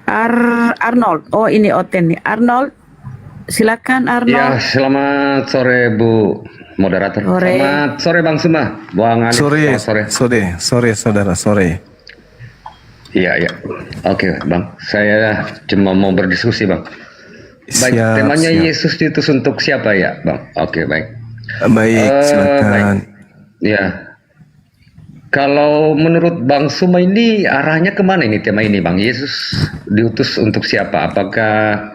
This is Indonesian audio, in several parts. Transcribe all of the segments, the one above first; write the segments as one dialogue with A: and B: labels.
A: Arnold. Oh, ini Oten nih. Arnold, silakan
B: Ya,
A: Arnold.
B: selamat sore Bu Moderator.
A: Sore.
B: Selamat sore Bang Suma, Bang Alif.
C: Sore,
B: Selamat sore.
C: sore saudara, sore.
B: Iya, iya. Oke Bang, saya cuma mau berdiskusi Bang. Baik,
C: Siap,
B: temanya
C: siap.
B: Yesus diutus untuk siapa ya Bang? Oke, baik.
C: Baik, silakan.
B: Baik. Ya, kalau menurut Bang Suma ini arahnya kemana ini tema ini Bang? Yesus diutus untuk siapa? Apakah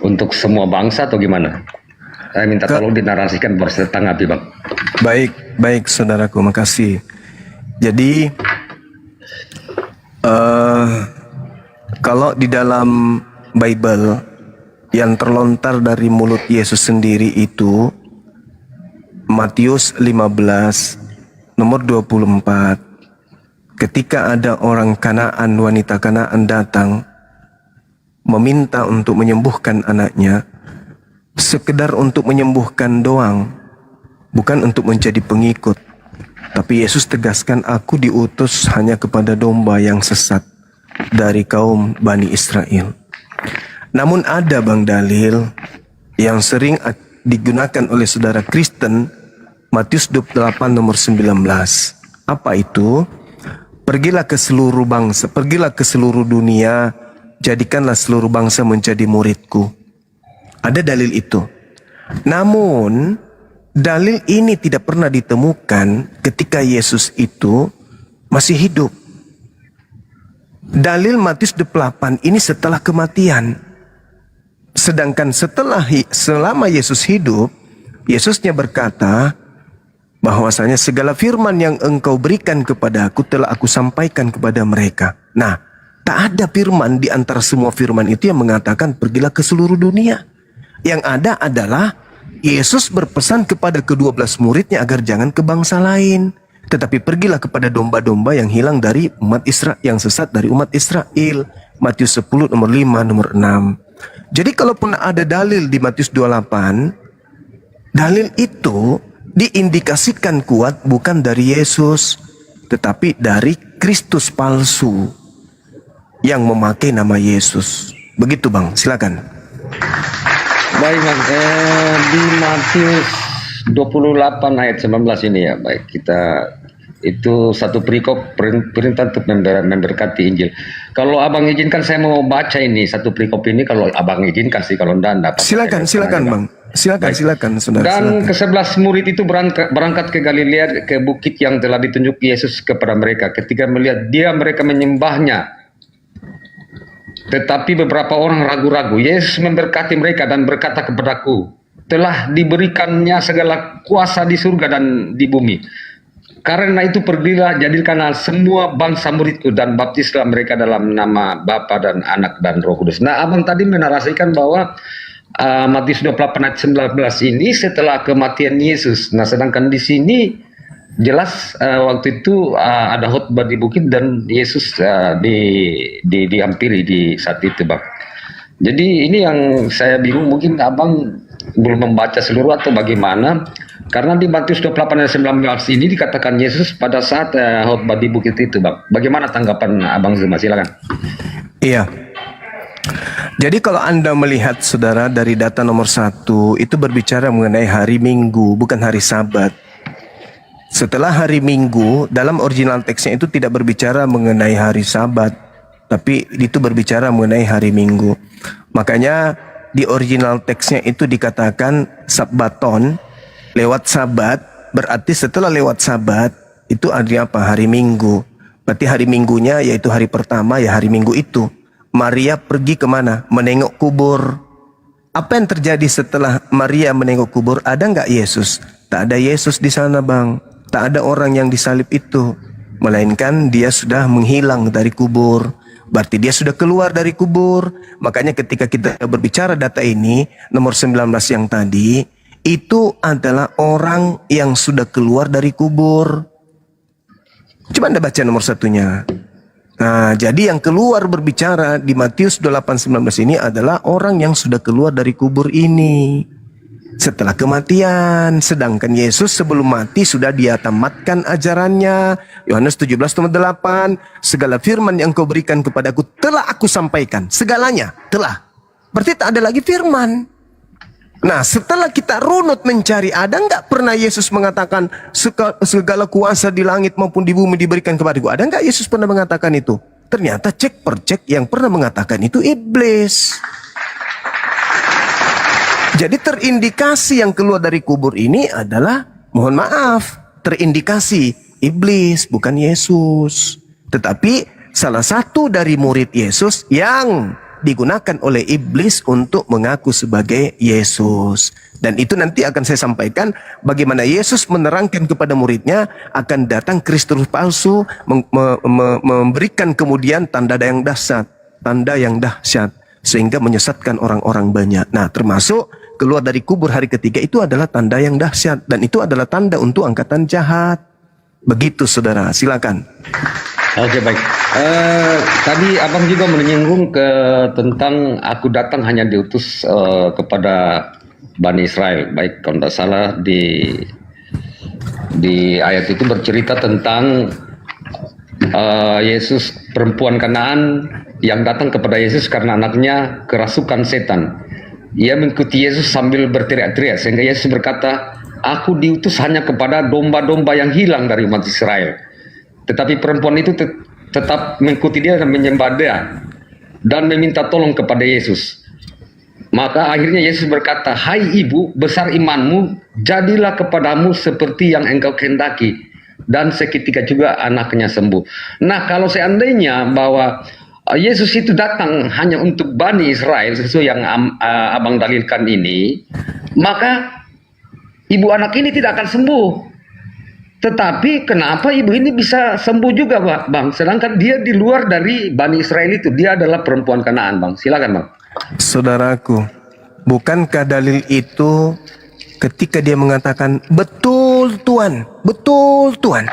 B: untuk semua bangsa atau gimana? Saya minta tolong dinarasikan biar saya tanggapi Bang.
C: Baik, baik saudaraku, makasih. Jadi, kalau di dalam Bible yang terlontar dari mulut Yesus sendiri itu Matius 15 nomor 24. Ketika ada orang Kanaan, wanita Kanaan datang meminta untuk menyembuhkan anaknya, sekedar untuk menyembuhkan doang, bukan untuk menjadi pengikut. Tapi Yesus tegaskan, aku diutus hanya kepada domba yang sesat dari kaum Bani Israel. Namun ada Bang dalil yang sering digunakan oleh saudara Kristen, Matius 28 nomor 19. Apa itu? Pergilah ke seluruh bangsa, pergilah ke seluruh dunia, jadikanlah seluruh bangsa menjadi muridku. Ada dalil itu. Namun, dalil ini tidak pernah ditemukan ketika Yesus itu masih hidup. Dalil Matius 28 ini setelah kematian. Sedangkan selama Yesus hidup, Yesusnya berkata bahwasanya segala firman yang engkau berikan kepada aku telah aku sampaikan kepada mereka. Nah, tak ada firman di antara semua firman itu yang mengatakan pergilah ke seluruh dunia. Yang ada adalah Yesus berpesan kepada ke-12 muridnya agar jangan ke bangsa lain, tetapi pergilah kepada domba-domba yang hilang dari umat Israel, yang sesat dari umat Israel. Matius 10 nomor 5 nomor 6. Jadi kalaupun ada dalil di Matius 28, dalil itu diindikasikan kuat bukan dari Yesus, tetapi dari Kristus palsu yang memakai nama Yesus. Begitu Bang, silakan.
B: Baik Bang, di Matius 28 ayat 19 ini ya, baik kita itu satu perikop perintah untuk memberkati Injil. Kalau abang izinkan saya mau baca ini satu perikop ini, kalau abang izinkan sih, kalau enggak.
C: Silakan Bang, silakan saudara.
B: Dan ke-11 murid itu berangkat ke Galilea, ke bukit yang telah ditunjuk Yesus kepada mereka. Ketika melihat dia, mereka menyembahnya. Tetapi beberapa orang ragu-ragu. Yesus memberkati mereka dan berkata kepadaku, telah diberikannya segala kuasa di surga dan di bumi. Karena itu pergilah, jadikanlah semua bangsa muridku dan baptislah mereka dalam nama Bapa dan Anak dan Roh Kudus. Nah, abang tadi menarasikan bahwa Matius 28 ayat 19 ini setelah kematian Yesus. Nah, sedangkan di sini jelas waktu itu ada khotbah di bukit dan Yesus dihampiri di saat itu, Bang. Jadi ini yang saya bingung, mungkin abang belum membaca seluruh atau bagaimana. Karena di Matius 28 ayat 19 ini dikatakan Yesus pada saat khotbah di bukit itu, Bang. Bagaimana tanggapan abang Zuma? Silakan.
C: Iya. Jadi kalau Anda melihat saudara dari data nomor 1 itu berbicara mengenai hari Minggu, bukan hari Sabat. Setelah hari Minggu, dalam original teksnya itu tidak berbicara mengenai hari Sabat, tapi itu berbicara mengenai hari Minggu. Makanya di original teksnya itu dikatakan Sabbaton, lewat Sabat, berarti setelah lewat Sabat itu hari apa? Hari Minggu. Berarti hari Minggunya yaitu hari pertama ya hari Minggu itu. Maria pergi kemana? Menengok kubur. Apa yang terjadi setelah Maria menengok kubur? Ada nggak Yesus? Tak ada Yesus di sana, Bang. Tak ada orang yang disalib itu. Melainkan dia sudah menghilang dari kubur. Berarti dia sudah keluar dari kubur. Makanya ketika kita berbicara data ini, nomor 19 yang tadi, itu adalah orang yang sudah keluar dari kubur. Coba Anda baca nomor 1-nya. Nah, jadi yang keluar berbicara di Matius 28:19 ini adalah orang yang sudah keluar dari kubur ini. setelah kematian. Sedangkan Yesus sebelum mati sudah dia tamatkan ajarannya. Yohanes 17:8, segala firman yang kau berikan kepadaku telah aku sampaikan. Segalanya telah. Berarti tak ada lagi firman. Nah, setelah kita runut mencari, ada nggak pernah Yesus mengatakan segala kuasa di langit maupun di bumi diberikan kepadaku? Ada nggak Yesus pernah mengatakan itu? Ternyata cek per cek yang pernah mengatakan itu iblis. Jadi terindikasi yang keluar dari kubur ini adalah, mohon maaf, terindikasi iblis, bukan Yesus. Tetapi salah satu dari murid Yesus yang digunakan oleh iblis untuk mengaku sebagai Yesus. Dan itu nanti akan saya sampaikan bagaimana Yesus menerangkan kepada muridnya akan datang Kristus palsu, memberikan kemudian tanda yang dahsyat, sehingga menyesatkan orang-orang banyak. Nah, termasuk keluar dari kubur hari ketiga itu adalah tanda yang dahsyat, dan itu adalah tanda untuk angkatan jahat. Begitu saudara, silakan.
B: Oke, baik. Tadi abang juga menyinggung tentang aku datang hanya diutus kepada Bani Israel. Baik, kalau tidak salah di ayat itu bercerita tentang Yesus, perempuan Kanaan yang datang kepada Yesus karena anaknya kerasukan setan. Ia mengikuti Yesus sambil berteriak-teriak, sehingga Yesus berkata, aku diutus hanya kepada domba-domba yang hilang dari umat Israel. Tetapi perempuan itu tetap mengikuti dia dan menyembah dia dan meminta tolong kepada Yesus. Maka akhirnya Yesus berkata, hai ibu, besar imanmu, jadilah kepadamu seperti yang engkau kehendaki. Dan seketika juga anaknya sembuh. Nah, kalau seandainya bahwa Yesus itu datang hanya untuk Bani Israel, sesuai yang abang dalilkan ini, maka ibu anak ini tidak akan sembuh. Tetapi kenapa ibu ini bisa sembuh juga, Bang? Sedangkan dia di luar dari Bani Israel itu, dia adalah perempuan Kanaan, Bang. Silakan, Bang.
C: Saudaraku, bukankah dalil itu ketika dia mengatakan, betul Tuhan, betul Tuhan.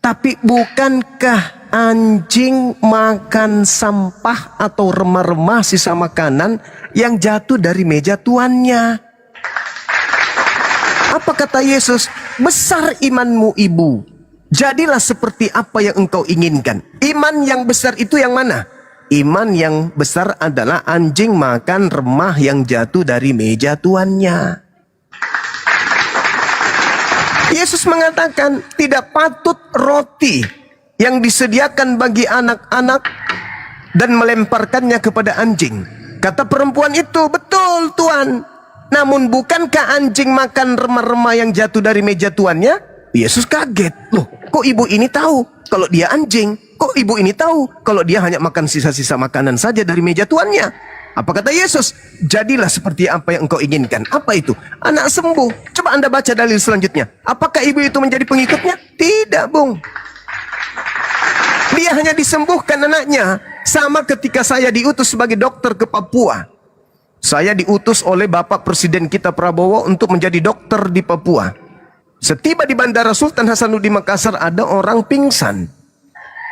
C: Tapi bukankah anjing makan sampah atau remah-remah sisa makanan yang jatuh dari meja tuannya? Apa kata Yesus? Besar imanmu ibu, jadilah seperti apa yang engkau inginkan. Iman yang besar itu yang mana? Iman yang besar adalah anjing makan remah yang jatuh dari meja tuannya. Yesus mengatakan tidak patut roti yang disediakan bagi anak-anak dan melemparkannya kepada anjing. Kata perempuan itu, betul Tuhan. Namun bukankah anjing makan remah-remah yang jatuh dari meja tuannya? Yesus kaget. Loh, kok ibu ini tahu kalau dia anjing? Kok ibu ini tahu kalau dia hanya makan sisa-sisa makanan saja dari meja tuannya? Apa kata Yesus? Jadilah seperti apa yang engkau inginkan. Apa itu? Anak sembuh. Coba Anda baca dalil selanjutnya. Apakah ibu itu menjadi pengikutnya? Tidak, Bung. Dia hanya disembuhkan anaknya. Sama ketika saya diutus sebagai dokter ke Papua. Saya diutus oleh Bapak Presiden kita Prabowo untuk menjadi dokter di Papua. Setiba di Bandara Sultan Hasanuddin Makassar ada orang pingsan.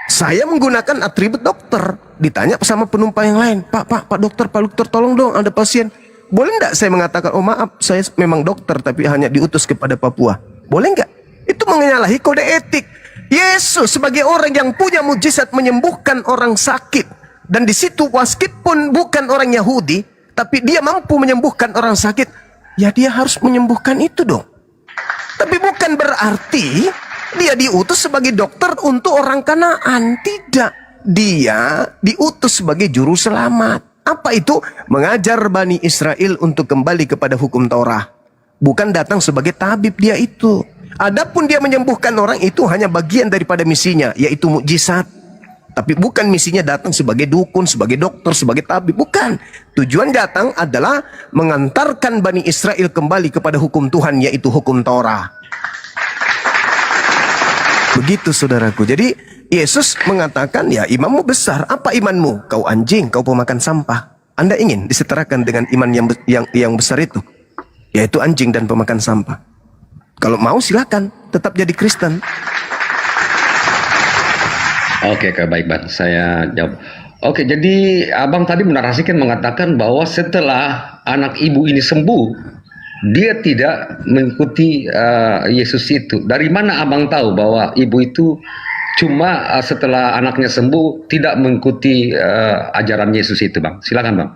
C: Saya menggunakan atribut dokter. Ditanya sama penumpang yang lain, Pak dokter, tolong dong, ada pasien. Boleh enggak saya mengatakan, oh maaf, saya memang dokter tapi hanya diutus kepada Papua. Boleh enggak? Itu menyalahi kode etik. Yesus sebagai orang yang punya mujizat menyembuhkan orang sakit. Dan di situ meskipun bukan orang Yahudi, tapi dia mampu menyembuhkan orang sakit, ya dia harus menyembuhkan itu dong. Tapi bukan berarti dia diutus sebagai dokter untuk orang Kanaan. Tidak. Dia diutus sebagai juru selamat. Apa itu? Mengajar Bani Israel untuk kembali kepada hukum Taurat. Bukan datang sebagai tabib dia itu. Adapun dia menyembuhkan orang itu hanya bagian daripada misinya, yaitu mukjizat. Tapi bukan misinya datang sebagai dukun, sebagai dokter, sebagai tabib. Bukan. Tujuan datang adalah mengantarkan Bani Israel kembali kepada hukum Tuhan, yaitu hukum Taurat. Begitu saudaraku. Jadi Yesus mengatakan, ya imanmu besar. Apa imanmu? Kau anjing, kau pemakan sampah. Anda ingin disetarakan dengan iman yang besar itu, yaitu anjing dan pemakan sampah. Kalau mau silakan, tetap jadi Kristen.
B: Oke, baik, Bang. Saya jawab. Oke, jadi abang tadi menarasikan mengatakan bahwa setelah anak ibu ini sembuh, dia tidak mengikuti Yesus itu. Dari mana abang tahu bahwa ibu itu cuma setelah anaknya sembuh tidak mengikuti ajaran Yesus itu, bang? Silakan, bang.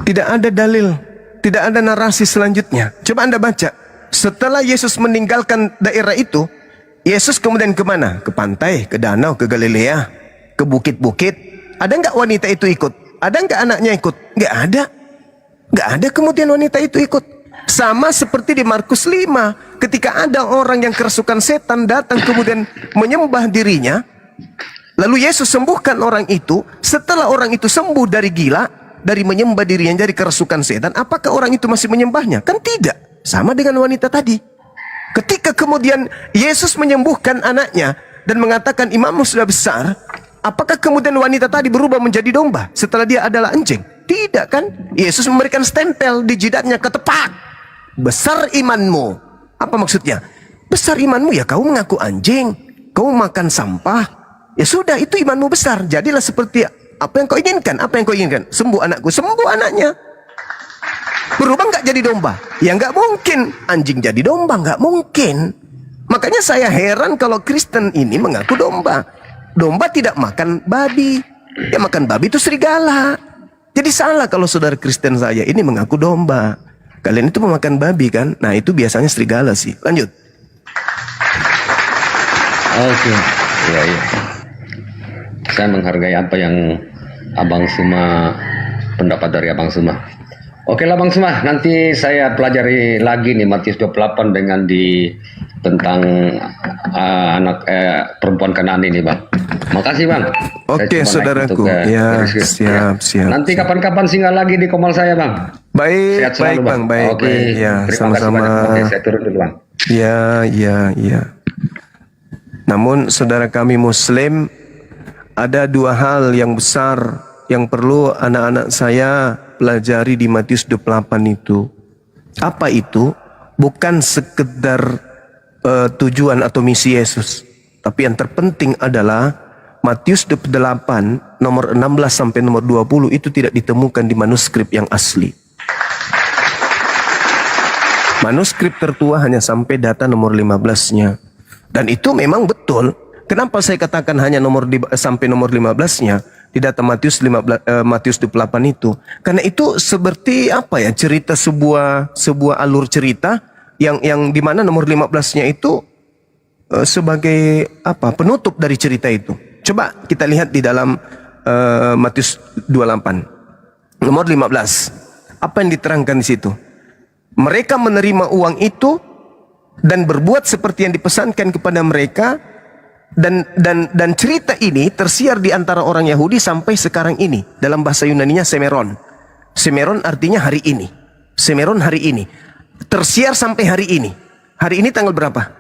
C: Tidak ada dalil, tidak ada narasi selanjutnya. Coba Anda baca. Setelah Yesus meninggalkan daerah itu, Yesus kemudian kemana? Ke pantai, ke danau, ke Galilea, ke bukit-bukit. Ada nggak wanita itu ikut? Ada nggak anaknya ikut? Nggak ada. Nggak ada kemudian wanita itu ikut. Sama seperti di Markus 5. Ketika ada orang yang kerasukan setan datang kemudian menyembah dirinya. Lalu Yesus sembuhkan orang itu. Setelah orang itu sembuh dari gila, dari menyembah dirinya, dari kerasukan setan, apakah orang itu masih menyembahnya? Kan tidak. Sama dengan wanita tadi. Ketika kemudian Yesus menyembuhkan anaknya dan mengatakan imammu sudah besar, apakah kemudian wanita tadi berubah menjadi domba setelah dia adalah anjing? Tidak kan? Yesus memberikan stempel di jidatnya, ketepak. Besar imanmu. Apa maksudnya? Besar imanmu ya kau mengaku anjing, kau makan sampah. Ya sudah, itu imanmu besar. Jadilah seperti apa yang kau inginkan. Apa yang kau inginkan? Sembuh anakku, sembuh anaknya. Berubah nggak jadi domba? Ya nggak mungkin. Anjing jadi domba nggak mungkin. Makanya saya heran kalau Kristen ini mengaku domba. Domba tidak makan babi. Yang makan babi itu serigala. Jadi salah kalau saudara Kristen saya ini mengaku domba. Kalian itu memakan babi kan? Nah itu biasanya serigala sih. Lanjut.
B: Oke. Iya, iya. Saya menghargai apa yang Abang Suma, pendapat dari Abang Suma. Oke lah Bang Suma, nanti saya pelajari lagi nih Matius 28 dengan tentang anak perempuan Kanaan ini, Bang. Makasih, Bang.
C: Oke, saudaraku. Ya, siap.
B: Nanti kapan-kapan singgah lagi di komal saya, Bang.
C: Baik,
B: selalu,
C: Bang. Baik.
B: Oke,
C: Ya,
B: terima kasih
C: sama-sama.
B: banyak. Oke, saya turun dulu, Bang.
C: Ya. Namun saudara kami Muslim, ada dua hal yang besar yang perlu anak-anak saya pelajari di Matius 28 itu. Apa itu? Bukan sekedar tujuan atau misi Yesus, tapi yang terpenting adalah Matius 28 nomor 16 sampai nomor 20 itu tidak ditemukan di manuskrip yang asli. Manuskrip tertua hanya sampai data nomor 15-nya. Dan itu memang betul. Kenapa saya katakan hanya sampai nomor 15-nya di data Matius 28 itu? Karena itu seperti apa ya, cerita sebuah alur cerita yang di mana nomor 15-nya itu sebagai apa? Penutup dari cerita itu. Coba kita lihat di dalam Matius 28 nomor 15. Apa yang diterangkan di situ? Mereka menerima uang itu dan berbuat seperti yang dipesankan kepada mereka, dan cerita ini tersiar di antara orang Yahudi sampai sekarang ini. Dalam bahasa Yunaninya semeron. Semeron artinya hari ini. Semeron hari ini. Tersiar sampai hari ini. Hari ini tanggal berapa?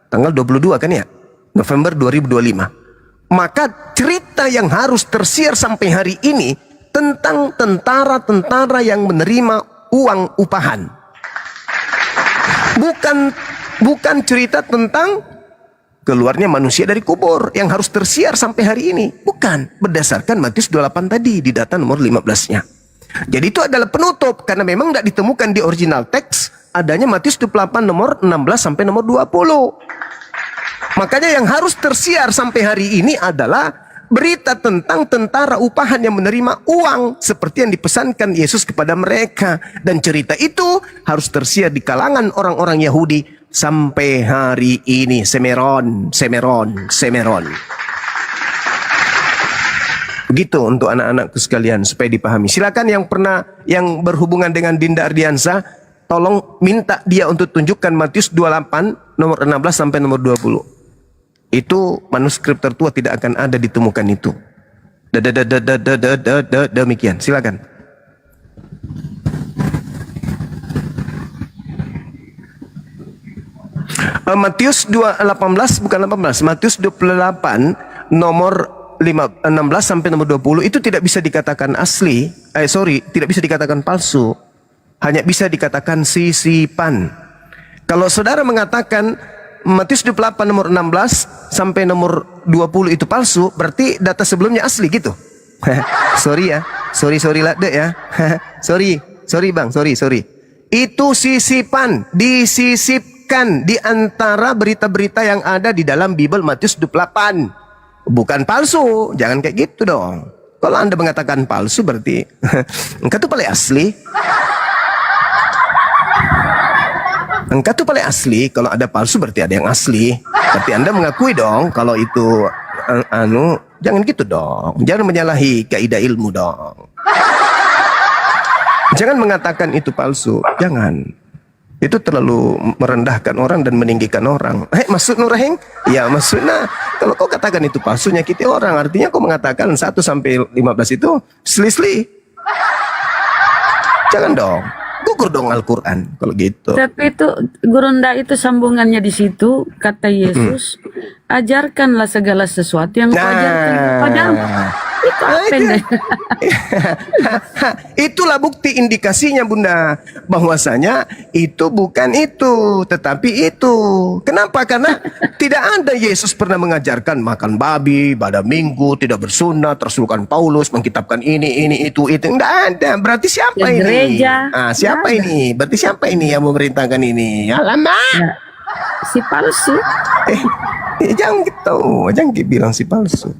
C: Tanggal 22 kan ya? November 2025. Maka cerita yang harus tersiar sampai hari ini tentang tentara-tentara yang menerima uang upahan. Bukan cerita tentang keluarnya manusia dari kubur yang harus tersiar sampai hari ini. Bukan. Berdasarkan Matius 28 tadi di data nomor 15-nya. Jadi itu adalah penutup. Karena memang tidak ditemukan di original teks adanya Matius 28 nomor 16 sampai nomor 20. Makanya yang harus tersiar sampai hari ini adalah berita tentang tentara upahan yang menerima uang seperti yang dipesankan Yesus kepada mereka. Dan cerita itu harus tersiar di kalangan orang-orang Yahudi sampai hari ini. Semeron. Begitu untuk anak-anakku sekalian supaya dipahami. Silakan yang berhubungan dengan Dinda Ardiansa, tolong minta dia untuk tunjukkan Matius 28 nomor 16 sampai nomor 20. Itu manuskrip tertua tidak akan ada ditemukan itu. Demikian. Silakan. Matius 18 bukan 18. Matius 28 nomor 16 sampai nomor 20 itu tidak bisa dikatakan asli. Tidak bisa dikatakan palsu. Hanya bisa dikatakan sisipan. Kalau saudara mengatakan Matius 28 nomor 16 sampai nomor 20 itu palsu, berarti data sebelumnya asli gitu. Sorry ya. Sorry lah dek ya. sorry Bang, sorry. Itu sisipan, disisipkan di antara berita-berita yang ada di dalam Bible Matius 28. Bukan palsu, jangan kayak gitu dong. Kalau Anda mengatakan palsu berarti engkau tuh paling asli. Engkau tuh paling asli. Kalau ada palsu berarti ada yang asli. Berarti Anda mengakui dong kalau itu jangan gitu dong. Jangan menyalahi kaidah ilmu dong. Jangan mengatakan itu palsu. Jangan. Itu terlalu merendahkan orang dan meninggikan orang. Maksud Nurahing? Ya maksudnya kalau kau katakan itu palsu nyakiti orang. Artinya kau mengatakan 1 sampai 15 itu selisih. Jangan dong. Gugur dong Al-Quran kalau gitu.
A: Tapi itu Gurunda itu sambungannya di situ kata Yesus, ajarkanlah segala sesuatu yang kau ajarkan kepadamu. Itu apa yang
C: itulah bukti indikasinya Bunda, bahwasanya itu bukan itu tetapi itu. Kenapa? Karena tidak ada Yesus pernah mengajarkan makan babi pada minggu, tidak bersunat, Rasulkan Paulus mengkitabkan ini itu tidak ada. Berarti siapa
A: yang
C: ini?
A: gereja.
C: Siapa ini? Berarti siapa ini yang memerintahkan ini? Alamak.
A: Ya, si palsu.
C: Jangan gitu, jangan bilang si palsu.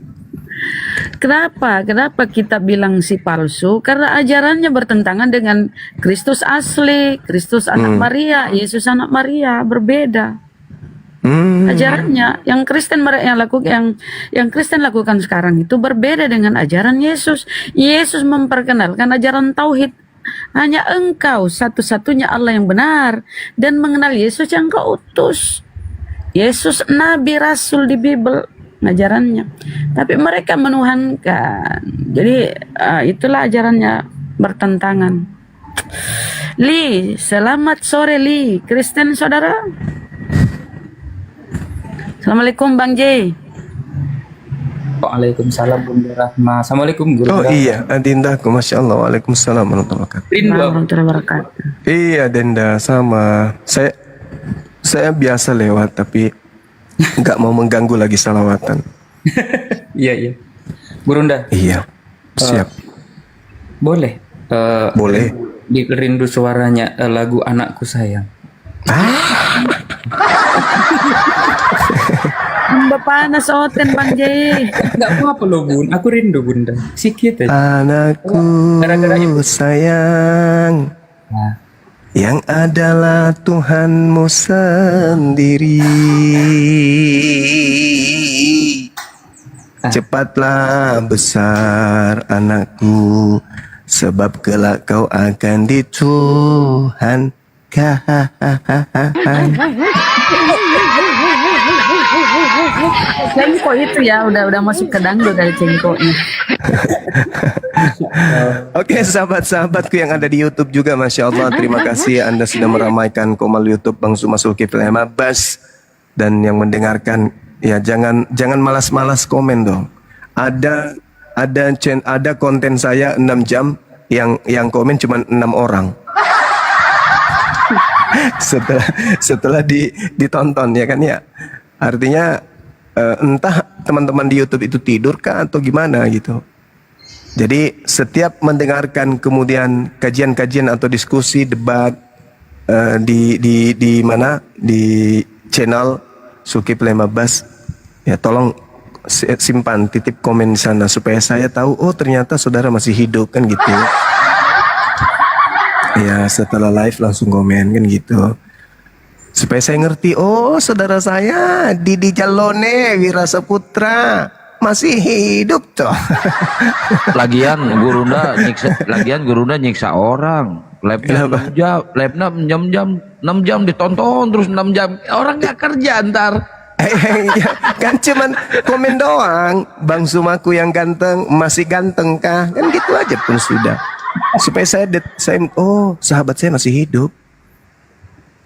A: Kenapa kita bilang si palsu? Karena ajarannya bertentangan dengan Kristus asli, Kristus anak Maria, Yesus anak Maria, berbeda. Ajarannya yang Kristen yang Kristen lakukan sekarang itu berbeda dengan ajaran Yesus. Yesus memperkenalkan ajaran tauhid. Hanya engkau satu-satunya Allah yang benar dan mengenal Yesus yang kau utus. Yesus nabi rasul di Bible ajarannya, tapi mereka menuhankan. Jadi itulah ajarannya bertentangan. Li, selamat sore Li, Kristen saudara. Assalamualaikum Bang J.
D: Waalaikumsalam Bunda Rahma. Assalamualaikum Guru.
C: Oh iya, Adindaku, Masya Allah. Waalaikumsalam warahmatullahi wabarakatuh.
A: Warahmatullahi wabarakatuh.
C: Iya Dinda, sama. Saya biasa lewat tapi nggak mau mengganggu lagi salawatan.
D: Iya. Burunda.
C: Iya, siap.
D: Boleh.
C: Boleh.
D: Rindu suaranya lagu Anakku Sayang.
A: Bapak nasoten Bang J.
D: Enggak apa-apa loh Bun. Aku rindu Bunda. Sikit aja.
C: Anakku sayang, yang adalah Tuhanmu sendiri. Cepatlah besar anakku, sebab kelak kau akan dituhankan.
A: Cengko itu ya udah masuk ke dangdut dari cengkonya.
C: Oke, sahabat-sahabatku yang ada di YouTube juga, Masya Allah, terima kasih Anda sudah meramaikan komal YouTube Bang Zuma Zulkifli Bas. Dan yang mendengarkan, ya jangan malas-malas komen dong. Ada konten saya 6 jam yang komen cuma 6 orang. setelah ditonton ya kan ya. Artinya entah teman-teman di YouTube itu tidur kah atau gimana gitu. Jadi setiap mendengarkan kemudian kajian-kajian atau diskusi debat di mana di channel Zulkifli Bas, ya tolong simpan, titip komen di sana supaya saya tahu oh ternyata saudara masih hidup kan gitu. Ya setelah live langsung komen kan gitu. Supaya saya ngerti, oh saudara saya Didi Jalone Wira Saputra masih hidup toh.
E: Lagian Gurunda nyiksa orang. Labnya 6 jam ditonton terus 6 jam. Orang gak kerja ntar.
C: Kan cuman komen doang. Bang Sumaku yang ganteng masih ganteng kah? Kan gitu aja pun sudah. Supaya saya oh sahabat saya masih hidup.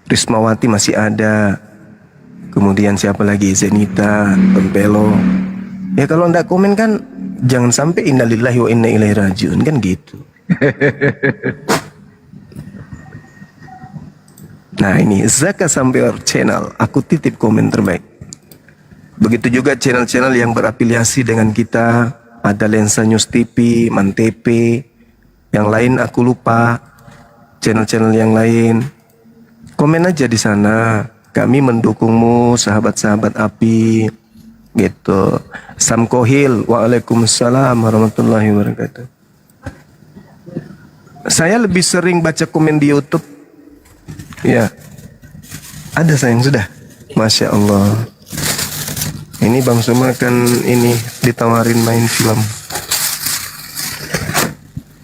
C: Rismawati masih ada. Kemudian siapa lagi? Zenita, Tempelo. Ya kalau ndak komen kan jangan sampai innalillahi wa inna ilaihi rajiun kan gitu. Nah ini Zaka Sampeor channel, aku titip komen terbaik. Begitu juga channel-channel yang berafiliasi dengan kita. Ada Lensa News TV, Mantepe, yang lain aku lupa. channel-channel yang lain. Komen aja di sana. Kami mendukungmu, sahabat-sahabat api. Gitu. Sam Kohil, waalaikumsalam warahmatullahi wabarakatuh. Saya lebih sering baca komen di YouTube. Ya. Ada sayang sudah. Masya Allah. Ini Bang Suma kan ini ditawarin main film.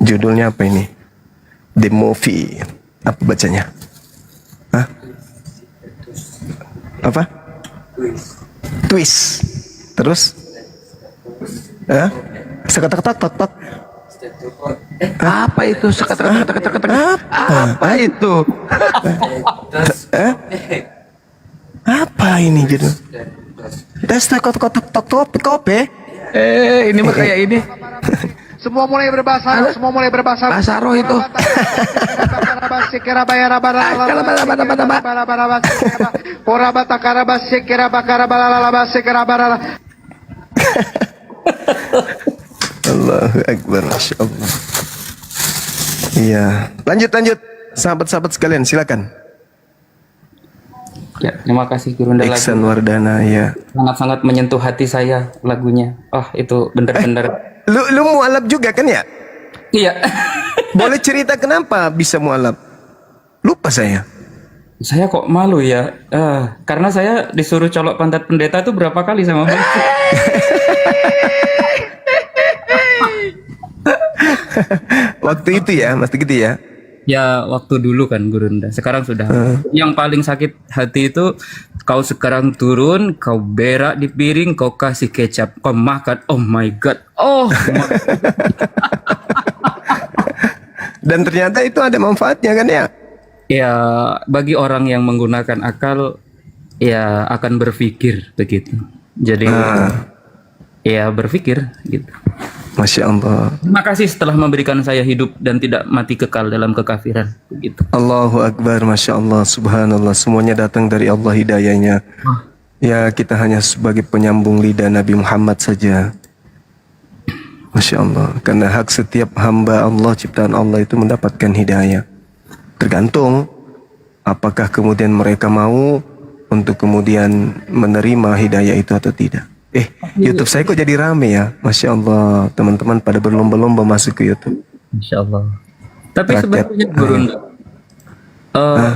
C: Judulnya apa ini? The Movie. Apa bacanya? Hah? Apa? Twist. Terus? Hah? Sekata-kata.
E: Apa itu? Apa itu?
C: Apa ini judul? Tes kopi.
E: Ini mah kayak ini.
F: Semua mulai berbahasa,
E: Bahasa roh itu.
C: Allahu Akbar, Masya Allah. Iya, lanjut. Sahabat-sahabat sekalian, silakan.
D: Ya, terima kasih Gurunda.
C: Iksan Wardana, ya.
D: Sangat-sangat menyentuh hati saya lagunya. Itu benar-benar.
C: Lu mualaf juga kan ya?
D: Iya.
C: Boleh cerita kenapa bisa mualaf? Lupa saya.
D: Saya kok malu ya. Karena saya disuruh colok pantat pendeta itu berapa kali sama Bang.
C: Waktu itu ya, mas gitu ya.
D: Ya waktu dulu kan Gurunda. Sekarang sudah. Yang paling sakit hati itu kau sekarang turun, kau berak di piring, kau kasih kecap, kau makan. Oh my god.
C: Dan ternyata itu ada manfaatnya kan ya?
D: Ya bagi orang yang menggunakan akal, ya akan berpikir begitu. Jadi ya berpikir gitu.
C: Masya Allah.
D: Terima kasih setelah memberikan saya hidup dan tidak mati kekal dalam kekafiran begitu.
C: Allahu Akbar, Masya Allah, Subhanallah. Semuanya datang dari Allah hidayahnya. Ya kita hanya sebagai penyambung lidah Nabi Muhammad saja. Masya Allah. Karena hak setiap hamba Allah, ciptaan Allah itu mendapatkan hidayah. Tergantung apakah kemudian mereka mau untuk kemudian menerima hidayah itu atau tidak. YouTube saya kok jadi rame ya, Masya Allah. Teman-teman pada berlomba-lomba masuk ke YouTube.
D: Insya Allah. Tapi
C: Rakyat.
D: sebenarnya Gurunda,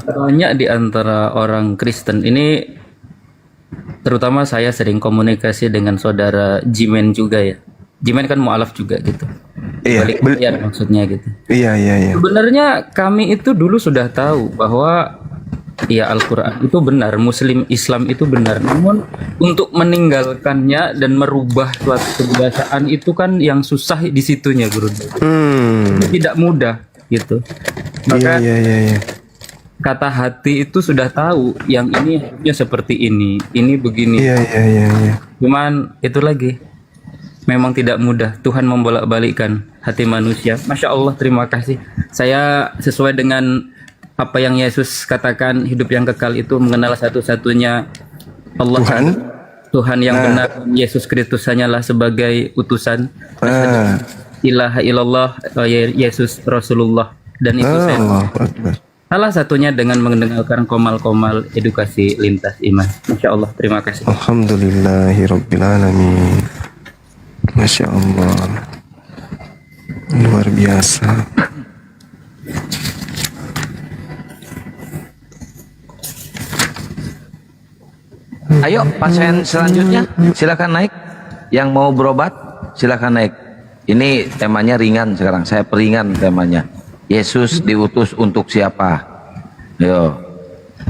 D: banyak di antara orang Kristen ini, terutama saya sering komunikasi dengan saudara Jimen juga ya. Jimen kan mualaf juga gitu.
C: Iya,
D: Balik kalian maksudnya gitu.
C: Iya.
D: Sebenarnya kami itu dulu sudah tahu bahwa ya Al-Quran itu benar, Muslim Islam itu benar. Namun untuk meninggalkannya dan merubah suatu kebiasaan itu kan yang susah di situnya, Guru. Tidak mudah gitu. Maka
C: Iya.
D: kata hati itu sudah tahu yang ini harusnya seperti ini begini.
C: Iya.
D: Cuman itu lagi memang tidak mudah. Tuhan membolak-balikkan hati manusia. Masya Allah, terima kasih. Saya sesuai dengan apa yang Yesus katakan, hidup yang kekal itu mengenal satu-satunya Allah, Tuhan yang benar. Yesus Kristus hanyalah sebagai utusan. Ilaha illallah, Yesus Rasulullah. Dan itu salah satunya dengan mendengarkan komal-komal edukasi lintas iman. Masya Allah, terima kasih.
C: Alhamdulillahirrabbilalamin. Masya Allah, luar biasa.
E: Ayo pasien selanjutnya silakan naik. Yang mau berobat silakan naik. Ini temanya ringan sekarang. Saya peringan temanya. Yesus diutus untuk siapa? Yo.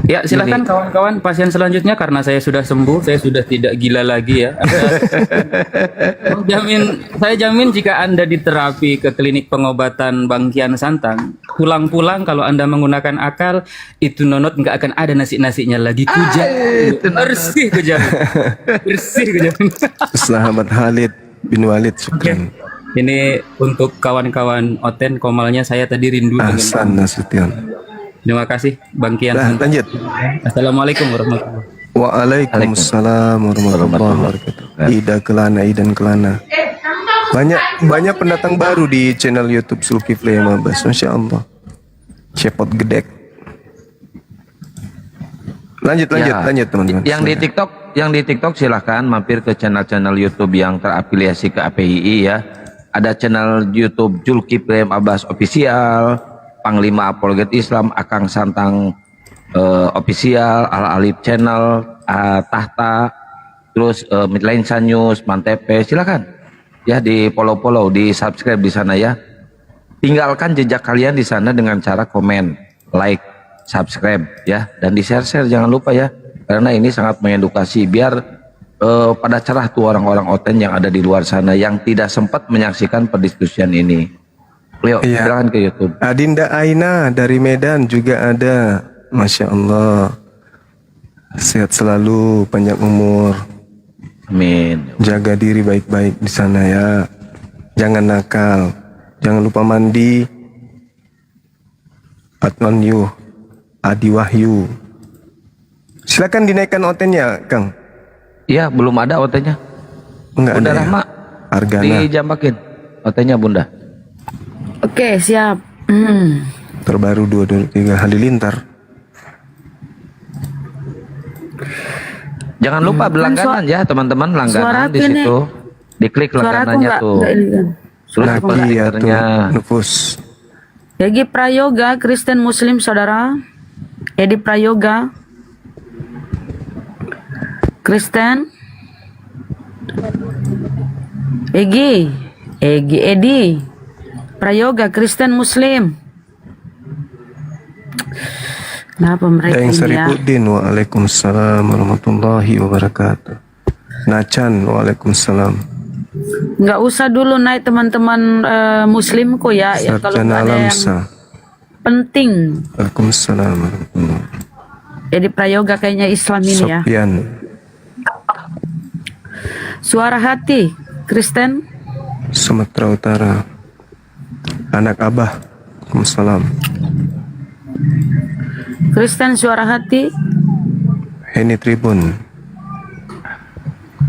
D: Ya silakan kawan-kawan pasien selanjutnya, karena saya sudah sembuh, saya sudah tidak gila lagi ya. Saya jamin jika Anda diterapi ke klinik pengobatan Bang Kian Santang, pulang-pulang kalau Anda menggunakan akal, itu nonot nggak akan ada nasi-nasinya lagi. Bersih kujamin.
C: Sahabat Khalid bin Walid, syukran.
D: Ini untuk kawan-kawan Oten, komalnya saya tadi rindu
C: Ahsan Nasution.
D: Terima kasih Bang Kian.
C: Lanjut.
D: Assalamualaikum warahmatullahi wabarakatuh.
C: Waalaikumsalam warahmatullahi wabarakatuh. Idan kelana. Banyak pendatang baru di channel YouTube Zulkifli Mabas. Masya Allah. Cepot gedek. Lanjut
E: Ya,
C: teman-teman.
E: Yang di TikTok silahkan mampir ke channel-channel YouTube yang terafiliasi ke APII ya. Ada channel YouTube Zulkifli Abbas Official, Panglima Apologet Islam, Akang Santang Official, Al Alif Channel, Tahta, terus Midline News, Mantepe, silakan ya di follow, di subscribe di sana ya. Tinggalkan jejak kalian di sana dengan cara komen, like, subscribe ya, dan di share jangan lupa ya, karena ini sangat mengedukasi biar pada cerah tuh orang-orang oten yang ada di luar sana yang tidak sempat menyaksikan perdiskusian ini. Leo,
C: Iya.
E: silakan ke YouTube.
C: Adinda Aina dari Medan juga ada. Masya Allah. Sehat selalu, panjang umur.
E: Amin.
C: Jaga diri baik-baik di sana ya. Jangan nakal. Jangan lupa mandi. Adnan Yuh, Adi Wahyu. Silakan dinaikkan otennya, Kang.
E: Iya, belum ada OT-nya.
C: Enggak
E: Bunda
C: ada. Ya?
E: Rahma,
C: Argana.
E: dijambakin OT-nya Bunda.
A: Oke, siap.
C: Terbaru 223 Halilintar.
E: Jangan lupa berlangganan ya teman-teman, langganan di
A: suaraku ini-
E: situ. Diklik
A: Suaraku
E: langganannya tuh.
A: nggak ini kan.
E: Terus
C: Lagi ya tuh,
E: stikernya.
C: Nufus.
A: Egi Prayoga, Kristen Muslim saudara. Edi Prayoga, Kristen. Edi Prayoga, Kristen Muslim. Kenapa mereka
C: Daeng
A: ini ya?
C: Saripudin, waalaikumsalam warahmatullahi wabarakatuh. Nacan, waalaikumsalam.
A: Nggak usah dulu naik teman-teman Muslimku ya, ya kalau
C: Sarjana
A: nggak ada yang
C: Lamsa,
A: penting.
C: waalaikumsalam warahmatullahi.
A: Edi Prayoga kayaknya Islam ini ya.
C: Sofian,
A: Suara Hati, Kristen.
C: Sumatera Utara. Anak Abah, waalaikumsalam.
A: Kristen Suara Hati.
C: Heni Tribun,
A: Oh,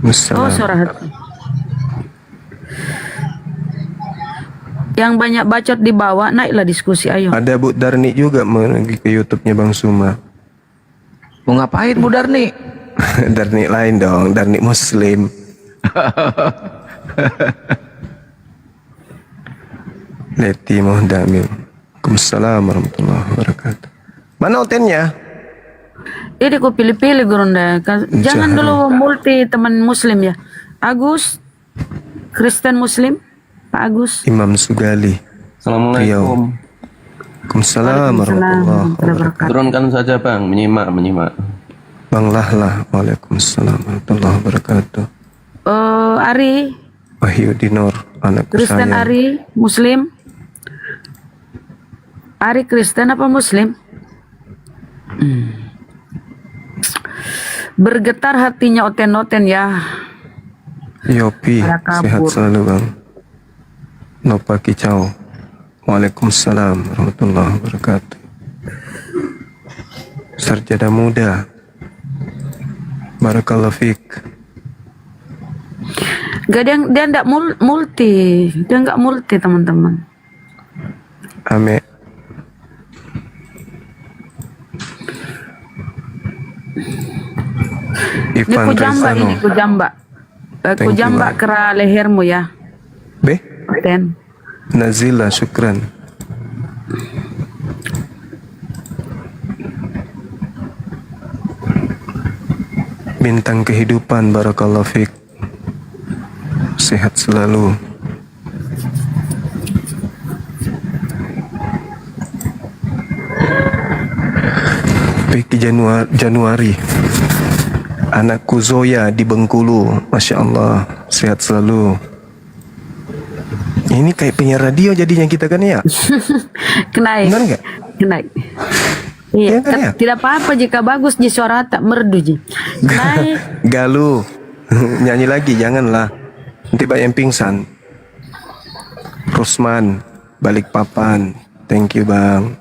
C: waalaikumsalam.
A: Suara Hati. Yang banyak bacot di bawah, naiklah diskusi, ayo.
C: Ada Bu Darni juga pergi ke YouTube-nya Bang Suma.
E: Mau ngapain Bu Darni?
C: Darni lain dong, Darni Muslim. Leti Muhdamil. Waalaikumsalam warahmatullahi wabarakatuh. Mana otennya?
A: Ini ku pilih-pilih Gurunda. Jangan
C: Jahat.
A: dulu multi teman Muslim ya. Agus, Kristen Muslim, Pak Agus.
C: Imam Sugali.
G: Assalamualaikum.
C: Waalaikumsalam warahmatullahi wabarakatuh.
G: Turunkan saja Bang, menyimak.
C: Bang Lahlah. Waalaikumsalam warahmatullahi wabarakatuh.
A: Ari,
C: Wahyu Dinor, anak
A: Kristen
C: saya.
A: Ari, Muslim. Ari Kristen apa Muslim? Bergetar hatinya oten-oten ya.
C: Yopi,
A: Pada
C: sehat
A: kabur.
C: selalu Bang. Nopa Kicau. Waalaikumsalam warahmatullahi wabarakatuh. Sarjana muda. Barakallahu fiik.
A: Gak dia enggak multi, dia enggak multi teman-teman.
C: Ame.
A: Ini
C: Ivan
A: kujamba
C: Rezano.
A: ini kujamba.
C: Thank you,
A: Kujamba
C: Bang.
A: kera lehermu ya.
C: B.
A: Oten.
C: Nazila, syukran. Bintang kehidupan, barakallahu fiik. Sehat selalu. Peki Januari. Anakku Zoya di Bengkulu. Masya Allah, sehat selalu. Ini kayak penyiar radio jadinya kita kan ya.
A: Kenaik.
C: Benar nggak?
A: Kenaik.
C: Iya
A: Iya,
C: kan ya?
A: tidak apa-apa jika bagus di suara tak merdu ji. Naik.
C: Galuh. Nyanyi lagi janganlah. Nanti banyak yang pingsan. Rusman, Balikpapan. Thank you Bang.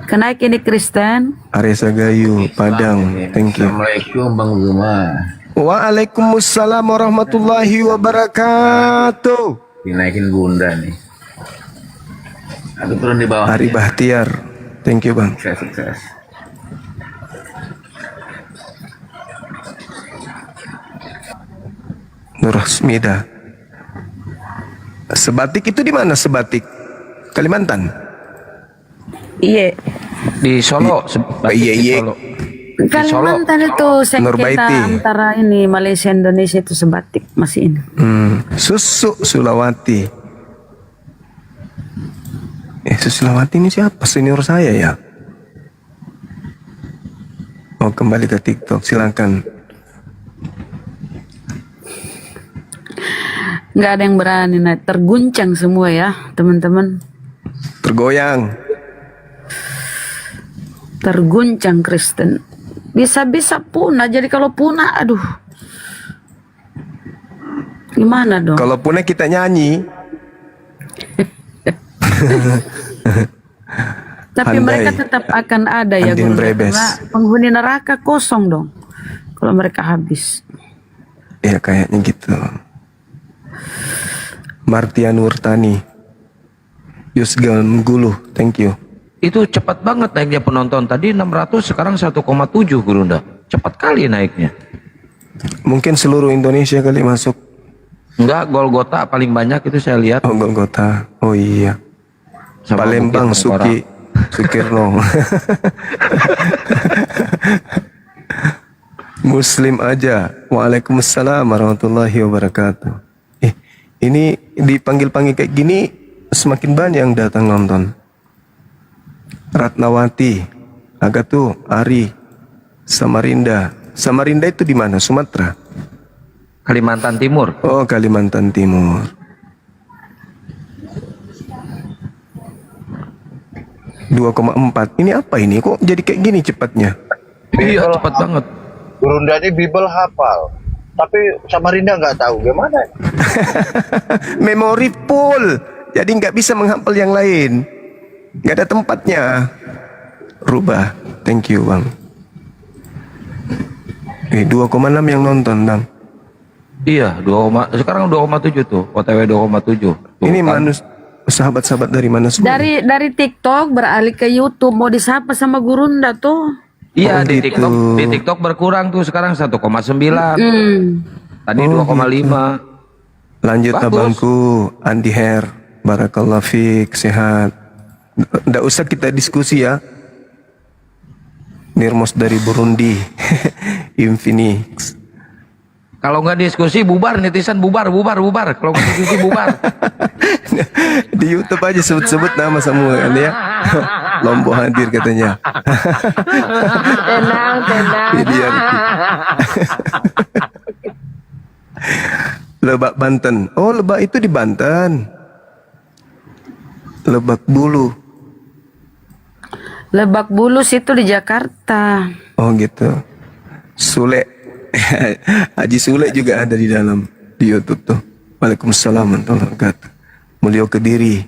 A: Kenaik ini Kristen.
C: Aresa Gayu, Padang. Thank you.
H: Assalamualaikum Bang Zuma.
C: Waalaikumsalam warahmatullahi wabarakatuh.
H: Dinaikin Bunda nih.
E: Aku turun di bawah.
C: Ari Bahtiar. Thank you bang.
E: Sukses.
C: Nur Smida. Sebatik itu di mana Sebatik? Kalimantan?
A: Iya.
E: Di Solo.
C: Iya,
E: di
C: iya.
E: Solo. Di Solo.
A: Kalimantan itu
C: Nurbaiti.
A: sengketa antara ini Malaysia Indonesia itu Sebatik masih ini.
C: Susu Sulawati. Susu Sulawati ini siapa? Senior saya ya. Oh kembali ke TikTok, silakan.
A: Nggak ada yang berani, nah terguncang semua ya teman-teman.
C: Tergoyang.
A: Terguncang Kristen. Bisa-bisa punah. Jadi kalau punah, aduh. Gimana dong?
C: Kalau punah kita nyanyi.
A: Tapi
C: Pandai.
A: mereka tetap akan ada ya
C: Andin
A: Guru.
C: Brebes.
A: Karena penghuni neraka kosong dong. Kalau mereka habis.
C: Ya kayaknya gitu. Martian Nurtani. Yusgan Guluh, thank you.
E: Itu cepat banget naiknya penonton. Tadi 600, sekarang 1,7 Gurunda. Cepat kali naiknya.
C: Mungkin seluruh Indonesia kali masuk.
E: Enggak, Golgota paling banyak itu saya lihat.
C: Oh Golgota. Oh iya.
E: Sama
C: Palembang
E: Bukit Tengkorak.
C: Sukirno. Muslim aja. Waalaikumsalam warahmatullahi wabarakatuh. Ini dipanggil-panggil kayak gini semakin banyak yang datang nonton. Ratnawati, Agatu, Ari, Samarinda. Samarinda itu di mana? Sumatera.
E: Kalimantan Timur.
C: Oh, Kalimantan Timur. .4. Ini apa ini? Kok jadi kayak gini cepatnya?
E: Iya, cepat banget.
F: Gurunda ini Bible hafal. Tapi Samarinda nggak tahu gimana.
C: Memori full. Jadi nggak bisa menghafal yang lain. Nggak ada tempatnya. Rubah. Thank you bang. 2,6 yang nonton bang.
E: Iya, sekarang 2,7 tuh. OTW 2,7. Tuh,
C: Ini
E: kan.
C: sahabat-sahabat dari mana semua?
A: Dari TikTok beralih ke YouTube. Mau disapa sama Gurunda tuh.
E: Iya,
C: Oh,
E: di
C: gitu.
E: TikTok berkurang tuh sekarang 1,9. Tadi
C: Oh,
E: 2,5.
C: Lanjut
E: Bagus.
C: abangku, Andi Her, Barakallah Fik, sehat. Nggak usah kita diskusi ya. Nirmos dari Burundi, Infinix.
E: Kalau nggak diskusi bubar, netizen bubar. Kalau nggak diskusi bubar.
C: Di YouTube aja sebut-sebut nama semua kan ya. Lombok hadir katanya.
A: Tenang.
C: Biar. Lebak Banten. Oh, Lebak itu di Banten. Lebak
A: Bulus itu di Jakarta.
C: Oh gitu. Sule. Haji Sule juga ada di dalam di YouTube tuh. Waalaikumsalam warahmatullahi wabarakatuh. Mulyo Kediri.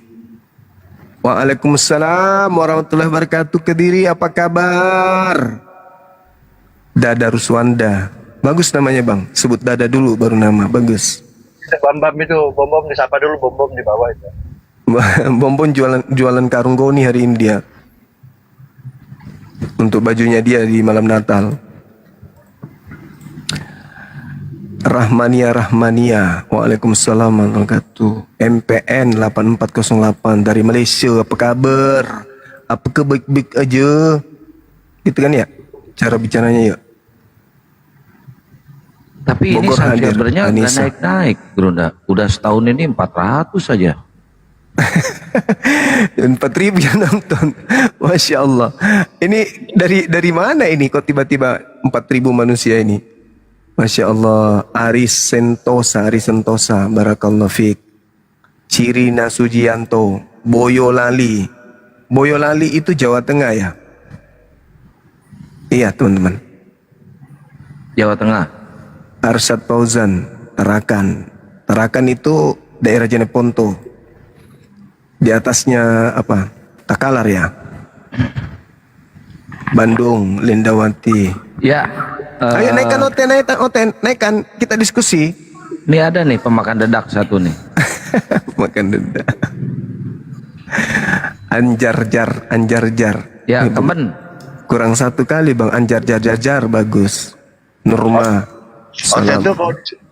C: Waalaikumsalam warahmatullahi wabarakatuh. Kediri, apa kabar? Dada Ruswanda. Bagus namanya bang. Sebut Dada dulu baru nama. Bagus.
F: Bam itu, bom disapa dulu, bom di bawah itu.
C: Bombon jualan karung goni hari ini dia. Untuk bajunya dia di malam Natal. Rahmania. Waalaikumsalam warahmatullahi wabarakatuh. MPN 8408 dari Malaysia. Apa kabar? Apakah baik-baik aja? Gitu kan ya? Cara bicaranya ya.
E: Tapi ini
C: Bogor hadir,
E: subscribernya nggak
C: Anissa.
E: naik-naik, Gurunda. Udah setahun ini 400 saja.
C: 4.000 yang nonton. Masya Allah. Ini dari mana ini kok tiba-tiba 4.000 manusia ini? Masya Allah. Aris Sentosa. Barakallahu Fik. Cirina Sujianto. Boyolali itu Jawa Tengah ya? Iya teman-teman.
E: Jawa Tengah.
C: Arsyad Fauzan, Tarakan itu daerah Jeneponto. Di atasnya apa? Takalar ya. Bandung, Lindawati.
E: Ya.
C: Ayo naikkan, kita diskusi.
E: Ini ada nih pemakan dedak satu nih.
C: Makan denda. Anjar-jar.
E: Ya,
C: Ini, Bang.
E: Kemen.
C: Kurang satu kali bang, anjar-jar bagus. Nurma.
F: Saya
C: Salam.
F: tuh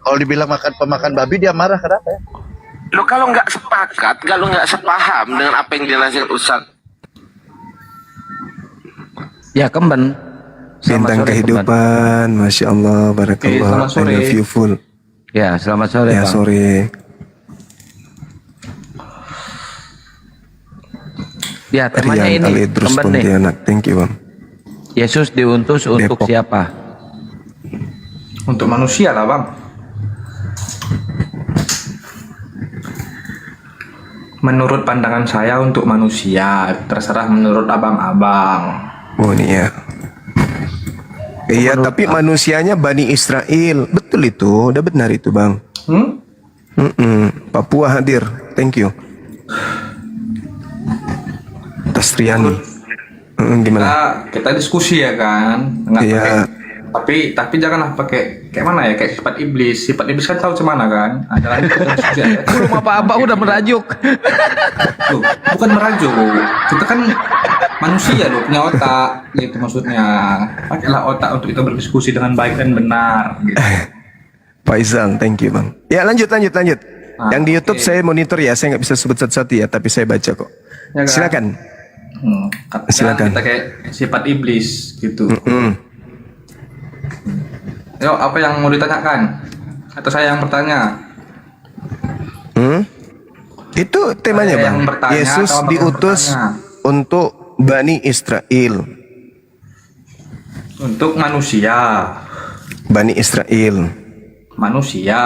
F: kalau dibilang pemakan babi dia marah, kenapa ya?
H: Lo kalau nggak sepakat, kalau nggak sepaham dengan apa yang dinasihat Ustaz,
E: Ya, Kemen. Selamat
C: Bintang
E: sore,
C: kehidupan, masya Allah, barakallah.
I: selamat sore.
C: I love you full.
E: Kemen. Ya, selamat sore,
C: Ya
E: Bang.
C: sore.
E: Ya, temanya
C: Rian
E: ini,
C: Alidrus
E: Kemen nih.
C: Pontianak, thank you bang.
E: Yesus diutus untuk
C: Depok.
E: siapa?
I: Untuk manusia lah bang. Menurut pandangan saya untuk manusia, terserah menurut abang-abang.
C: Oh ini ya. Iya, tapi manusianya Bani Israel. Betul itu, udah benar itu bang. Papua hadir, thank you. Tasriani. Gimana?
I: Kita diskusi ya kan. Nggak
C: Iya.
I: tapi janganlah pakai kayak mana ya, kayak sifat iblis. Sifat iblis kan tahu cemana kan. Adalah kita diskusi aja.
E: Belum apa-apa udah merajuk.
I: Loh, bukan merajuk. Kita kan manusia loh, punya otak gitu maksudnya. Pakailah otak untuk kita berdiskusi dengan baik dan benar gitu.
C: Faizal, thank you bang. Ya lanjut. Yang di YouTube
I: oke.
C: saya monitor ya, saya nggak bisa sebut satu-satu ya, tapi saya baca kok.
I: Ya kan?
C: Silakan.
I: Katanya
C: Silakan.
I: kita kayak sifat iblis gitu. Yo, apa yang mau ditanyakan? Atau saya yang bertanya?
C: Itu temanya
I: Saya
C: bang.
I: yang bertanya
C: Yesus
I: atau abang yang
C: diutus
I: bertanya?
C: untuk Bani Israel.
I: Untuk manusia.
C: Bani Israel.
I: Manusia.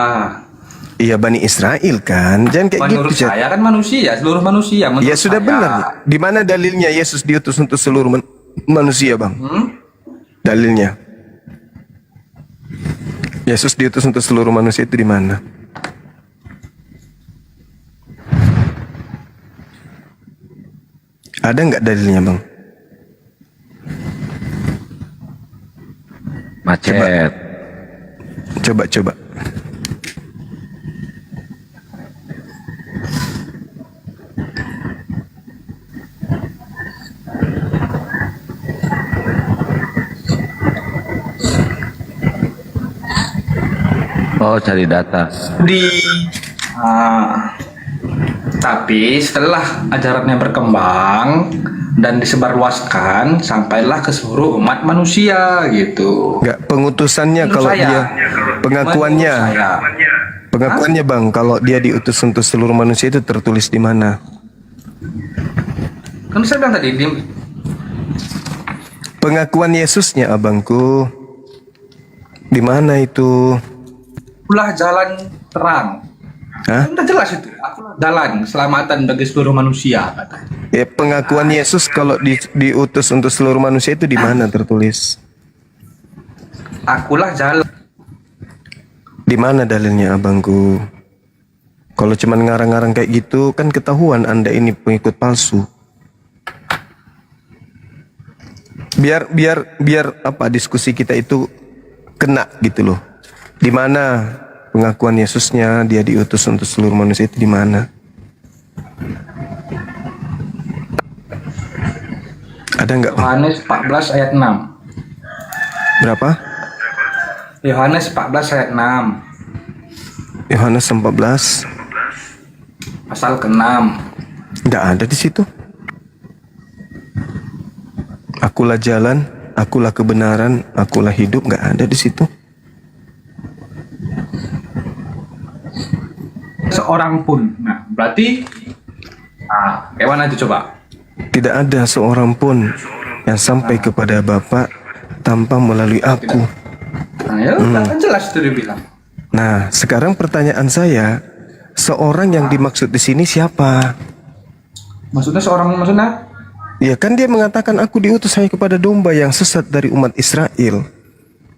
C: Iya Bani Israel kan. Jangan kayak
I: Menurut
C: gitu. Cak.
I: saya kan manusia, seluruh manusia. Menurut
C: Ya sudah
I: saya.
C: benar. Di mana dalilnya Yesus diutus untuk seluruh manusia bang? Dalilnya. Yesus diutus untuk seluruh manusia itu di mana? Ada nggak dalilnya bang?
E: Macet.
C: Coba.
E: Oh, cari data.
I: Tapi setelah ajarannya berkembang dan disebarluaskan, sampailah ke seluruh umat manusia gitu.
C: Nggak pengutusannya
I: Menurut
C: kalau
I: saya.
C: dia pengakuannya.
I: Menurut saya.
C: Pengakuannya bang, kalau dia diutus untuk seluruh manusia itu tertulis di mana?
I: Kan saya bilang tadi,
C: Pengakuan Yesusnya abangku, di mana itu?
I: akulah jalan terang.
C: Hah?
I: Udah jelas itu. Akulah jalan keselamatan bagi seluruh manusia katanya.
C: Ya pengakuan Yesus kalau diutus untuk seluruh manusia itu di mana tertulis?
I: Akulah jalan.
C: Di mana dalilnya abangku? Kalau cuman ngarang-ngarang kayak gitu kan ketahuan Anda ini pengikut palsu. Biar apa diskusi kita itu kena gitu loh. Di mana pengakuan Yesusnya dia diutus untuk seluruh manusia itu di mana? Ada nggak bang?
I: Yohanes 14 ayat 6.
C: Berapa?
I: Yohanes 14 ayat 6.
C: Yohanes 14.
I: Pasal ke-6.
C: Nggak ada di situ. Akulah jalan, akulah kebenaran, akulah hidup, nggak ada di situ.
I: Seorang pun. Nah, berarti kayak mana itu coba?
C: Tidak ada seorang pun yang sampai kepada Bapa tanpa melalui aku.
I: Nah, ya udah kan jelas itu dia bilang.
C: Nah, sekarang pertanyaan saya, seorang yang dimaksud di sini siapa?
I: Maksudnya
C: Ya kan dia mengatakan aku diutus hanya kepada domba yang sesat dari umat Israel.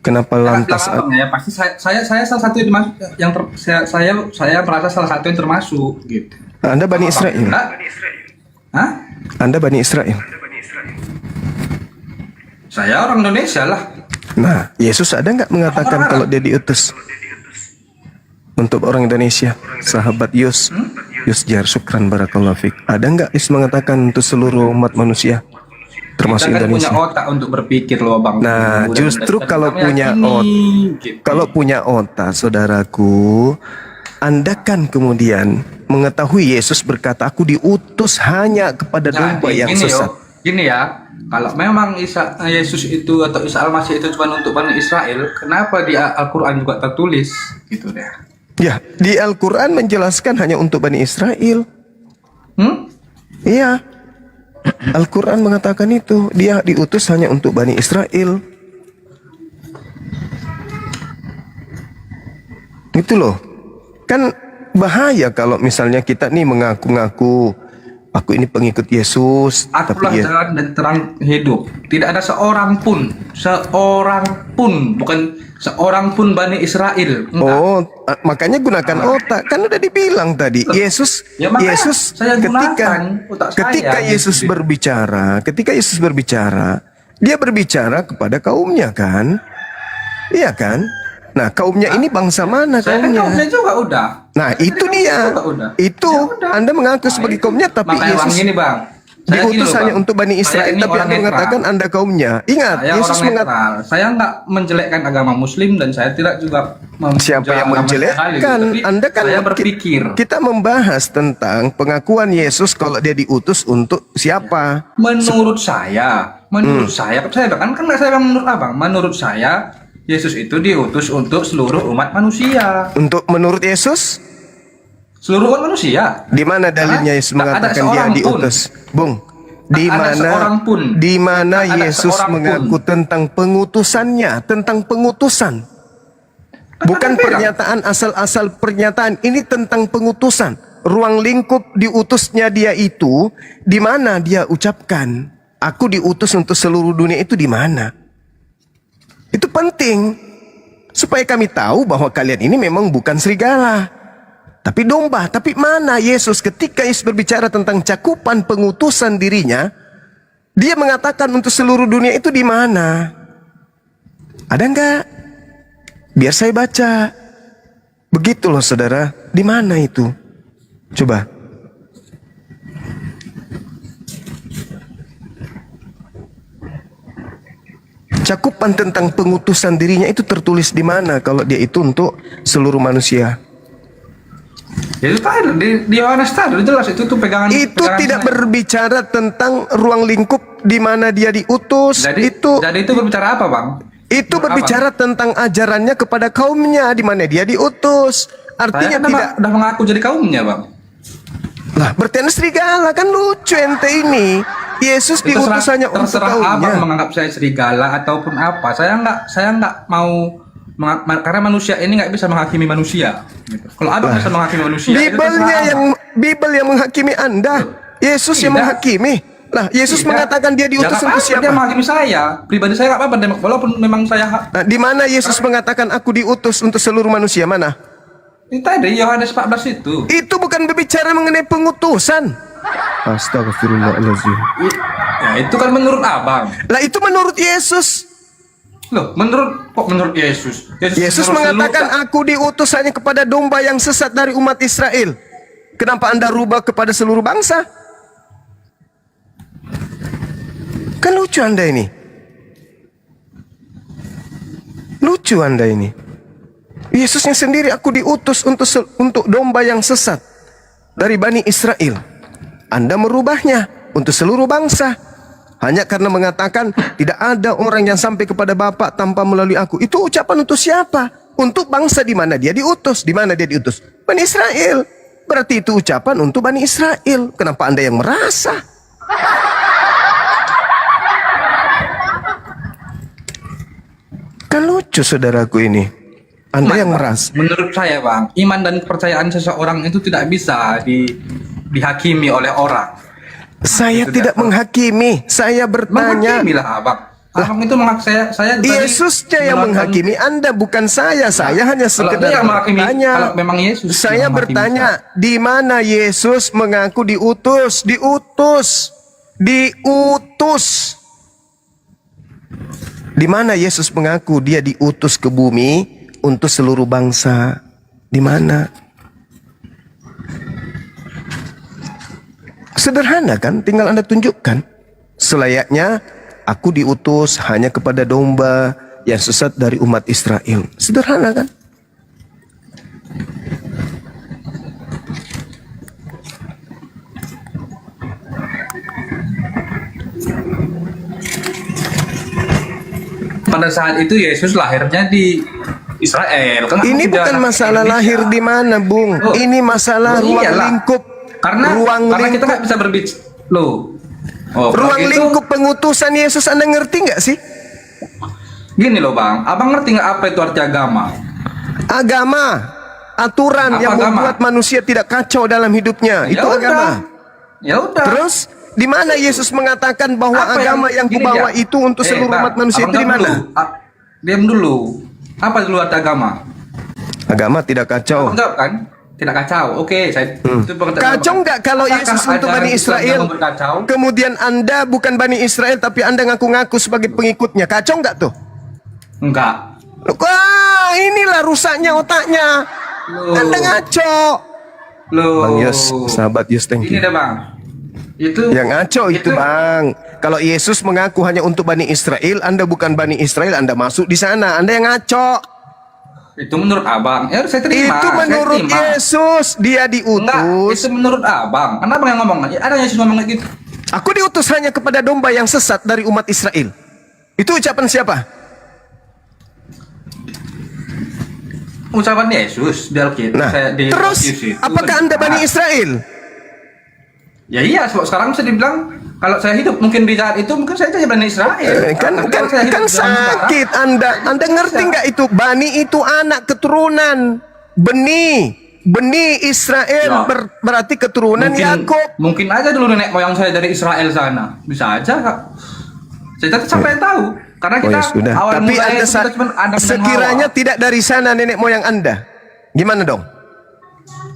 C: Kenapa lantas?
I: ya pasti saya salah satu yang termasuk yang saya merasa salah satu yang termasuk gitu.
C: Anda Bani Israel?
I: Hah?
C: Anda Bani Israel?
I: Saya orang Indonesia lah.
C: Nah, Yesus ada nggak mengatakan kalau dia diutus untuk orang Indonesia, sahabat Yus? Yusjar, syukran barakallahu fik. Ada nggak Is mengatakan untuk seluruh umat manusia? Termasuk
I: Kita kan punya
C: Indonesia.
I: otak untuk berpikir loh bang.
C: Nah,
I: Udah
C: justru
I: berdasarkan
C: kalau
I: kami
C: punya
I: yakini, gitu.
C: Kalau punya otak, saudaraku, Anda kan kemudian mengetahui Yesus berkata, aku diutus hanya kepada domba yang
I: gini
C: sesat.
I: Gini ya, kalau memang Yesus itu atau Isa Al-Masih itu cuma untuk Bani Israel, kenapa di Al-Quran juga tertulis gitu deh?
C: Ya, di Al-Quran menjelaskan hanya untuk Bani Israel. Iya, Al-Quran mengatakan itu. Dia diutus hanya untuk Bani Israel. Itu loh. Kan bahaya kalau misalnya kita nih mengaku-ngaku aku ini pengikut Yesus,
I: Akulah
C: tapi
I: jalan dan terang hidup. Tidak ada seorang pun, bukan seorang pun Bani Israel. Enggak.
C: Oh, makanya gunakan otak. Kan udah dibilang tadi, Yesus
I: Ya, makanya
C: Yesus
I: saya
C: ketika
I: gunakan otak
C: ketika
I: saya,
C: Yesus
I: gitu.
C: Yesus berbicara, dia berbicara kepada kaumnya kan? Iya kan? Nah, kaumnya ini bangsa mana
I: Saya kan
C: kaumnya?
I: kaumnya juga udah.
C: Nah, itu
I: Saya
C: dia.
I: juga udah.
C: Itu
I: Ya udah.
C: Anda mengaku
I: Nah,
C: sebagai
I: itu.
C: kaumnya, tapi
I: Makanya bang,
C: Yesus
I: gini bang. Saya gini
C: diutus
I: loh,
C: hanya
I: Bang.
C: untuk Bani
I: Saya
C: Israel,
I: ini
C: tapi
I: orang
C: Anda
I: netral.
C: mengatakan Anda kaumnya. Ingat,
I: Saya
C: Yesus
I: orang
C: mengatakan
I: netral. Saya nggak menjelekkan agama Muslim dan saya tidak juga
C: siapa yang
I: agama
C: menjelekkan?
I: sekali, tapi
C: Anda kan
I: saya berpikir.
C: Kita membahas tentang pengakuan Yesus kalau dia diutus untuk siapa?
I: Menurut saya kan saya menurut abang. Menurut saya Yesus itu diutus untuk seluruh umat manusia.
C: Menurut Yesus,
I: Seluruh umat manusia.
C: di mana dalilnya Yesus
I: Tak ada
C: mengatakan dia
I: seorang pun.
C: diutus? Bung, di
I: Tak ada seorang pun.
C: di mana
I: Tak ada
C: Yesus
I: seorang
C: mengaku
I: pun.
C: tentang pengutusannya, tentang pengutusan. Bukan
I: Kan bilang.
C: pernyataan asal-asal pernyataan, ini tentang pengutusan. Ruang lingkup diutusnya dia itu di mana dia ucapkan, aku diutus untuk seluruh dunia, itu di mana? Itu penting supaya kami tahu bahwa kalian ini memang bukan serigala, tapi domba. Tapi mana Yesus ketika Yesus berbicara tentang cakupan pengutusan dirinya, dia mengatakan untuk seluruh dunia, itu di mana? Ada enggak? Biar saya baca. Begitu loh saudara, di mana itu? Coba. Cakupan tentang pengutusan dirinya itu tertulis di mana kalau dia itu untuk seluruh manusia?
I: Ya itu tadi di Yohanes tadi jelas itu tuh pegangan.
C: Itu
I: pegangan
C: tidak
I: saya.
C: berbicara tentang ruang lingkup di mana dia diutus.
I: Jadi itu berbicara apa bang?
C: Itu
I: Menurut
C: berbicara tentang ajarannya kepada kaumnya di mana dia diutus.
I: Saya
C: Artinya
I: kan
C: tidak.
I: udah mengaku jadi kaumnya bang.
C: Lah, berarti Anda serigala, kan lucu ente ini. Yesus
I: Itu
C: diutus hanya untuk
I: terserah abang
C: kaumnya.
I: menganggap saya serigala ataupun apa. Saya nggak mau karena manusia ini nggak bisa menghakimi manusia. Gitu. Kalau abang bisa menghakimi manusia, itu terserah abang.
C: Bibel yang menghakimi Anda. Yesus yang
I: Tidak.
C: menghakimi. Lah, Yesus
I: Tidak.
C: mengatakan dia diutus
I: Ya, nggak
C: untuk
I: apa-apa, dia
C: siapa?
I: menghakimi saya. Pribadi saya nggak apa-apa, walaupun memang saya
C: Nah, di mana Yesus mengatakan aku diutus untuk seluruh manusia? Mana?
I: itu tadi Yohanes 14 itu.
C: Itu bukan berbicara mengenai pengutusan. Astagfirullahaladzim.
I: Ya itu kan menurut abang.
C: Lah, itu menurut Yesus.
I: Loh, menurut Yesus.
C: Yesus
I: menurut
C: mengatakan aku diutus hanya kepada domba yang sesat dari umat Israel. Kenapa Anda rubah kepada seluruh bangsa? Kan lucu Anda ini. Lucu Anda ini. Yesusnya sendiri, aku diutus untuk domba yang sesat dari Bani Israel. Anda merubahnya untuk seluruh bangsa. Hanya karena mengatakan tidak ada orang yang sampai kepada Bapa tanpa melalui aku. Itu ucapan untuk siapa? Untuk bangsa di mana dia diutus. Di mana dia diutus? Bani Israel. Berarti itu ucapan untuk Bani Israel. Kenapa Anda yang merasa? Kan lucu saudaraku ini. Anda yang merasa.
I: Menurut saya bang, iman dan kepercayaan seseorang itu tidak bisa dihakimi oleh orang.
C: Saya
I: Itu
C: tidak menghakimi. Saya bertanya.
I: Menghakimi lah abang. Abang itu saya tadi
C: Yesusnya yang
I: menerangkan-
C: menghakimi Anda, bukan saya. Saya hanya
I: Kalau
C: sekedar
I: dia yang menghakimi,
C: bertanya.
I: kalau memang Yesus
C: Saya
I: yang menghakimi
C: bertanya, di mana Yesus mengaku diutus? Diutus. Di mana Yesus mengaku dia diutus ke bumi untuk seluruh bangsa? Di mana? Sederhana kan? Tinggal Anda tunjukkan. Selayaknya aku diutus hanya kepada domba yang sesat dari umat Israel. Sederhana kan?
I: Pada saat itu Yesus lahirnya di Israel. Kan
C: Ini bukan masalah lahir di mana, Bung.
I: Oh.
C: Ini masalah
I: Oh,
C: ruang
I: iyalah.
C: lingkup.
I: Karena
C: ruang
I: kita
C: lingkup,
I: nggak bisa berbicara. Loh. Oh,
C: ruang
I: kalau gitu,
C: lingkup pengutusan Yesus, Anda ngerti nggak sih?
I: Gini loh Bang, abang ngerti nggak apa itu arti agama?
C: Agama, aturan
I: Apa
C: yang
I: agama?
C: membuat manusia tidak kacau dalam hidupnya. Itu
I: Ya
C: agama.
I: udah. Ya udah.
C: Terus di mana Yesus mengatakan bahwa
I: Apa
C: agama yang
I: gini
C: kubawa
I: dia.
C: itu untuk seluruh
I: Bang,
C: umat manusia
I: abang
C: itu di
I: jawab
C: mana?
I: dulu. Diam dulu. Apa dulu arti agama?
C: Agama tidak kacau.
I: Abang jawab kan? Tidak kacau. Oke, saya itu pengertian
C: Kacau
I: abang.
C: nggak kalau
I: Apakah
C: Yesus untuk
I: ajaran
C: Bani
I: Islam
C: Israel?
I: yang membuat kacau?
C: Kemudian Anda bukan Bani Israel tapi Anda ngaku-ngaku sebagai pengikutnya. Kacau nggak tuh?
I: Enggak.
C: Wah, inilah rusaknya otaknya.
I: Loh.
C: Anda ngaco.
I: Loh.
C: Bang Yus, sahabat Yus, thank
I: Ini
C: you.
I: dah Bang. Itu
C: Yang ngaco itu Bang. Kalau Yesus mengaku hanya untuk Bani Israel, Anda bukan Bani Israel, Anda masuk di sana. Anda yang ngaco.
I: Itu menurut abang. Ya saya terima.
C: Itu menurut
I: saya terima.
C: Yesus, dia
I: Enggak,
C: diutus.
I: itu menurut abang. Kenapa yang ngomong? Ada Yesus ngomong kayak gitu.
C: Aku diutus hanya kepada domba yang sesat dari umat Israel. Itu ucapan siapa?
I: Ucapan Yesus di Alkitab.
C: Nah, terus apakah Anda Bani Israel?
I: Ya iya, sekarang bisa dibilang kalau saya hidup mungkin di saat itu mungkin saya jadi Bani Israel.
C: Kan
I: Tapi
C: kan
I: kalau saya hidup
C: kan
I: di zaman sekarang,
C: sakit Anda. Anda ngerti nggak itu? Bani itu anak keturunan benih Israel
I: Ya.
C: berarti keturunan Yakub.
I: mungkin aja dulu nenek moyang saya dari Israel sana. Bisa aja, Kak. Saya tetap sampai tahu. Karena
C: Oh
I: kita
C: ya sudah.
I: awal
C: Tapi
I: mulanya
C: Anda
I: itu kita cuma Adam dan
C: sekiranya
I: Hawa.
C: tidak dari sana nenek moyang Anda, gimana dong?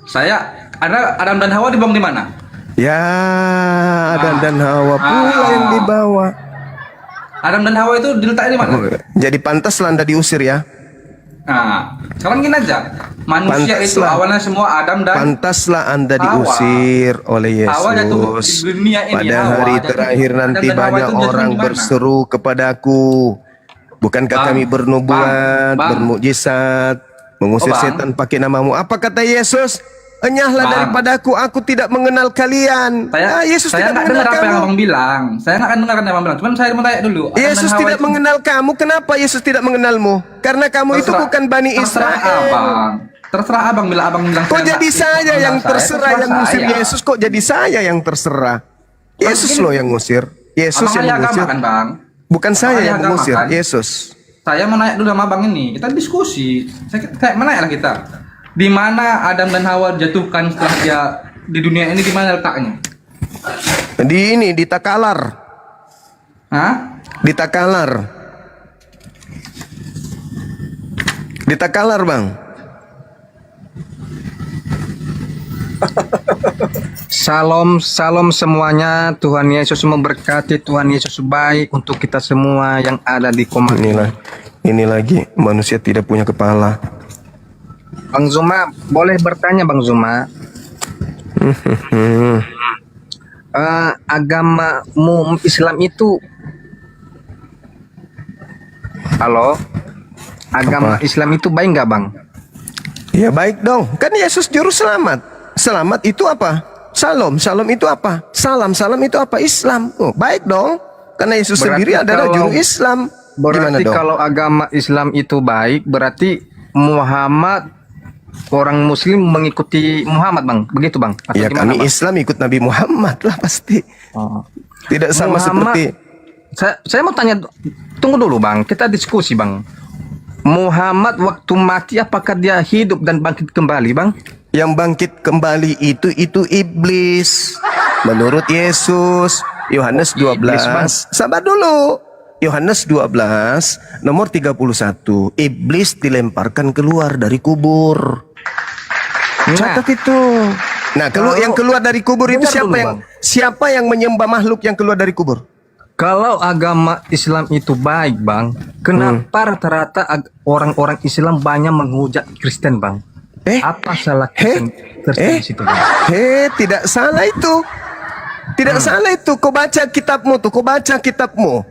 I: Saya ada Adam dan Hawa dibuang di mana?
C: Ya, Adam dan Hawa pula yang dibawa.
I: Adam dan Hawa itu diletakkan di mana?
C: Jadi pantaslah Anda diusir ya.
I: Nah, sekarang gini aja. Manusia itu
C: Pantaslah.
I: awalnya semua Adam dan
C: Pantaslah Anda
I: Hawa.
C: diusir oleh
I: Hawa jatuh
C: Yesus.
I: di dunia ini,
C: Pada
I: Hawa
C: hari
I: jatuh.
C: terakhir
I: Adam
C: nanti
I: dan Hawa
C: banyak
I: itu jatuh
C: orang
I: di mana?
C: berseru kepadaku. Bukankah
I: Bang,
C: kami bernubuat,
I: Bang,
C: bermukjizat, mengusir
I: Bang.
C: setan pakai namamu? Apa kata Yesus? Enyahlah
I: Bang.
C: daripadaku, aku tidak mengenal kalian.
I: Saya
C: Yesus tidak
I: nggak
C: mengenal
I: dengar apa yang
C: kamu.
I: abang bilang. Saya nggak akan dengar apa yang abang bilang. Cuman saya mau tanya dulu. Adam
C: Yesus
I: dan Hawa
C: tidak
I: itu-
C: mengenal kamu. Kenapa Yesus tidak mengenalmu? Karena kamu itu
I: Terserah-
C: bukan Bani
I: terserah
C: Israel.
I: abang. Terserah abang bila abang bilang.
C: Kok
I: saya
C: jadi
I: nggak
C: saya
I: mengenal
C: yang
I: saya,
C: terserah yang
I: terserah
C: ngusir
I: saya.
C: Yesus? Kok jadi saya yang terserah? Yesus
I: gini,
C: loh yang ngusir. Yesus
I: Abang
C: yang
I: ahli agama
C: mengusir.
I: kan bang?
C: Bukan saya
I: ahli
C: yang
I: agama,
C: mengusir.
I: kan?
C: Yesus.
I: Saya mau nanya dulu sama abang ini. Kita diskusi. Saya kayak mana ya kita? Di mana Adam dan Hawa dijatuhkan setelah dia di dunia ini, di mana letaknya?
C: Di Takalar.
I: Hah?
C: Di Takalar. Di Takalar, Bang.
J: Salam, salam semuanya. Tuhan Yesus memberkati. Tuhan Yesus baik untuk kita semua yang ada di komando.
C: Ini lagi manusia tidak punya kepala.
J: Bang Zuma, boleh bertanya Bang Zuma? Agamamu Islam itu, halo, agama Islam itu baik nggak Bang?
C: Ya baik dong. Kan Yesus juru selamat. Selamat itu apa? Salam. Salam itu apa? Salam. Salam itu apa? Islam. Oh, baik dong. Karena Yesus
J: Berarti
C: sendiri adalah
J: kalau-
C: juru Islam. Gimana
J: Berarti
C: dong?
J: kalau agama Islam itu baik, berarti Muhammad, orang Muslim mengikuti Muhammad Bang, begitu Bang? Atau
C: Ya
J: gimana,
C: kami
J: Bang?
C: Islam ikut Nabi Muhammad lah pasti.
J: Oh.
C: Tidak sama
J: Muhammad-
C: seperti
J: Saya mau tanya, tunggu dulu Bang, kita diskusi Bang. Muhammad waktu mati apakah dia hidup dan bangkit kembali Bang?
C: yang bangkit kembali itu iblis. Menurut Yesus, Yohanes 12.
J: Iblis, Bang.
C: Sabar dulu. Yohanes 12 nomor 31. Iblis dilemparkan keluar dari kubur. Catat itu. Nah, yang keluar dari kubur itu
J: Dengar dulu, Bang.
C: siapa yang menyembah makhluk yang keluar dari kubur?
J: Kalau agama Islam itu baik Bang, kenapa rata-rata orang-orang Islam banyak menghujat Kristen Bang? Apa salah Kristen di situ Bang?
C: Tidak salah itu. Tidak salah itu. Kau baca kitabmu tuh, kau baca kitabmu.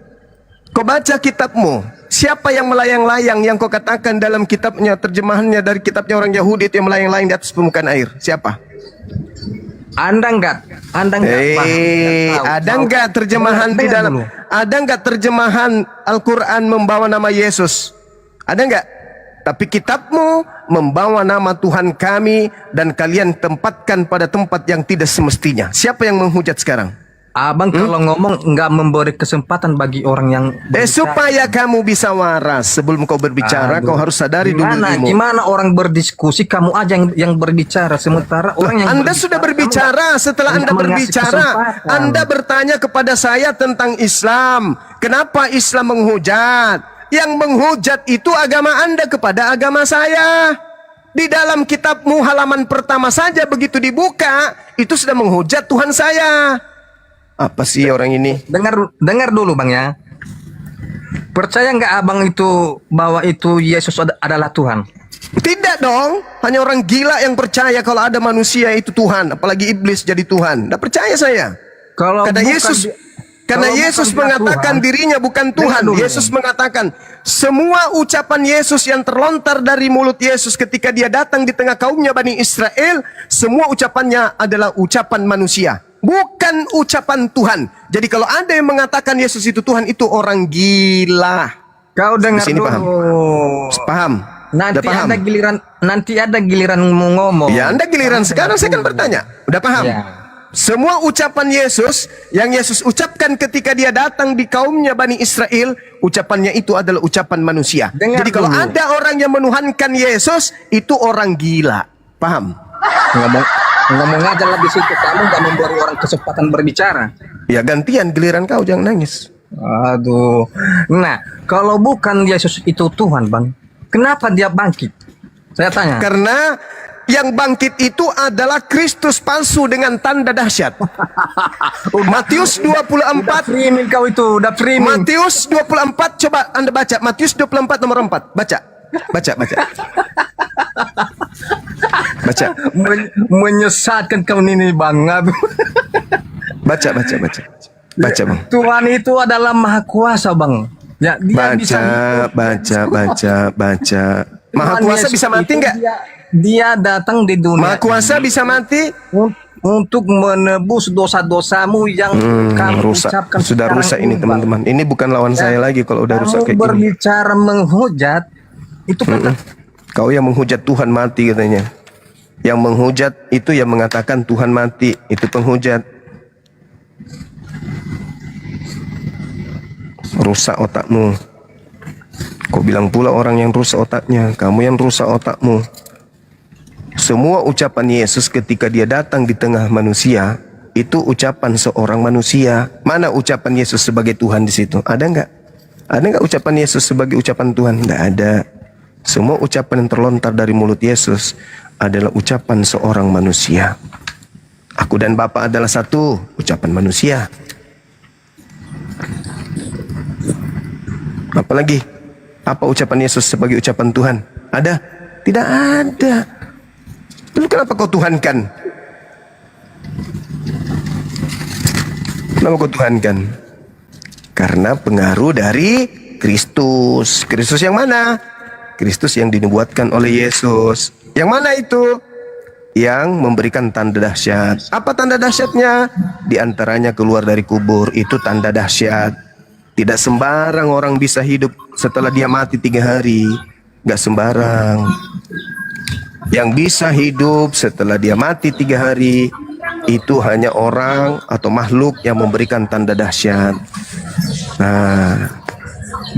C: Kau baca kitabmu. Siapa yang melayang-layang yang kau katakan dalam kitabnya, terjemahannya dari kitabnya orang Yahudi itu yang melayang-layang di atas permukaan air? Siapa?
J: Anda enggak paham,
C: Ada enggak terjemahan di dalam? Ada enggak terjemahan Al-Quran membawa nama Yesus? Ada enggak? Tapi kitabmu membawa nama Tuhan kami dan kalian tempatkan pada tempat yang tidak semestinya. Siapa yang menghujat sekarang?
J: Abang kalau ngomong enggak memberi kesempatan bagi orang yang
C: Supaya kamu bisa waras sebelum kau berbicara, kau harus sadari dulu dirimu.
J: Gimana orang berdiskusi, kamu aja yang berbicara, sementara orang yang
C: Anda sudah berbicara. Setelah Anda berbicara, Anda bertanya kepada saya tentang Islam. Kenapa Islam menghujat? Yang menghujat itu agama Anda kepada agama saya. Di dalam kitabmu halaman pertama saja begitu dibuka, itu sudah menghujat Tuhan saya. Apa sih orang ini?
J: Dengar dulu bang ya. Percaya nggak abang itu bahwa itu Yesus adalah Tuhan?
C: Tidak dong. Hanya orang gila yang percaya kalau ada manusia itu Tuhan, apalagi iblis jadi Tuhan. Tidak percaya saya. Karena Yesus mengatakan dirinya bukan Tuhan. Yesus mengatakan semua ucapan Yesus yang terlontar dari mulut Yesus ketika dia datang di tengah kaumnya Bani Israel, semua ucapannya adalah ucapan manusia, bukan ucapan Tuhan. Jadi kalau ada yang mengatakan Yesus itu Tuhan, itu orang gila.
J: Kau dengar
C: Di sini
J: dulu.
C: Paham?
J: Nanti ada giliranmu ngomong.
C: Ya, Anda giliran sekarang saya kan bertanya. Udah paham?
J: Ya.
C: Semua ucapan Yesus yang Yesus ucapkan ketika dia datang di kaumnya Bani Israel, ucapannya itu adalah ucapan manusia. Jadi kalau ada orang yang menuhankan Yesus, itu orang gila. Paham?
J: Ngomong aja lah di situ. Kamu nggak memberi orang kesempatan berbicara.
C: Ya gantian, giliran kau, jangan nangis.
J: Aduh. Nah, kalau bukan Yesus itu Tuhan, bang, kenapa dia bangkit? Saya tanya.
C: Karena yang bangkit itu adalah Kristus palsu dengan tanda dahsyat. Matius 24.
J: Udah framing kau itu, udah framing.
C: Matius 24, coba Anda baca. Matius 24 nomor 4. Baca. Baca.
J: Menyesatkan kau ini, bang. Aduh.
C: Baca, bang.
J: Tuhan itu adalah maha kuasa, bang. Ya, dia
C: baca. Maha kuasa bisa mati nggak?
J: Dia datang di dunia.
C: Maha kuasa bisa mati
J: untuk menebus dosa-dosamu yang kamu
C: rusak.
J: ucapkan.
C: Sudah rusak ini, teman-teman. Ini bukan lawan saya lagi kalau udah rusak kayak gini.
J: Berbicara menghujat itu kan
C: Kau yang menghujat Tuhan mati katanya. Yang menghujat itu yang mengatakan Tuhan mati, itu penghujat. Rusak otakmu. Kau bilang pula orang yang rusak otaknya. Kamu yang rusak otakmu. Semua ucapan Yesus ketika dia datang di tengah manusia, itu ucapan seorang manusia. Mana ucapan Yesus sebagai Tuhan di situ? Ada enggak? Ada enggak ucapan Yesus sebagai ucapan Tuhan? Enggak ada. Semua ucapan yang terlontar dari mulut Yesus adalah ucapan seorang manusia. Aku dan Bapa adalah satu, ucapan manusia. Apalagi? Apa ucapan Yesus sebagai ucapan Tuhan? Ada? Tidak ada. Lalu kenapa kau tuhankan? Kenapa kau tuhankan? Karena pengaruh dari Kristus. Kristus yang mana? Kristus yang dinubuatkan oleh Yesus. Yang mana itu? Yang memberikan tanda dahsyat. Apa tanda dahsyatnya? Di antaranya keluar dari kubur. Itu tanda dahsyat. Tidak sembarang orang bisa hidup setelah dia mati 3 hari. Gak sembarang. Yang bisa hidup setelah dia mati 3 hari, itu hanya orang atau makhluk yang memberikan tanda dahsyat. Nah,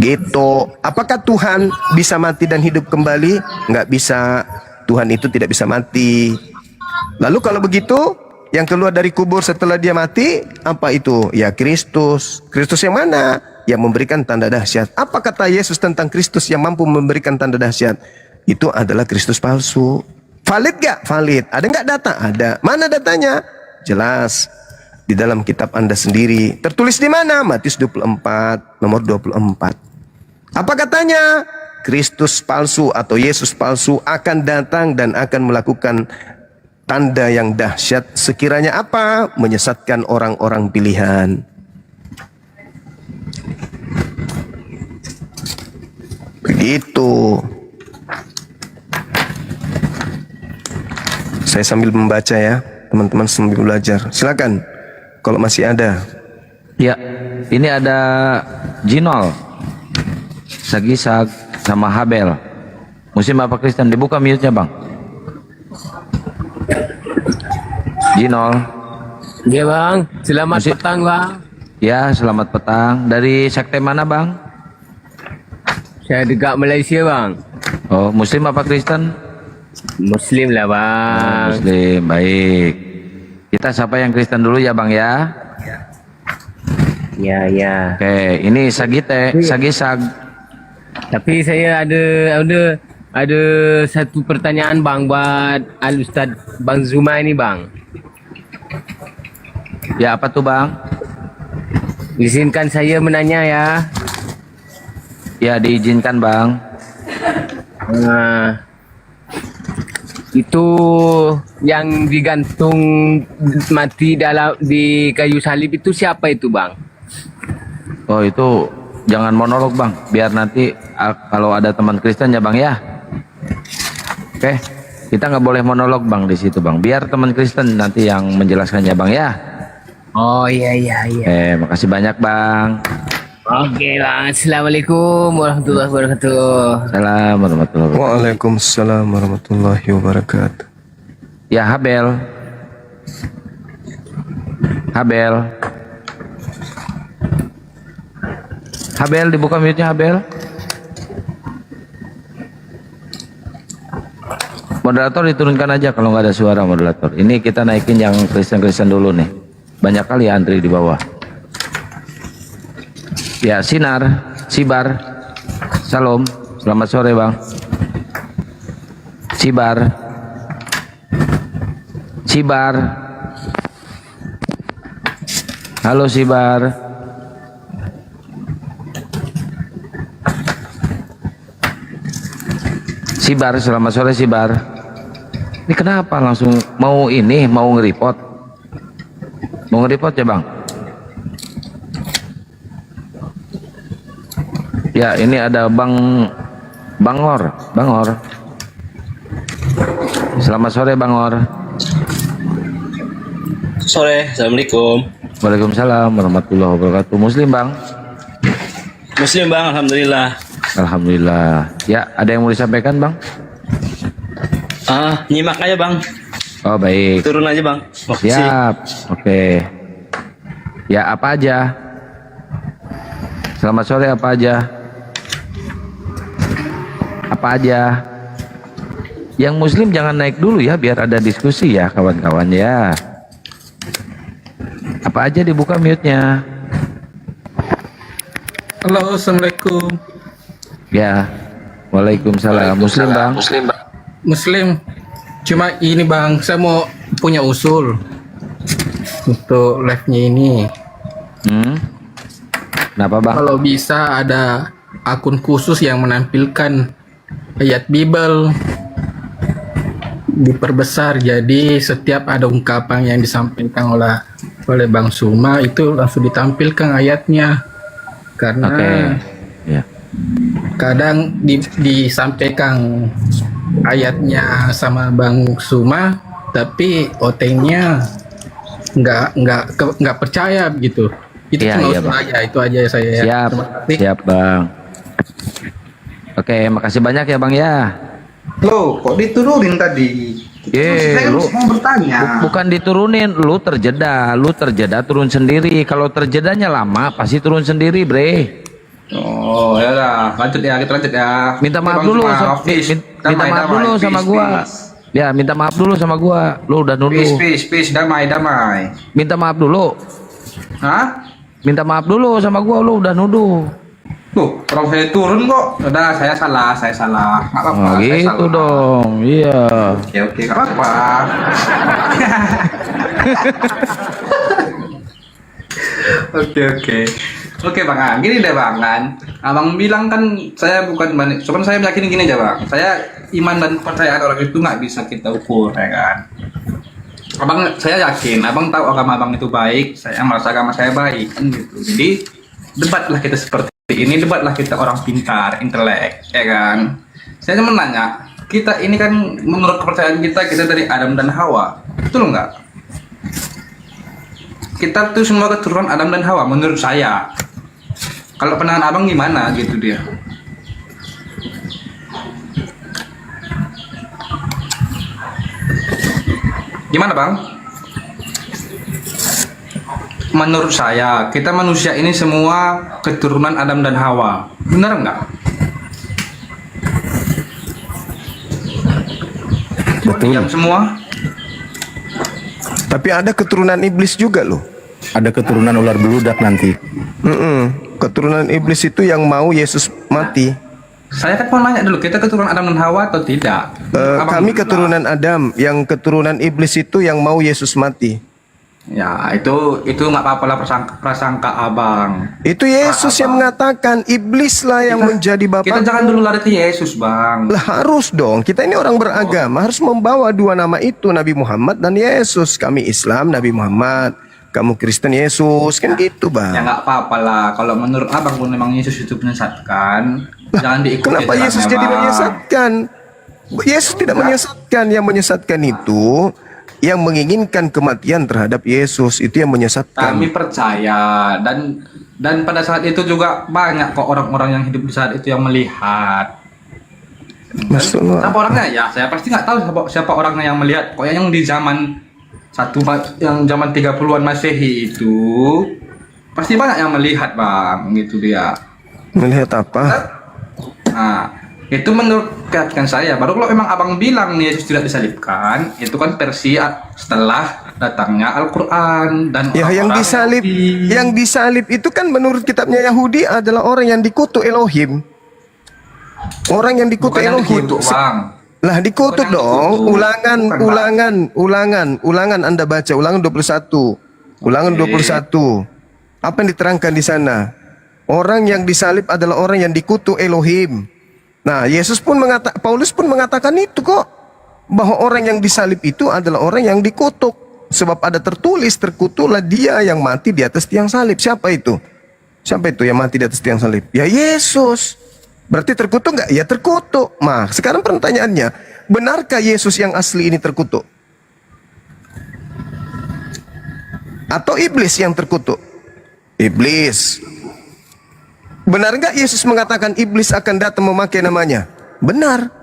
C: gitu. Apakah Tuhan bisa mati dan hidup kembali? Nggak bisa. Tuhan itu tidak bisa mati. Lalu kalau begitu, yang keluar dari kubur setelah dia mati, apa itu? Ya Kristus. Kristus yang mana? Yang memberikan tanda dahsyat. Apa kata Yesus tentang Kristus yang mampu memberikan tanda dahsyat? Itu adalah Kristus palsu. Valid gak? Valid. Ada nggak data? Ada. Mana datanya? Jelas. Di dalam kitab Anda sendiri. Tertulis di mana? Matius 24, nomor 24. Apa katanya? Kristus palsu atau Yesus palsu akan datang dan akan melakukan tanda yang dahsyat. Sekiranya apa? Menyesatkan orang-orang pilihan. Begitu. Saya sambil membaca ya, teman-teman sambil belajar. Silakan kalau masih ada.
E: Ya, ini ada Jinol, Sagisag, sama Habel. Muslim apa Kristen? Dibuka mute-nya bang. Jinol.
K: Iya bang, selamat petang bang.
E: Ya, selamat petang. Dari sekte mana bang?
K: Saya dekat Malaysia bang.
E: Oh, Muslim apa Kristen?
K: Muslim lah bang.
E: Muslim, baik. Kita sapa yang Kristen dulu ya bang ya.
K: Ya.
E: Oke, ini Sagisag.
K: Tapi saya ada satu pertanyaan bang buat Al Ustaz Bang Zuma ini bang.
E: Ya, apa tuh bang?
K: Izinkan saya menanya ya.
E: Ya, diizinkan bang.
K: Itu yang digantung mati di kayu salib itu siapa itu bang?
E: Oh, itu jangan monolog bang, biar nanti kalau ada teman Kristen ya bang ya. Oke, kita nggak boleh monolog bang di situ bang, biar teman Kristen nanti yang menjelaskannya bang ya.
K: Oh iya.
E: Makasih banyak bang.
K: Oke bang, assalamualaikum warahmatullahi wabarakatuh.
E: Salam warahmatullahi wabarakatuh.
C: Waalaikumsalam warahmatullahi wabarakatuh.
E: Ya, Habel. Habel, dibuka mute-nya Habel. Moderator diturunkan aja kalau nggak ada suara moderator. Ini kita naikin yang Kristen-Kristen dulu nih. Banyak kali antri di bawah. Ya, Sibar, Salam, selamat sore bang. Sibar, halo Sibar. Sibar, selamat sore Sibar. Ini kenapa langsung mau nge-report? Mau nge-report ya bang? Ya, ini ada Bangor. Selamat sore Bangor.
L: Sore, assalamualaikum.
E: Waalaikumsalam warahmatullahi wabarakatuh. Muslim bang?
L: Muslim bang, alhamdulillah.
E: Alhamdulillah. Ya, ada yang mau disampaikan bang?
L: Nyimak aja bang.
E: Oh baik.
L: Turun aja bang. Makasih.
E: Siap. Oke. Ya, apa aja? Selamat sore, apa aja? Yang Muslim jangan naik dulu ya, biar ada diskusi ya kawan-kawan ya. Apa aja dibuka mute-nya.
I: Halo, assalamualaikum.
E: Ya, waalaikumsalam. Muslim bang.
I: Muslim. Cuma ini bang, saya mau punya usul untuk live-nya ini.
E: Kenapa bang?
I: Kalau bisa ada akun khusus yang menampilkan ayat Bible diperbesar, jadi setiap ada ungkapan yang disampaikan oleh Bang Suma itu langsung ditampilkan ayatnya, karena kadang disampaikan ayatnya sama Bang Suma tapi otengnya nggak percaya begitu. Itu cuma usul aja, itu aja saya.
E: Siap bang. Oke, makasih banyak ya bang ya.
J: Loh, kok diturunin tadi? Saya
E: lu
J: mau bertanya.
E: Bukan diturunin, lu terjeda turun sendiri. Kalau terjedanya lama pasti turun sendiri, bre.
I: Oh ya udah, lanjut ya, kita lanjut ya.
E: Minta maaf dulu, minta maaf dulu sama gua. Ya, minta maaf dulu sama gua. Lu udah nuduh.
J: Peace, damai.
E: Minta maaf dulu.
J: Hah?
E: Minta maaf dulu sama gua, lu udah nuduh.
J: Tuh, orang saya turun kok. Udah, saya salah. Nggak apa-apa,
E: Oh,
J: saya
E: gitu
J: salah.
E: dong, iya.
J: Oke, nggak apa-apa. Oke bang, gini deh bang kan. Abang bilang kan saya bukan cuman saya meyakini gini aja bang. Saya iman dan kepercayaan orang itu nggak bisa kita ukur ya kan.
I: abang, saya yakin abang tahu agama abang itu baik, saya merasa agama saya baik kan gitu. Jadi debatlah kita seperti ini, debatlah kita orang pintar, intelek, ya kan. Saya cuma nanya, kita ini kan menurut kepercayaan kita dari Adam dan Hawa, betul nggak? Kita tuh semua keturunan Adam dan Hawa menurut saya. Kalau pandangan abang gimana gitu dia? Gimana bang? Menurut saya, kita manusia ini semua keturunan Adam dan Hawa. Benar nggak?
C: Betul.
I: Diam semua?
C: Tapi ada keturunan iblis juga loh.
M: Ada keturunan ular beludak nanti.
C: Keturunan iblis itu yang mau Yesus mati.
I: Saya kan mau nanya dulu, kita keturunan Adam dan Hawa atau tidak?
C: Kami keturunan Adam, yang keturunan iblis itu yang mau Yesus mati.
I: Ya, itu nggak apa-apa lah prasangka abang.
C: Itu Yesus yang mengatakan, iblis lah yang menjadi bapak.
I: Kita jangan dulu lari ke Yesus, bang.
C: Lah harus dong, kita ini orang beragama, harus membawa dua nama itu, Nabi Muhammad dan Yesus. Kami Islam, Nabi Muhammad. Kamu Kristen, Yesus, kan gitu bang.
I: Ya nggak apa-apa lah, kalau menurut abang pun memang Yesus itu menyesatkan, jangan diikuti.
C: Kenapa Yesus jadi menyesatkan? Yesus tidak menyesatkan, yang menyesatkan itu yang menginginkan kematian terhadap Yesus, itu yang menyesatkan.
I: Kami percaya, dan pada saat itu juga banyak kok orang-orang yang hidup di saat itu yang melihat. Siapa orangnya? Ya saya pasti nggak tahu siapa orangnya yang melihat. Kok yang di zaman yang zaman 30-an Masehi itu pasti banyak yang melihat bang, gitu dia.
C: Melihat apa?
I: Nah, itu menurut keyakinan saya. Baru kalau memang abang bilang nih Yesus tidak disalibkan, itu kan versi setelah datangnya Al-Quran dan
C: ya, yang disalib itu kan menurut kitabnya Yahudi adalah orang yang dikutuk Elohim. Orang yang dikutuk Elohim.
I: Dikutuk, bang.
C: Lah dikutuk dong. Ulangan Anda baca Ulangan 21. Ulangan 21. Apa yang diterangkan di sana? Orang yang disalib adalah orang yang dikutuk Elohim. Nah, Paulus pun mengatakan itu kok, bahwa orang yang disalib itu adalah orang yang dikutuk. Sebab ada tertulis, terkutuklah dia yang mati di atas tiang salib. Siapa itu? Siapa itu yang mati di atas tiang salib? Ya Yesus. Berarti terkutuk nggak? Ya terkutuk. Nah, sekarang pertanyaannya, benarkah Yesus yang asli ini terkutuk? Atau iblis yang terkutuk? Iblis. Benar nggak Yesus mengatakan iblis akan datang memakai namanya? Benar.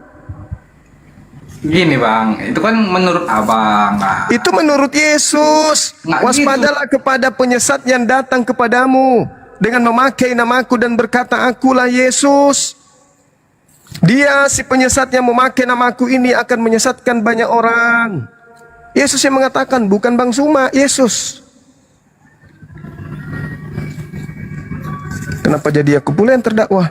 I: Gini bang, itu kan menurut abang. Nah.
C: Itu menurut Yesus. Waspadalah kepada penyesat yang datang kepadamu dengan memakai namaku dan berkata, akulah Yesus. Dia si penyesat yang memakai namaku ini akan menyesatkan banyak orang. Yesus yang mengatakan, bukan Bang Suma, Yesus. Kenapa jadi aku pula yang terdakwah?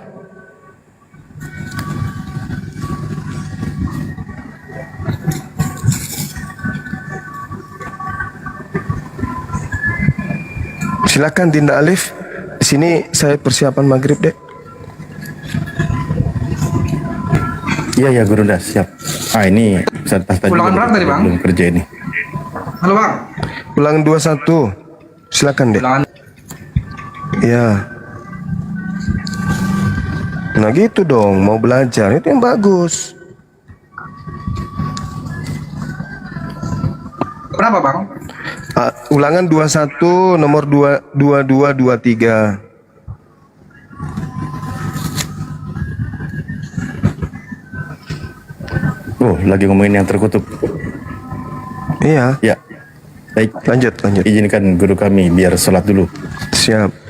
C: Silakan Dinda Alif. Di sini saya persiapan maghrib, Dek.
M: Iya Guru dah siap. Ini serta tadi
I: ulangan berapa tadi bang?
M: Belum kerja ini.
I: Halo bang.
C: Ulangan 21. Silakan Dek. Iya. Nah gitu dong, mau belajar itu yang bagus.
I: Berapa bang?
C: Ulangan 21 nomor 2223.
M: Oh, lagi ngomongin yang terkutuk.
C: Iya.
M: Ya. Baik,
C: lanjut.
M: Izinkan guru kami biar sholat dulu.
C: Siap.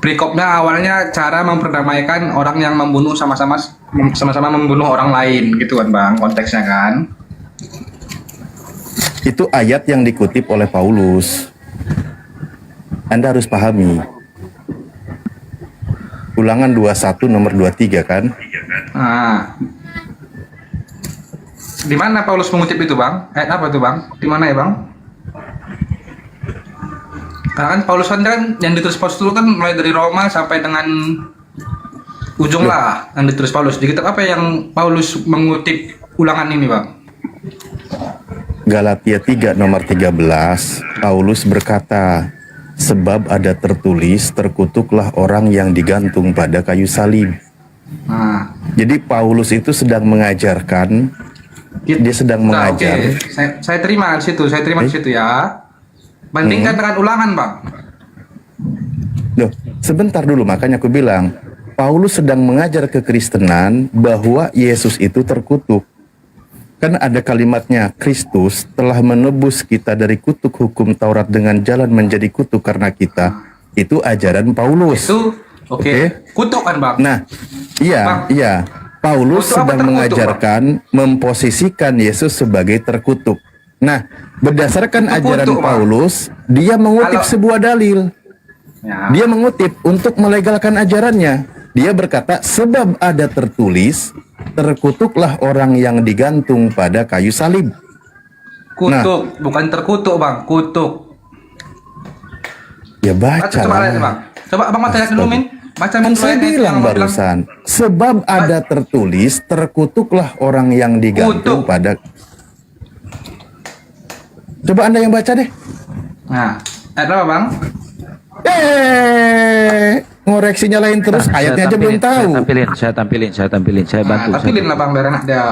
I: Perikopnya awalnya cara memperdamaikan orang yang membunuh sama-sama membunuh orang lain, gitu kan bang, konteksnya kan.
M: Itu ayat yang dikutip oleh Paulus. Anda harus pahami. Ulangan 21 nomor 23 kan?
I: Nah, di mana Paulus mengutip itu bang? Ayat apa itu bang? Di mana ya bang? Karena kan Paulus kan yang ditulis Paulus dulu kan mulai dari Roma sampai dengan ujung lah yang ditulis Paulus. Di kitab apa yang Paulus mengutip ulangan ini bang?
M: Galatia 3 nomor 13, Paulus berkata, sebab ada tertulis, terkutuklah orang yang digantung pada kayu salib.
I: Nah,
M: Jadi Paulus itu sedang mengajarkan, dia sedang
I: nah,
M: mengajar.
I: oke. Saya terima di situ, di situ ya. Bandingkan dengan ulangan bang.
M: Loh, sebentar dulu, makanya aku bilang, Paulus sedang mengajar kekristenan bahwa Yesus itu terkutuk. Kan ada kalimatnya, Kristus telah menebus kita dari kutuk hukum Taurat dengan jalan menjadi kutuk karena kita. Itu ajaran Paulus.
I: Itu oke. Kutuk kan bang?
M: Nah, iya,
I: Bang.
M: iya. Paulus
I: Kutuk apa
M: sedang
I: terkutuk,
M: mengajarkan memposisikan Yesus sebagai terkutuk. Nah, berdasarkan
I: Itu
M: ajaran
I: kutuk, Bang.
M: Paulus, dia mengutip sebuah dalil.
I: Ya.
M: Dia mengutip untuk melegalkan ajarannya. Dia berkata, sebab ada tertulis, terkutuklah orang yang digantung pada kayu salib.
I: Kutuk, bukan terkutuk bang, kutuk.
M: Ya baca
I: Coba ayatnya bang. Coba abang baca ayat dulu Min. Baca Min.
M: Kan saya
I: ayat
M: bilang
I: yang abang
M: barusan, sebab ada tertulis, terkutuklah orang yang digantung pada. Coba Anda yang baca deh.
I: Nah, ayat berapa bang?
M: Ngoreksinya lain terus,
E: Nah,
M: ayatnya aja belum tahu.
E: Saya tampilin, saya bantu.
I: Tampilin lah bang, biar enak dia.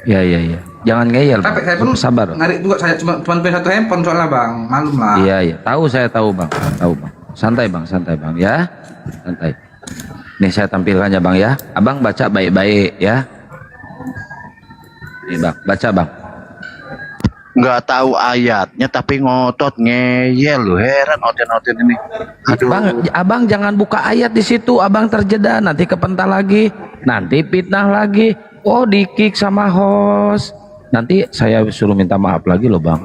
E: Ya. Jangan ngeyel.
I: Tapi saya pun
E: sabar.
I: narik juga, saya cuma punya satu handphone soalnya bang, malum lah.
E: Iya. Saya tahu bang. Santai bang, ya. Santai. Nih saya tampilkan ya bang ya. Abang baca baik-baik ya. Nih bang, baca bang.
F: Nggak tahu ayatnya tapi ngotot ngeyel lu, heran oten-oten ini. Aduh.
E: Abang jangan buka ayat di situ, abang terjeda, nanti kepental lagi, nanti fitnah lagi. Oh, di-kick sama host. Nanti saya suruh minta maaf lagi loh, Bang.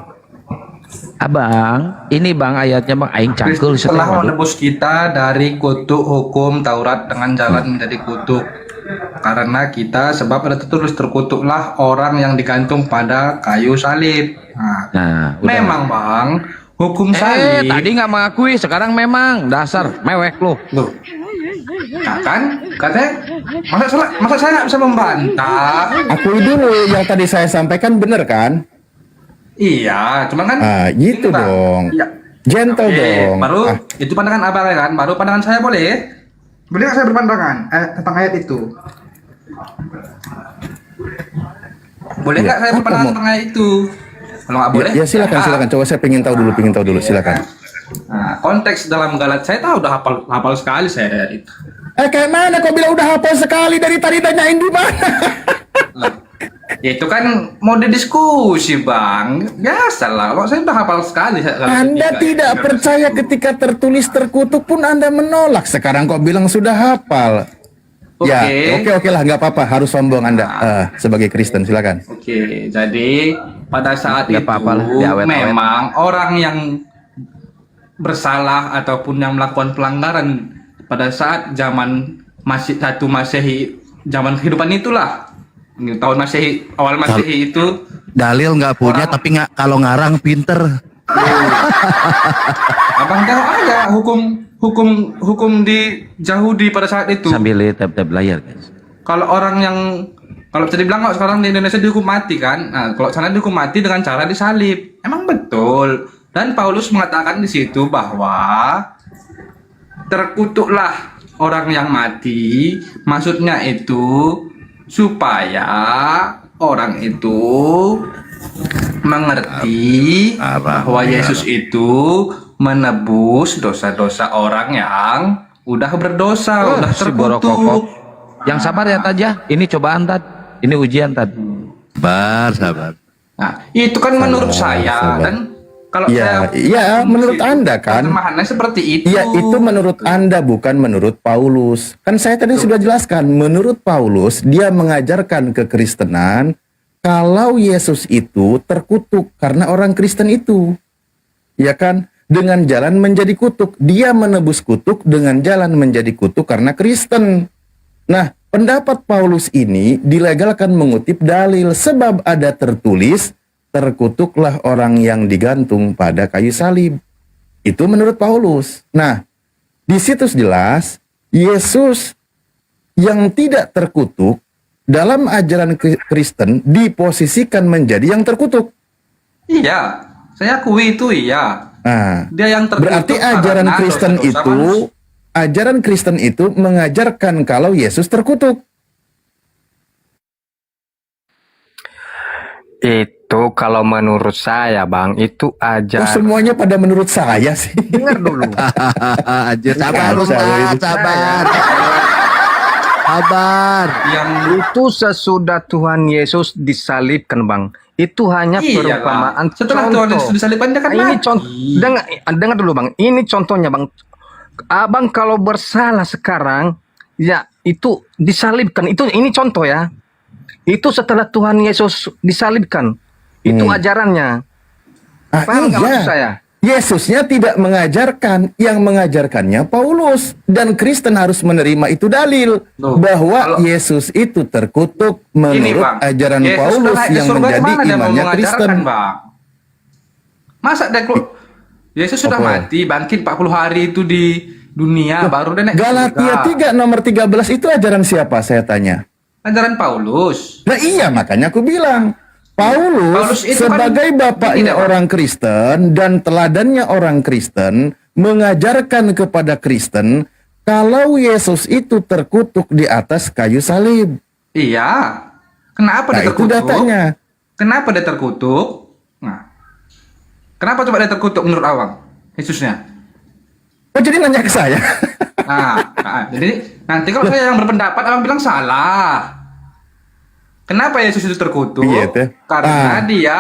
E: Abang, ini Bang ayatnya Bang aing cangkul
I: Setelah menebus kita dari kutuk hukum Taurat dengan jalan menjadi kutuk. Karena kita sebab ada tertulis terkutuklah orang yang digantung pada kayu salib. Nah,
E: udah.
I: memang Bang, hukum salib.
E: Tadi nggak mengakui, sekarang memang dasar mewek lo.
I: Loh. Nah, kan katanya masa saya nggak bisa membantah.
M: Akui dulu yang tadi saya sampaikan benar kan?
I: Iya, cuman kan
M: gitu
I: Bang.
M: dong.
I: Iya.
M: Gentle
I: Oke,
M: dong.
I: Baru itu pandangan abang ya kan, baru pandangan saya boleh. Boleh nggak saya berpandangan tentang ayat itu? Boleh nggak saya berpandangan tentang ayat itu? Kalau nggak boleh?
M: Ya silakan. Coba saya pengen tahu dulu. Silakan.
I: Nah, konteks dalam Galat saya tahu udah hafal sekali saya ayat itu.
M: Kayak mana kau bilang udah hafal sekali dari tadi tanyain di mana?
I: Ya, itu kan mau didiskusi Bang. Biasalah. Kalau saya udah hafal sekali.
M: Anda tidak percaya ketika tertulis terkutuk pun Anda menolak. Sekarang kok bilang sudah hafal. Ya, oke lah, nggak apa-apa. Harus sombong Anda sebagai Kristen. Silakan.
I: Oke, jadi pada saat itu
E: diawet-awet.
I: memang orang yang bersalah ataupun yang melakukan pelanggaran pada saat zaman Masehi, zaman kehidupan itulah. Tahun Masehi, awal Masehi itu
M: Dalil nggak punya, tapi nggak kalau ngarang pinter.
I: Abang tahu aja hukum di Yahudi pada saat itu.
E: Sambil lihat tab layar guys.
I: Kalau bisa dibilang kalau sekarang di Indonesia dihukum mati kan. Nah, kalau sana dihukum mati dengan cara disalib. Emang betul. Dan Paulus mengatakan di situ bahwa terkutuklah orang yang mati. Maksudnya itu supaya orang itu mengerti bahwa Yesus itu menebus dosa-dosa orang yang udah berdosa, udah terkutuk.
E: Yang sabar ya Tad ya, ini cobaan Tad, ini ujian Tad.
M: Sabar.
I: Nah, itu kan menurut saya dan kalau saya
M: menurut Anda kan
I: terjemahannya seperti itu.
M: Iya, itu menurut Anda bukan menurut Paulus. Kan saya tadi sudah jelaskan, menurut Paulus dia mengajarkan kekristenan kalau Yesus itu terkutuk karena orang Kristen itu. Ya kan? Dengan jalan menjadi kutuk. Dia menebus kutuk dengan jalan menjadi kutuk karena Kristen. Nah, pendapat Paulus ini dilegalkan mengutip dalil sebab ada tertulis terkutuklah orang yang digantung pada kayu salib. Itu menurut Paulus. Nah, di situs jelas Yesus yang tidak terkutuk dalam ajaran Kristen diposisikan menjadi yang terkutuk.
I: Iya, saya akui itu iya.
M: Nah,
I: Dia yang terkutuk
M: berarti ajaran
I: karena
M: Kristen
I: dosa-dosa manusia.
M: ajaran Kristen itu mengajarkan kalau Yesus terkutuk.
J: Itu kalau menurut saya, Bang, itu
M: Oh,
J: ajar.
M: semuanya pada menurut saya sih.
J: Dengar dulu.
F: Anjir, sabar
M: Kacau
F: Ustaz,
M: ini.
F: sabar. Sabar.
I: Yang
J: Itu sesudah Tuhan Yesus disalibkan, Bang. Itu hanya
I: iya,
J: perumpamaan
I: Bang. Setelah Tuhan Yesus disalibkan dia kan
J: Ini
I: mati.
J: contoh, dengar dulu, Bang. Ini contohnya, Bang. Abang kalau bersalah sekarang, ya itu disalibkan. Ini contoh ya. Itu setelah Tuhan Yesus disalibkan. Itu ajarannya. Paham nggak maksud saya?
M: Yesusnya tidak mengajarkan, yang mengajarkannya Paulus, dan Kristen harus menerima itu dalil bahwa Yesus itu terkutuk menurut
I: Bang,
M: ajaran
I: Yesus
M: Paulus
I: naik ke
M: yang
I: surga,
M: menjadi
I: kemana dia mau
M: imannya
I: mengajarkan,
M: Kristen.
I: Bang? Masa Yesus sudah mati, bangkit 40 hari itu di dunia, baru dia naik ke
M: Galatia
I: surga.
M: 3 nomor 13 itu ajaran siapa, saya tanya?
I: Ajaran Paulus.
M: Nah iya, makanya aku bilang Paulus
I: itu kan
M: sebagai bapaknya orang Kristen dan teladannya orang Kristen mengajarkan kepada Kristen kalau Yesus itu terkutuk di atas kayu salib.
I: Iya. Kenapa
M: Nah,
I: dia
M: itu
I: terkutuk?
M: datanya.
I: Kenapa dia terkutuk? Nah, kenapa coba dia terkutuk menurut Awang? Yesusnya.
M: Oh, jadi nanya ke saya?
I: Jadi nanti kalau saya yang berpendapat, Abang bilang salah. Kenapa Yesus itu terkutuk?
M: Iya, teh.
I: Karena dia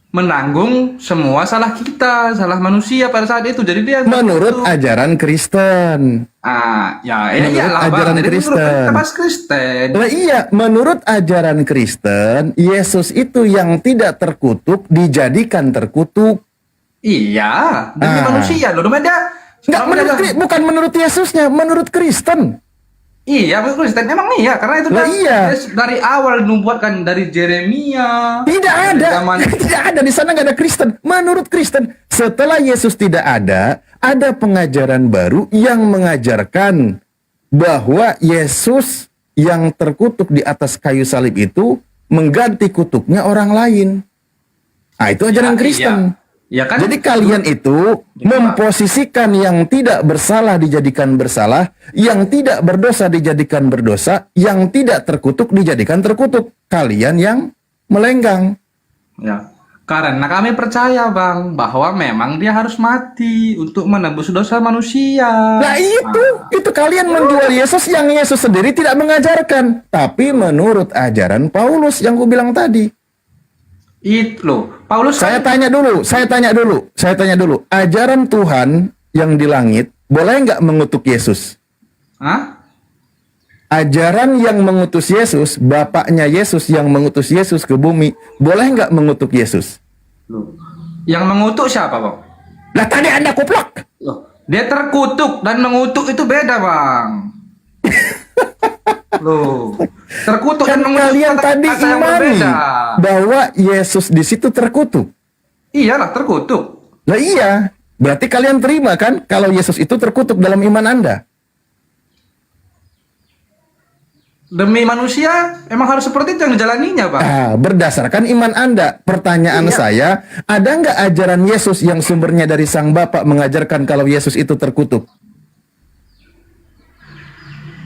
I: menanggung semua salah kita, salah manusia pada saat itu. Jadi dia
M: Menurut ajaran Kristen.
I: Ya,
M: Menurut
I: iyalah, Bang.
M: ajaran
I: Jadi menurut
M: Kristen.
I: kita bahas Kristen.
M: Nah, iya, menurut ajaran Kristen, Yesus itu yang tidak terkutuk dijadikan terkutuk.
I: Iya, demi manusia loh. Namanya dia
M: Bukan menurut Yesusnya, menurut Kristen.
I: Iya, menurut Kristen emang iya, karena itu
M: Lah,
I: kan
M: iya.
I: dari awal dibuatkan dari Yeremia.
M: Tidak
I: dari
M: ada,
I: zaman-
M: tidak ada di sana, nggak ada Kristen. Menurut Kristen, setelah Yesus tidak ada pengajaran baru yang mengajarkan bahwa Yesus yang terkutuk di atas kayu salib itu mengganti kutuknya orang lain. Nah, itu ajaran Kristen.
I: Ya kan?
M: Jadi kalian itu memposisikan yang tidak bersalah dijadikan bersalah, yang tidak berdosa dijadikan berdosa, yang tidak terkutuk dijadikan terkutuk. Kalian yang melenggang.
I: Ya. Karena kami percaya, Bang, bahwa memang dia harus mati untuk menebus dosa manusia.
M: Nah itu kalian menjual Yesus yang Yesus sendiri tidak mengajarkan. Tapi menurut ajaran Paulus yang gue bilang tadi.
I: Itu loh, Paulus
M: Saya tanya dulu. Ajaran Tuhan yang di langit boleh nggak mengutuk Yesus?
I: Hah?
M: Ajaran yang mengutus Yesus, bapaknya Yesus yang mengutus Yesus ke bumi, boleh nggak mengutuk Yesus?
I: Loh. Yang mengutuk siapa, Bang?
M: Lah tadi Anda kuplok.
I: Loh, dia terkutuk dan mengutuk itu beda, Bang. Loh, terkutuk
M: Kan
I: dan mengutuk
M: kalian tadi
I: kata yang
M: imani
I: berbeda.
M: bahwa Yesus di situ terkutuk.
I: Iyalah, terkutuk.
M: Lah iya, berarti kalian terima kan kalau Yesus itu terkutuk dalam iman Anda?
I: Demi manusia, emang harus seperti itu yang dijalaninya, Bang.
M: Berdasarkan iman Anda. Pertanyaan saya, ada nggak ajaran Yesus yang sumbernya dari Sang Bapa mengajarkan kalau Yesus itu terkutuk?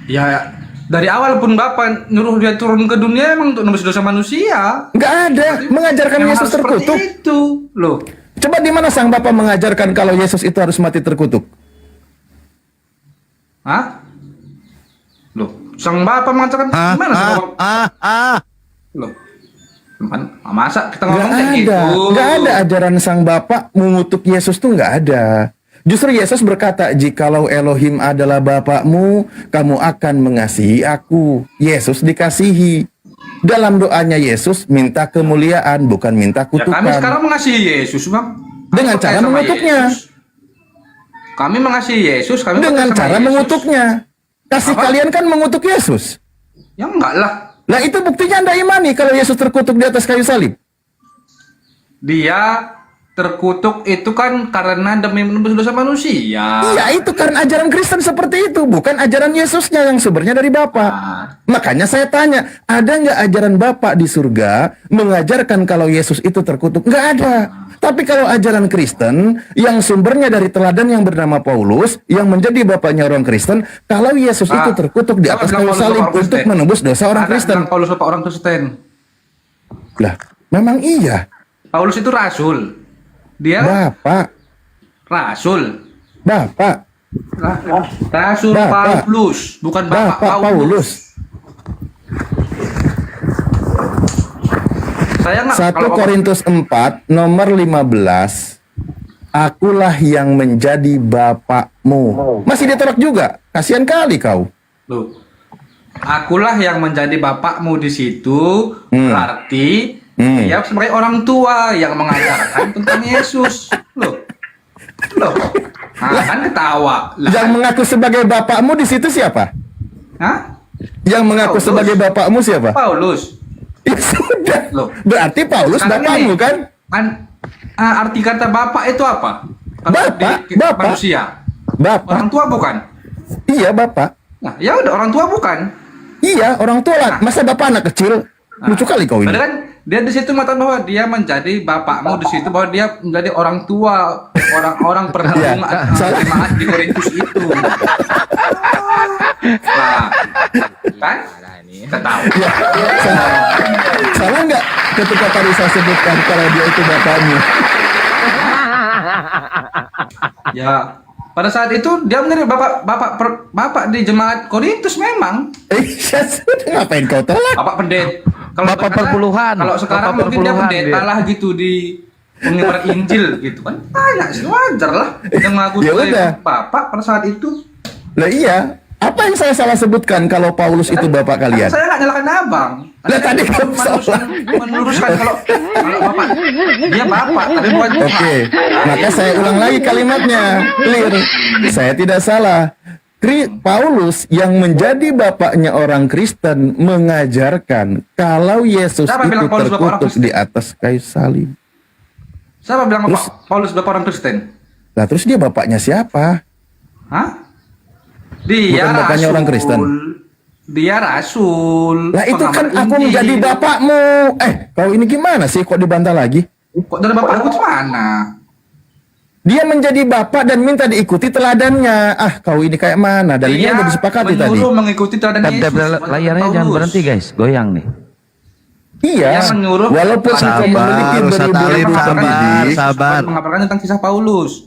I: Ya, dari awal pun Bapak nyuruh dia turun ke dunia emang untuk nebus dosa manusia.
M: Nggak ada, mengajarkan
I: Memang
M: Yesus
I: harus seperti
M: terkutuk.
I: itu, loh.
M: Coba di mana Sang Bapa mengajarkan kalau Yesus itu harus mati terkutuk?
I: Hah? Loh, Sang Bapak mengatakan gimana Sang Bapak? Loh. Masa kita ngomong kayak gitu?
M: Nggak ada ajaran Sang Bapa mengutuk Yesus tuh nggak ada. Justru Yesus berkata, jikalau Elohim adalah Bapakmu, kamu akan mengasihi aku. Yesus dikasihi. Dalam doanya Yesus minta kemuliaan, bukan minta
I: Ya,
M: kutukan.
I: kami sekarang mengasihi Yesus, Bang.
M: Dengan
I: Kami
M: cara
I: percaya sama
M: mengutuknya.
I: Yesus. Kami mengasihi Yesus, kami
M: Dengan
I: percaya sama
M: cara
I: Yesus.
M: mengutuknya. Kasih
I: Apa?
M: kalian kan mengutuk Yesus.
I: Ya enggak lah.
M: Lah itu buktinya Anda imani kalau Yesus terkutuk di atas kayu salib.
I: Dia terkutuk itu kan karena demi menebus dosa manusia.
M: Iya, itu kan ajaran Kristen seperti itu, bukan ajaran Yesusnya yang sumbernya dari Bapa. Makanya saya tanya, ada nggak ajaran Bapa di surga mengajarkan kalau Yesus itu terkutuk? Nggak ada. Tapi kalau ajaran Kristen yang sumbernya dari teladan yang bernama Paulus, yang menjadi bapaknya orang Kristen, kalau Yesus itu terkutuk di atas kayu salib untuk menebus dosa orang Kristen.
I: Paulus bapak orang Kristen.
M: Lah, memang iya.
I: Paulus itu rasul. Dia
M: Bapak.
I: rasul.
M: Bapak.
I: Rasul
M: Bapak.
I: Paulus, bukan Bapak
M: Bapak Paulus.
I: Saya nggak
M: 1 Korintus 4 nomor 15. Akulah yang menjadi bapakmu. Masih ditolak juga. Kasihan kali kau.
I: Loh. Akulah yang menjadi bapakmu di situ, berarti dia sebagai orang tua yang mengajarkan tentang Yesus. Loh. Kan ketawa.
M: Yang mengaku sebagai bapakmu di situ siapa?
I: Hah?
M: Yang mengaku
I: Paulus.
M: sebagai bapakmu siapa?
I: Paulus.
M: Ya sudah.
I: Loh.
M: Berarti Paulus
I: Sekarang
M: bapakmu
I: ini,
M: kan?
I: Arti kata bapak itu apa? Kalau
M: Bapak,
I: di
M: bapak.
I: manusia.
M: Bapak.
I: Orang tua bukan?
M: Iya, bapak.
I: Nah, ya udah orang tua bukan?
M: Iya, orang tua lah. Masa bapak anak kecil? Lucu kali kau ini.
I: Padahal kan dia di situ mengatakan bahwa dia menjadi bapakmu di situ, bahwa dia menjadi orang tua orang-orang perhubungan jemaat di Korintus itu. Nah, kan? Ketawa.
M: Ya, salah nggak ketika tadi saya sebutkan kalau dia itu bapakmu?
I: Ya, pada saat itu dia menjadi bapak di jemaat Korintus memang.
M: Ya sudah, ngapain kau tolak?
I: Bapak pendeta. Kalau
E: Bapak
I: sekarang-
E: perpuluhan.
I: Kalau sekarang
E: Bapak
I: mungkin dia
E: perpuluhan
I: pendeta
E: dia.
I: lah gitu di penyebar Injil gitu kan. Banyak sih, wajar lah yang mengaku
M: Ya
I: sebagai
M: udah.
I: bapak pada saat itu.
M: Lah iya, apa yang saya salah sebutkan kalau Paulus itu bapak kalian?
I: Saya nggak nyalakan abang.
M: Lah tadi kau salah.
I: Meluruskan kalau bapak dia bapak tapi bukan
M: Oke, maka saya ulang lagi kalimatnya. Clear. Saya tidak salah. Paulus yang menjadi bapaknya orang Kristen mengajarkan kalau Yesus
I: Siapa
M: itu
I: bilang Paulus bapak orang
M: terkutuk
I: Kristen?
M: di atas kayu salib.
I: Siapa bilang
M: Terus-
I: Paulus bapak orang Kristen?
M: Lah terus dia bapaknya siapa?
I: Hah? Dia
M: Bukan bapaknya orang Kristen.
I: Dia rasul.
M: Lah itu kan
I: pengabar
M: aku
I: Injil.
M: menjadi bapakmu. Kau ini gimana sih kok dibantah lagi?
I: Kok dari bapak aku tuh mana?
M: Dia menjadi bapak dan minta diikuti teladannya. Kau ini kayak mana? Dalilnya udah disepakati tadi.
I: menyuruh mengikuti teladan Yesus.
E: Layarnya jangan
I: Paulus.
E: berhenti guys, goyang nih.
M: Iya.
I: Dia menyuruh
M: Walaupun engkau memiliki beribu-ribu pendidik,
I: mengabarkan tentang kisah Paulus.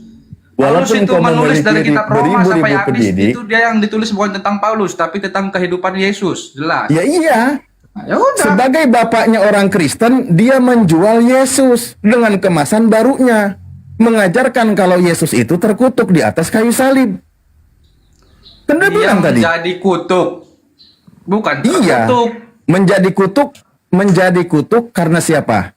I: Paulus
M: Walaupun
I: itu
M: engkau
I: menulis dari
M: memiliki
I: kitab Roma
M: beribu-ribu
I: sampai habis
M: pendidik,
I: itu dia yang ditulis bukan tentang Paulus tapi tentang kehidupan Yesus, jelas.
M: ya iya.
I: Nah, ya udah.
M: Sebagai bapaknya orang Kristen, dia menjual Yesus dengan kemasan barunya. Mengajarkan kalau Yesus itu terkutuk di atas kayu salib. Kan udah
I: Dia
M: bilang tadi.
I: menjadi kutuk. Bukan
M: Iya.
I: terkutuk.
M: Menjadi kutuk karena siapa?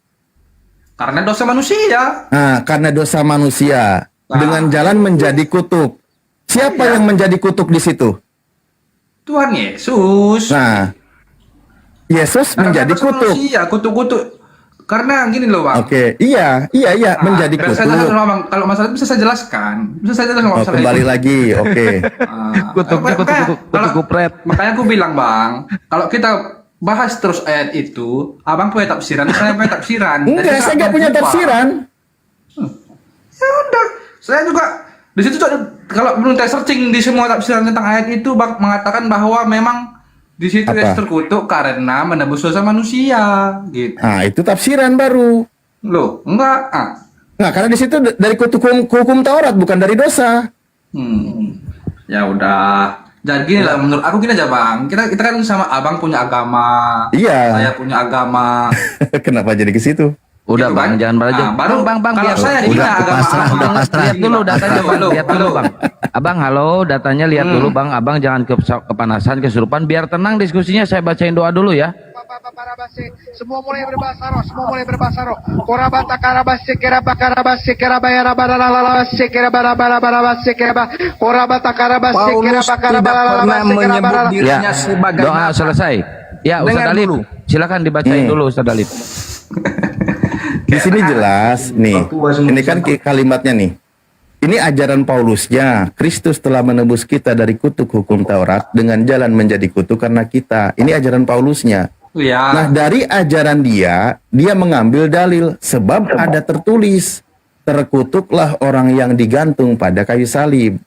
I: Karena dosa manusia.
M: Nah, karena dosa manusia.
I: Nah.
M: Dengan jalan menjadi kutuk. Siapa yang menjadi kutuk di situ?
I: Tuhan Yesus.
M: Nah, Yesus
I: Karena
M: menjadi
I: dosa
M: kutuk.
I: manusia, kutuk-kutuk. Karena gini loh, Bang.
M: Oke, iya, menjadi
I: biar saya
M: kutuk.
I: jelaskan, Bang. Kalau masalah itu bisa saya jelaskan. Bisa saya jelaskan
M: Oh,
I: masalah
M: kembali
I: itu.
M: lagi, oke.
E: Kutuk
I: Kalau-
E: kupret.
I: Makanya aku bilang, Bang, kalau kita bahas terus ayat itu, Abang punya tafsiran, saya punya tafsiran.
M: Enggak, saya nggak punya tafsiran.
I: Ya udah, saya juga di situ tuh, kalau belum saya searching di semua tafsiran tentang ayat itu, Bang, mengatakan bahwa memang di situ
M: Apa?
I: Yesus terkutuk karena menebus dosa manusia, gitu.
M: Nah, itu tafsiran baru.
I: Loh, enggak.
M: Nah, karena di situ dari hukum Taurat, bukan dari dosa.
I: Ya udah. Jadi gini lah, menurut aku gini aja, Bang. Kita kan sama Abang punya agama.
M: Iya.
I: Saya punya agama.
M: Kenapa jadi ke situ?
E: Udah
I: Gitu
E: bang,
I: kan?
E: jangan beraja.
I: Nah, baru
E: bang,
I: kalau
E: biar
I: saya
E: udah
I: ini agama
E: pasrah,
I: Abang.
E: udah pasrah. Lihat dulu datanya, bang. Lihat dulu, bang. Abang, halo, datanya lihat dulu, bang. Abang jangan kepanasan, kesurupan. Biar tenang diskusinya. Saya bacain doa dulu ya.
N: Semua mulai berbahasa roh, semua mulai berbahasa roh. Korabata karabase keraba karabase kerabaya rabaralala sekera barabara sekera korabata karabase keraba karabara
E: Ya, doa selesai. Ya, Ustaz
J: Dengar
E: Dalib,
J: dulu.
E: silakan dibacain dulu, Ustaz Dalib.
M: Di sini jelas nih. Ini kan kalimatnya nih. Ini ajaran Paulusnya. Kristus telah menebus kita dari kutuk hukum Taurat dengan jalan menjadi kutuk karena kita. Ini ajaran Paulusnya.
I: Ya.
M: Nah, dari ajaran dia mengambil dalil sebab ada tertulis, terkutuklah orang yang digantung pada kayu salib.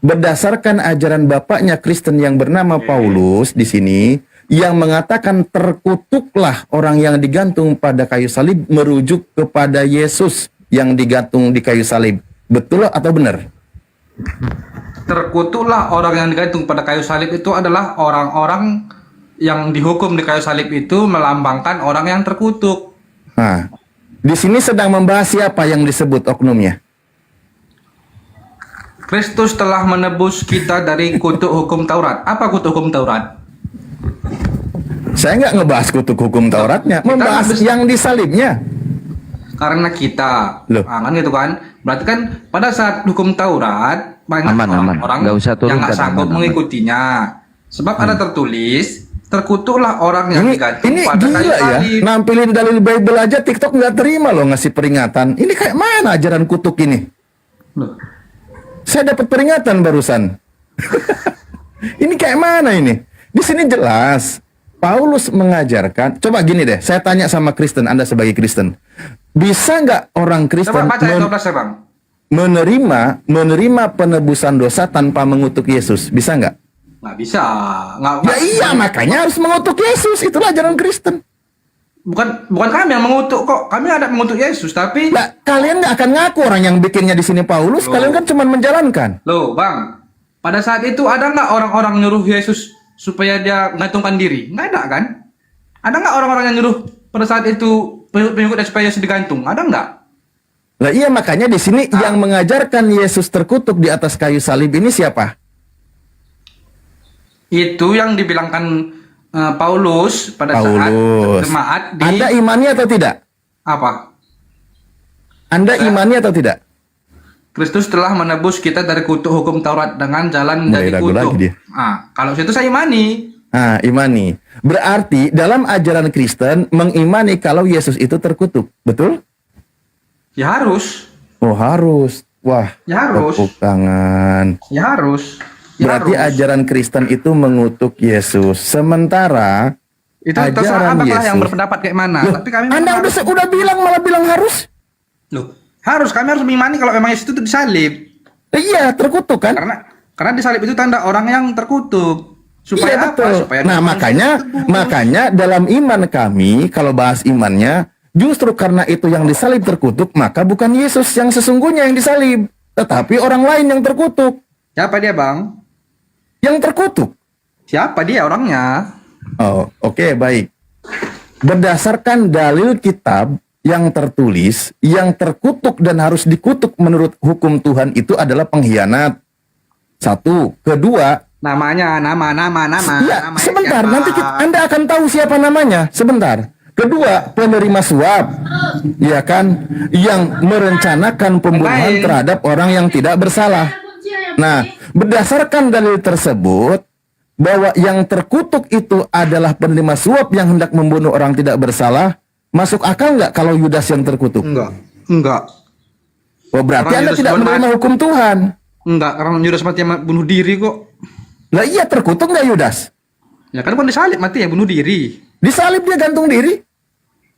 M: Berdasarkan ajaran bapaknya Kristen yang bernama Paulus di sini yang mengatakan terkutuklah orang yang digantung pada kayu salib merujuk kepada Yesus yang digantung di kayu salib. Betul atau benar?
I: Terkutuklah orang yang digantung pada kayu salib itu adalah orang-orang yang dihukum di kayu salib itu melambangkan orang yang terkutuk.
M: Nah, di sini sedang membahas siapa yang disebut oknumnya?
I: Kristus telah menebus kita dari kutuk hukum Taurat. Apa kutuk hukum Taurat?
M: Saya nggak ngebahas kutuk hukum Tauratnya, membahas yang disalibnya.
I: Karena kita,
M: Loh.
I: kan gitu kan. Berarti kan pada saat hukum Taurat banyak
E: Aman.
I: orang
E: Nggak usah
I: yang nggak
E: turunkan,
I: sanggup
E: aman.
I: mengikutinya. Sebab ada tertulis, terkutuklah orang yang digantung
M: Ini
I: pada kayu
M: gila ya,
I: salib.
M: nampilin dalil Bible aja TikTok nggak terima loh ngasih peringatan. Ini kayak mana ajaran kutuk ini?
I: Loh.
M: Saya dapat peringatan barusan. Ini kayak mana ini? Di sini jelas Paulus mengajarkan. Coba gini deh, saya tanya sama Kristen, Anda sebagai Kristen, bisa nggak orang Kristen
I: Coba baca ayat 12 ya Bang.
M: menerima penebusan dosa tanpa mengutuk Yesus? Bisa nggak?
I: Nggak bisa. Nggak,
M: Ya iya, makanya harus mengutuk Yesus. Itulah ajaran Kristen.
I: bukan kami yang mengutuk kok. Kami ada mengutuk Yesus, tapi
M: Nah, kalian nggak akan ngaku orang yang bikinnya di sini Paulus. Kalian kan cuma menjalankan.
I: loh Bang, pada saat itu ada nggak orang-orang nyuruh Yesus supaya dia gantungkan diri? Nggak ada kan? Ada nggak orang-orang yang nyuruh pada saat itu pengikut supaya Yesus digantung? Ada nggak?
M: Lah iya, makanya di sini yang mengajarkan Yesus terkutuk di atas kayu salib ini siapa?
I: Itu yang dibilangkan Paulus pada saat jemaat di
M: Anda imani atau tidak?
I: apa?
M: Anda imani atau tidak?
I: Kristus telah menebus kita dari kutuk hukum Taurat dengan jalan
M: Mulai
I: menjadi
M: ragu
I: kutuk.
M: lagi dia.
I: Kalau situ saya imani.
M: Imani. Berarti dalam ajaran Kristen mengimani kalau Yesus itu terkutuk. Betul?
I: Ya harus.
M: Oh harus. Wah.
I: Ya harus.
M: Tepuk tangan.
I: Ya harus. Ya
M: Berarti
I: harus.
M: ajaran Kristen itu mengutuk Yesus. Sementara
I: Itu terserah
M: ajaran
I: abang lah yang
M: Yesus.
I: berpendapat kayak mana.
M: Loh,
I: Tapi kami
M: Anda udah bilang malah bilang harus.
I: Loh, harus kami harus mengimani kalau memang Yesus itu disalib.
M: Iya, terkutuk kan?
I: Karena disalib itu tanda orang yang terkutuk. Supaya
M: Iya,
I: apa?
M: betul.
I: Supaya
M: Nah, makanya dalam iman kami kalau bahas imannya justru karena itu yang disalib terkutuk, maka bukan Yesus yang sesungguhnya yang disalib, tetapi orang lain yang terkutuk.
I: Siapa dia, Bang?
M: Yang terkutuk.
I: Siapa dia orangnya?
M: Oh, oke, baik. Berdasarkan dalil kitab yang tertulis, yang terkutuk dan harus dikutuk menurut hukum Tuhan itu adalah pengkhianat. Satu, kedua,
I: nama.
M: Iya,
I: Namanya
M: sebentar,
I: siapa?
M: nanti Anda akan tahu siapa namanya. Sebentar. Kedua, penerima suap, ya kan, yang merencanakan pembunuhan
I: Lain.
M: terhadap orang yang tidak bersalah. Nah, berdasarkan dalil tersebut, bahwa yang terkutuk itu adalah penerima suap yang hendak membunuh orang tidak bersalah, masuk akal nggak kalau Yudas yang terkutuk?
I: Enggak.
M: Oh, berarti
I: Orang
M: Anda
I: Yudas
M: tidak
I: benar.
M: menerima hukum Tuhan.
I: Enggak, karena Yudas mati bunuh diri kok.
M: Lah iya, terkutuk nggak Yudas?
I: Ya kan bukan disalib mati ya, bunuh diri.
M: Disalib dia gantung diri.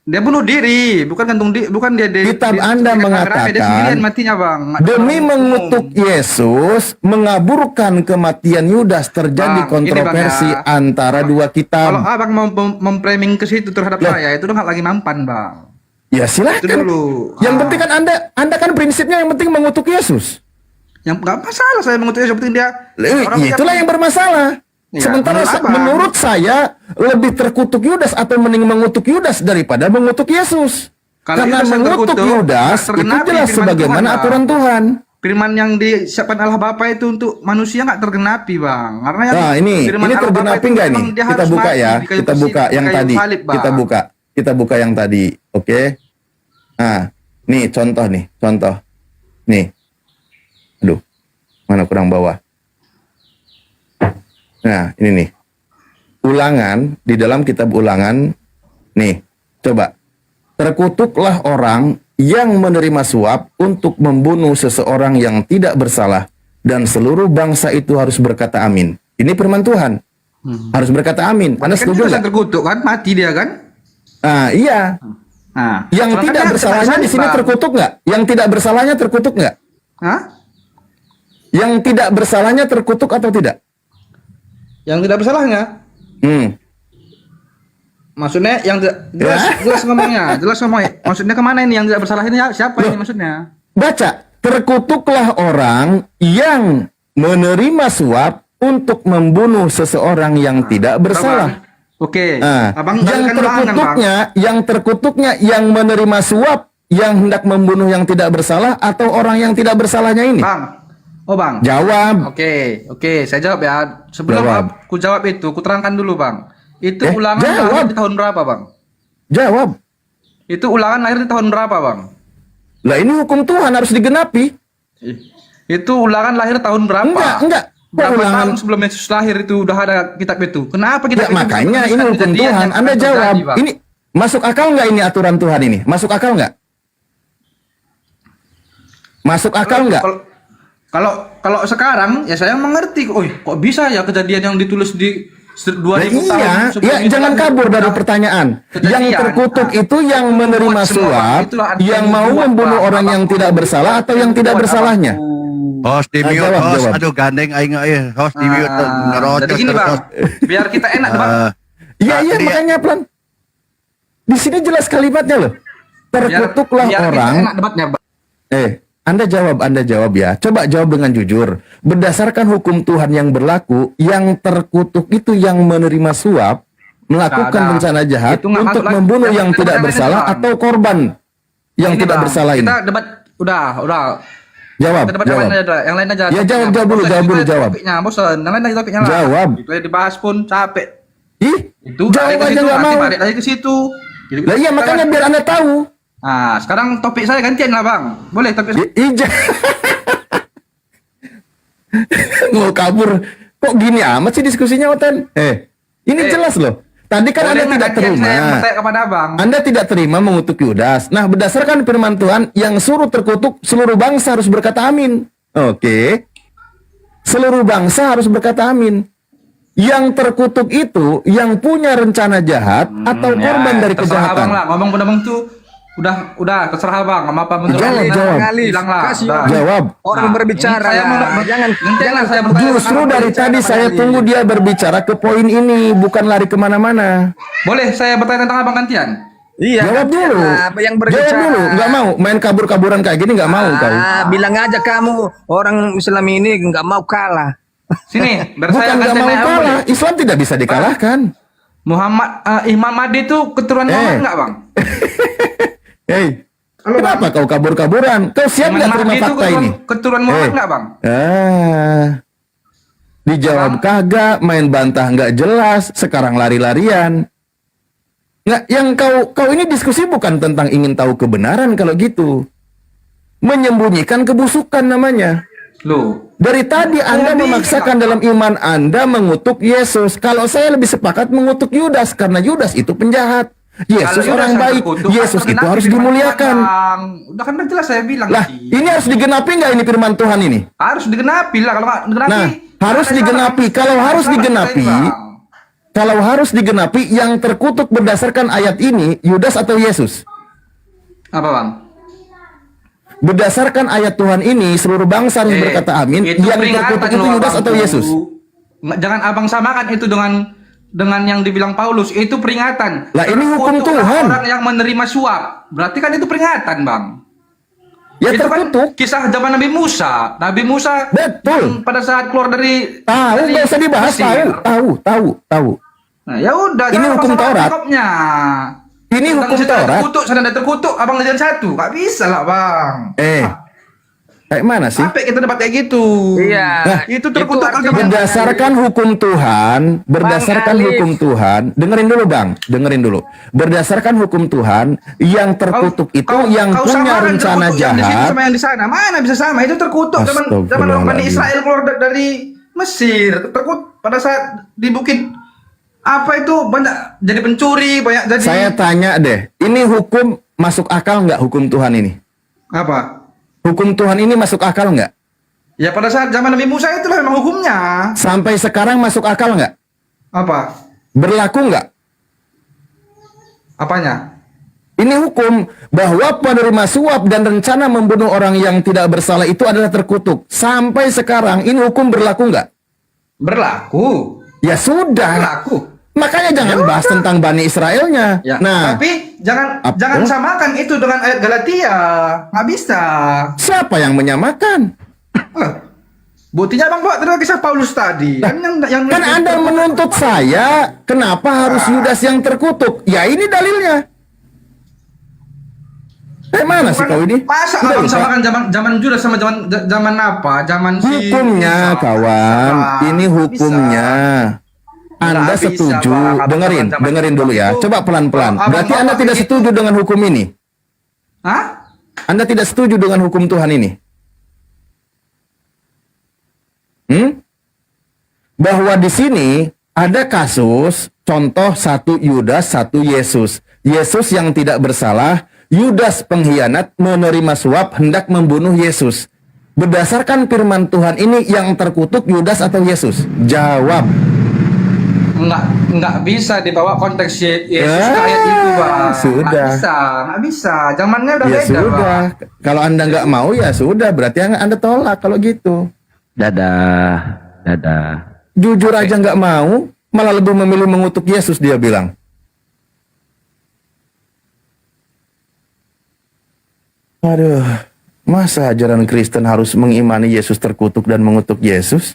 I: Dia bunuh diri, bukan gantung diri, bukan dia.
M: Kitab Anda mengatakan
I: dia sendirian matinya, Bang.
M: demi mengutuk Yesus, mengaburkan kematian Yudas, terjadi
I: Bang, ini, Bang,
M: kontroversi
I: ya.
M: antara dua
I: Kalau
M: kitab.
I: abang mau memframing ke situ terhadap
M: Loh.
I: saya, itu udah nggak lagi mampan, Bang.
M: Ya
I: Itu
M: silahkan.
I: dulu.
M: Yang penting kan Anda kan prinsipnya yang penting mengutuk Yesus.
I: Yang nggak masalah saya mengutuk Yesus, yang penting dia.
M: Itulah yang bermasalah.
I: Ya,
M: Sementara
I: menurut abang.
M: menurut saya lebih terkutuk Yudas atau mending mengutuk Yudas daripada mengutuk Yesus.
I: Kalau
M: Karena
I: Yudas yang
M: mengutuk
I: terkutuk,
M: Yudas
I: nggak
M: itu
I: tergenapi
M: jelas
I: firman
M: sebagaimana
I: Tuhan, Bang.
M: aturan Tuhan.
I: Firman yang disiapkan Allah Bapa itu untuk manusia nggak tergenapi, Bang. Karena yang
M: Nah
I: firman
M: ini
I: Allah Bapa
M: tergenapi
I: itu
M: nggak nih?
I: memang dia
M: Kita
I: harus
M: buka
I: mati
M: ya.
I: di kayu
M: Kita
I: besi,
M: buka
I: di
M: yang
I: kayu
M: tadi.
I: salib, Bang.
M: Kita buka yang tadi. Oke. Nah, nih contoh nih. Nih. Aduh. Mana kurang bawah. Nah, ini nih. Ulangan, di dalam kitab Ulangan, nih, coba. terkutuklah orang yang menerima suap untuk membunuh seseorang yang tidak bersalah, dan seluruh bangsa itu harus berkata amin. Ini firman Tuhan. Harus berkata amin. Anda
I: Kan
M: setuju
I: jelas
M: nggak?
I: terkutuk kan, mati dia kan.
M: Iya. Yang
I: Soalnya
M: tidak
I: kan
M: bersalahnya
I: kena
M: di sini
I: Bang.
M: terkutuk nggak? Yang tidak bersalahnya terkutuk nggak?
I: Hah?
M: Yang tidak bersalahnya terkutuk atau tidak?
I: Yang tidak bersalahnya? Maksudnya yang jelas ngomongnya, jelas ngomongnya. Maksudnya kemana ini yang tidak bersalah ini siapa ini maksudnya?
M: Baca, terkutuklah orang yang menerima suap untuk membunuh seseorang yang tidak bersalah.
I: Oke.
M: Yang
I: Abang dalilkan ulangan, Bang.
M: yang terkutuknya yang menerima suap yang hendak membunuh yang tidak bersalah atau orang yang tidak bersalahnya ini?
I: Bang. Oh, Bang.
M: Jawab.
I: Oke, saya jawab ya. Sebelum aku jawab itu, ku terangkan dulu, Bang. Itu ulangan
M: jawab.
I: lahir di tahun berapa, Bang?
M: Jawab.
I: Itu ulangan lahir di tahun berapa, Bang?
M: Lah ini hukum Tuhan harus digenapi.
I: Itu ulangan lahir tahun berapa?
M: Enggak.
I: Berapa
M: Ulangan.
I: tahun sebelum Yesus lahir itu udah ada kitab itu? Kenapa kitab
M: Ya, makanya ini hukum Tuhan. Anda jawab. Ini masuk akal nggak ini aturan Tuhan ini? Masuk akal nggak? Masuk akal nggak?
I: Kalau sekarang ya saya mengerti. Oh, kok bisa ya kejadian yang ditulis di 2000 tahun
M: Iya,
I: sebelum
M: ya
I: itu
M: jangan
I: kan
M: kabur dari
I: udah
M: pertanyaan.
I: kejadian.
M: Yang terkutuk itu yang menerima
I: Semua, Bang.
M: suap,
I: Itulah artinya
M: yang mau
I: dibuat,
M: membunuh
I: Bang.
M: orang yang tidak bersalah atau yang tidak bersalahnya.
F: Host di mute,
M: Jawab,
F: host.
M: jawab.
F: Aduh gandeng aing host di mute.
I: Jadi gini, Bang. Biar kita enak debat.
M: Iya, makanya pelan. Di sini jelas kalimatnya loh. Terkutuklah
I: biar kita
M: orang.
I: enak debatnya, Bang.
M: Anda jawab ya. Coba jawab dengan jujur. Berdasarkan hukum Tuhan yang berlaku, yang terkutuk itu yang menerima suap, melakukan rencana jahat
I: Itu nggak
M: untuk
I: masuk lagi.
M: membunuh
I: Yang
M: yang
I: kita
M: tidak
I: debat
M: bersalah
I: ini, Bang.
M: atau korban yang
I: Ini,
M: tidak
I: Bang.
M: bersalah ini.
I: Kita debat udah.
M: Jawab,
I: Kita debat
M: jawab.
I: yang lain aja. Yang lain aja.
M: Ya,
I: Topiknya.
M: jawab dulu,
I: Bosan.
M: jawab
I: Itu
M: dulu,
I: aja
M: jawab.
I: Topiknya, bosan. Yang lain aja topiknya lah.
M: Jawab.
I: Itu yang dibahas pun capek. Itu
M: jawab
I: balik ke
M: aja
I: situ,
M: nggak
I: nanti
M: mau.
I: balik lagi ke situ. Jadi
M: Lah iya, makanya biar Anda tahu.
I: Nah, sekarang topik saya gantian lah, Bang. Boleh topik saya.
M: Mau kabur. Kok gini amat sih diskusinya, Otan? Ini jelas loh. Tadi kan
I: Boleh
M: Anda
I: nggak
M: tidak
I: gantian saya
M: terima.
I: bertanya kepada Abang?
M: Anda tidak terima mengutuk Yudas. Nah, berdasarkan firman Tuhan, yang suruh terkutuk seluruh bangsa harus berkata amin. Oke. Seluruh bangsa harus berkata amin. Yang terkutuk itu yang punya rencana jahat atau korban dari
I: terserah
M: kejahatan.
I: Abang lah. Ngomong Abang tuh udah terserah Bang. Apa bener?
M: Jawab.
I: Bilang lah. udah.
M: Jawab.
J: Orang berbicara.
I: Saya mau
J: jangan
I: saya bertanya
M: Justru
I: sekarang.
M: dari tadi saya tunggu dia berbicara ke poin ini, bukan lari kemana-mana.
I: Boleh saya bertanya tentang Abang gantian?
J: Iya.
M: Jawab dulu.
J: Apa yang berbicara?
M: Jawab dulu. Nggak mau main kabur-kaburan kayak gini, nggak mau kau.
J: Bilang aja kamu orang Islam ini nggak mau kalah.
I: Sini, biar
M: Bukan
I: saya
M: nggak
I: gantian
M: mau
I: aja,
M: kalah.
I: boleh?
M: Islam tidak bisa dikalahkan.
I: Imam Mahdi itu keturunan Muhammad enggak, Bang?
M: Kenapa kau kabur-kaburan? Kau siap nggak terima fakta ini?
I: Keturunan Muhammad enggak, Bang?
M: Dijawab kagak, main bantah nggak jelas, sekarang lari-larian. Nggak, yang kau ini diskusi bukan tentang ingin tahu kebenaran kalau gitu. Menyembunyikan kebusukan namanya.
I: Loh,
M: dari tadi Anda memaksakan dalam iman Anda mengutuk Yesus. Kalau saya lebih sepakat mengutuk Yudas karena Yudas itu penjahat. Yesus orang baik. Yesus itu harus dimuliakan.
I: Udah kan jelas saya bilang.
M: Lah, ini harus digenapi nggak ini firman Tuhan ini?
I: Harus digenapi lah, kalau nggak digenapi.
M: Nah, harus digenapi. Kalau harus digenapi, yang terkutuk berdasarkan ayat ini Yudas atau Yesus?
I: Apa, Bang?
M: Berdasarkan ayat Tuhan ini seluruh bangsa harus berkata amin. Yang terkutuk itu Yudas atau Yesus?
I: Jangan Abang samakan itu dengan yang dibilang Paulus. Itu peringatan.
M: Lah ini hukum
I: Terkutuklah
M: Tuhan.
I: orang yang menerima suap. Berarti kan itu peringatan, Bang.
M: Ya
I: itu
M: terkutuk.
I: kan kisah zaman Nabi Musa. Nabi Musa
M: betul.
I: Pada saat keluar dari
M: nggak usah dibahas. Tahu.
I: Nah, ya udah.
M: Ini hukum Taurat. Ini hukum Taurat.
I: Sana ada terkutuk, Abang ngajarin satu. Gak bisa lah, Bang.
M: Kayak mana sih?
I: Sampai kita debat kayak gitu.
J: Iya.
M: Nah,
I: itu terkutuk
M: berdasarkan hukum Tuhan, hukum Tuhan, dengerin dulu. Berdasarkan hukum Tuhan, yang terkutuk itu yang punya rencana
I: Yang di sini
M: jahat.
I: sama yang di sana. Mana bisa sama? Itu terkutuk zaman Bani Israel keluar dari Mesir. Terkutuk pada saat di bukit apa itu banyak jadi pencuri, banyak jadi.
M: Saya tanya deh, ini hukum masuk akal nggak hukum Tuhan ini?
I: Apa?
M: Hukum Tuhan ini masuk akal nggak?
I: Ya pada saat zaman Nabi Musa itulah memang hukumnya.
M: Sampai sekarang masuk akal nggak?
I: Apa?
M: Berlaku nggak?
I: Apanya?
M: Ini hukum bahwa penerima suap dan rencana membunuh orang yang tidak bersalah itu adalah terkutuk. Sampai sekarang ini hukum berlaku nggak?
I: Berlaku.
M: Ya sudah.
I: Berlaku.
M: Makanya jangan bahas tentang Bani Israelnya.
I: Ya,
M: Nah,
I: tapi jangan
M: Apa?
I: jangan samakan itu dengan ayat Galatia. Nggak bisa.
M: siapa yang menyamakan?
I: Buktinya Bang buat tadi kisah Paulus tadi.
M: Nah,
I: yang
M: Kan Anda menuntut saya, kenapa harus Yudas yang terkutuk? Ya ini dalilnya. Mana sih kau ini?
I: Masa
M: Udah
I: abang
M: lupa?
I: samakan zaman Judas sama zaman apa? Zaman si
M: Hukumnya,
I: Musa.
M: kawan.
I: Bisa.
M: Ini hukumnya. Anda
I: Nggak bisa,
M: setuju?
I: Bang. Abang zaman
M: Dengerin dulu ya.
I: itu.
M: Coba pelan-pelan.
I: Abang
M: Berarti
I: bawa
M: Anda tidak
I: begitu.
M: setuju dengan hukum ini?
I: Hah?
M: Anda tidak setuju dengan hukum Tuhan ini? Bahwa di sini ada kasus contoh satu Yudas, satu Yesus. Yesus yang tidak bersalah, Yudas pengkhianat menerima suap hendak membunuh Yesus. Berdasarkan firman Tuhan ini yang terkutuk Yudas atau Yesus? Jawab.
I: Nggak bisa dibawa konteks Yesus ke ayat itu, Bang.
M: Sudah.
I: Nggak bisa. Zamannya udah
M: Ya
I: beda,
M: sudah.
I: Bang.
M: Kalau Anda nggak mau ya sudah. Berarti Anda tolak kalau gitu.
E: Dadah.
M: Jujur aja nggak mau, malah lebih memilih mengutuk Yesus, dia bilang. Aduh, masa ajaran Kristen harus mengimani Yesus terkutuk dan mengutuk Yesus?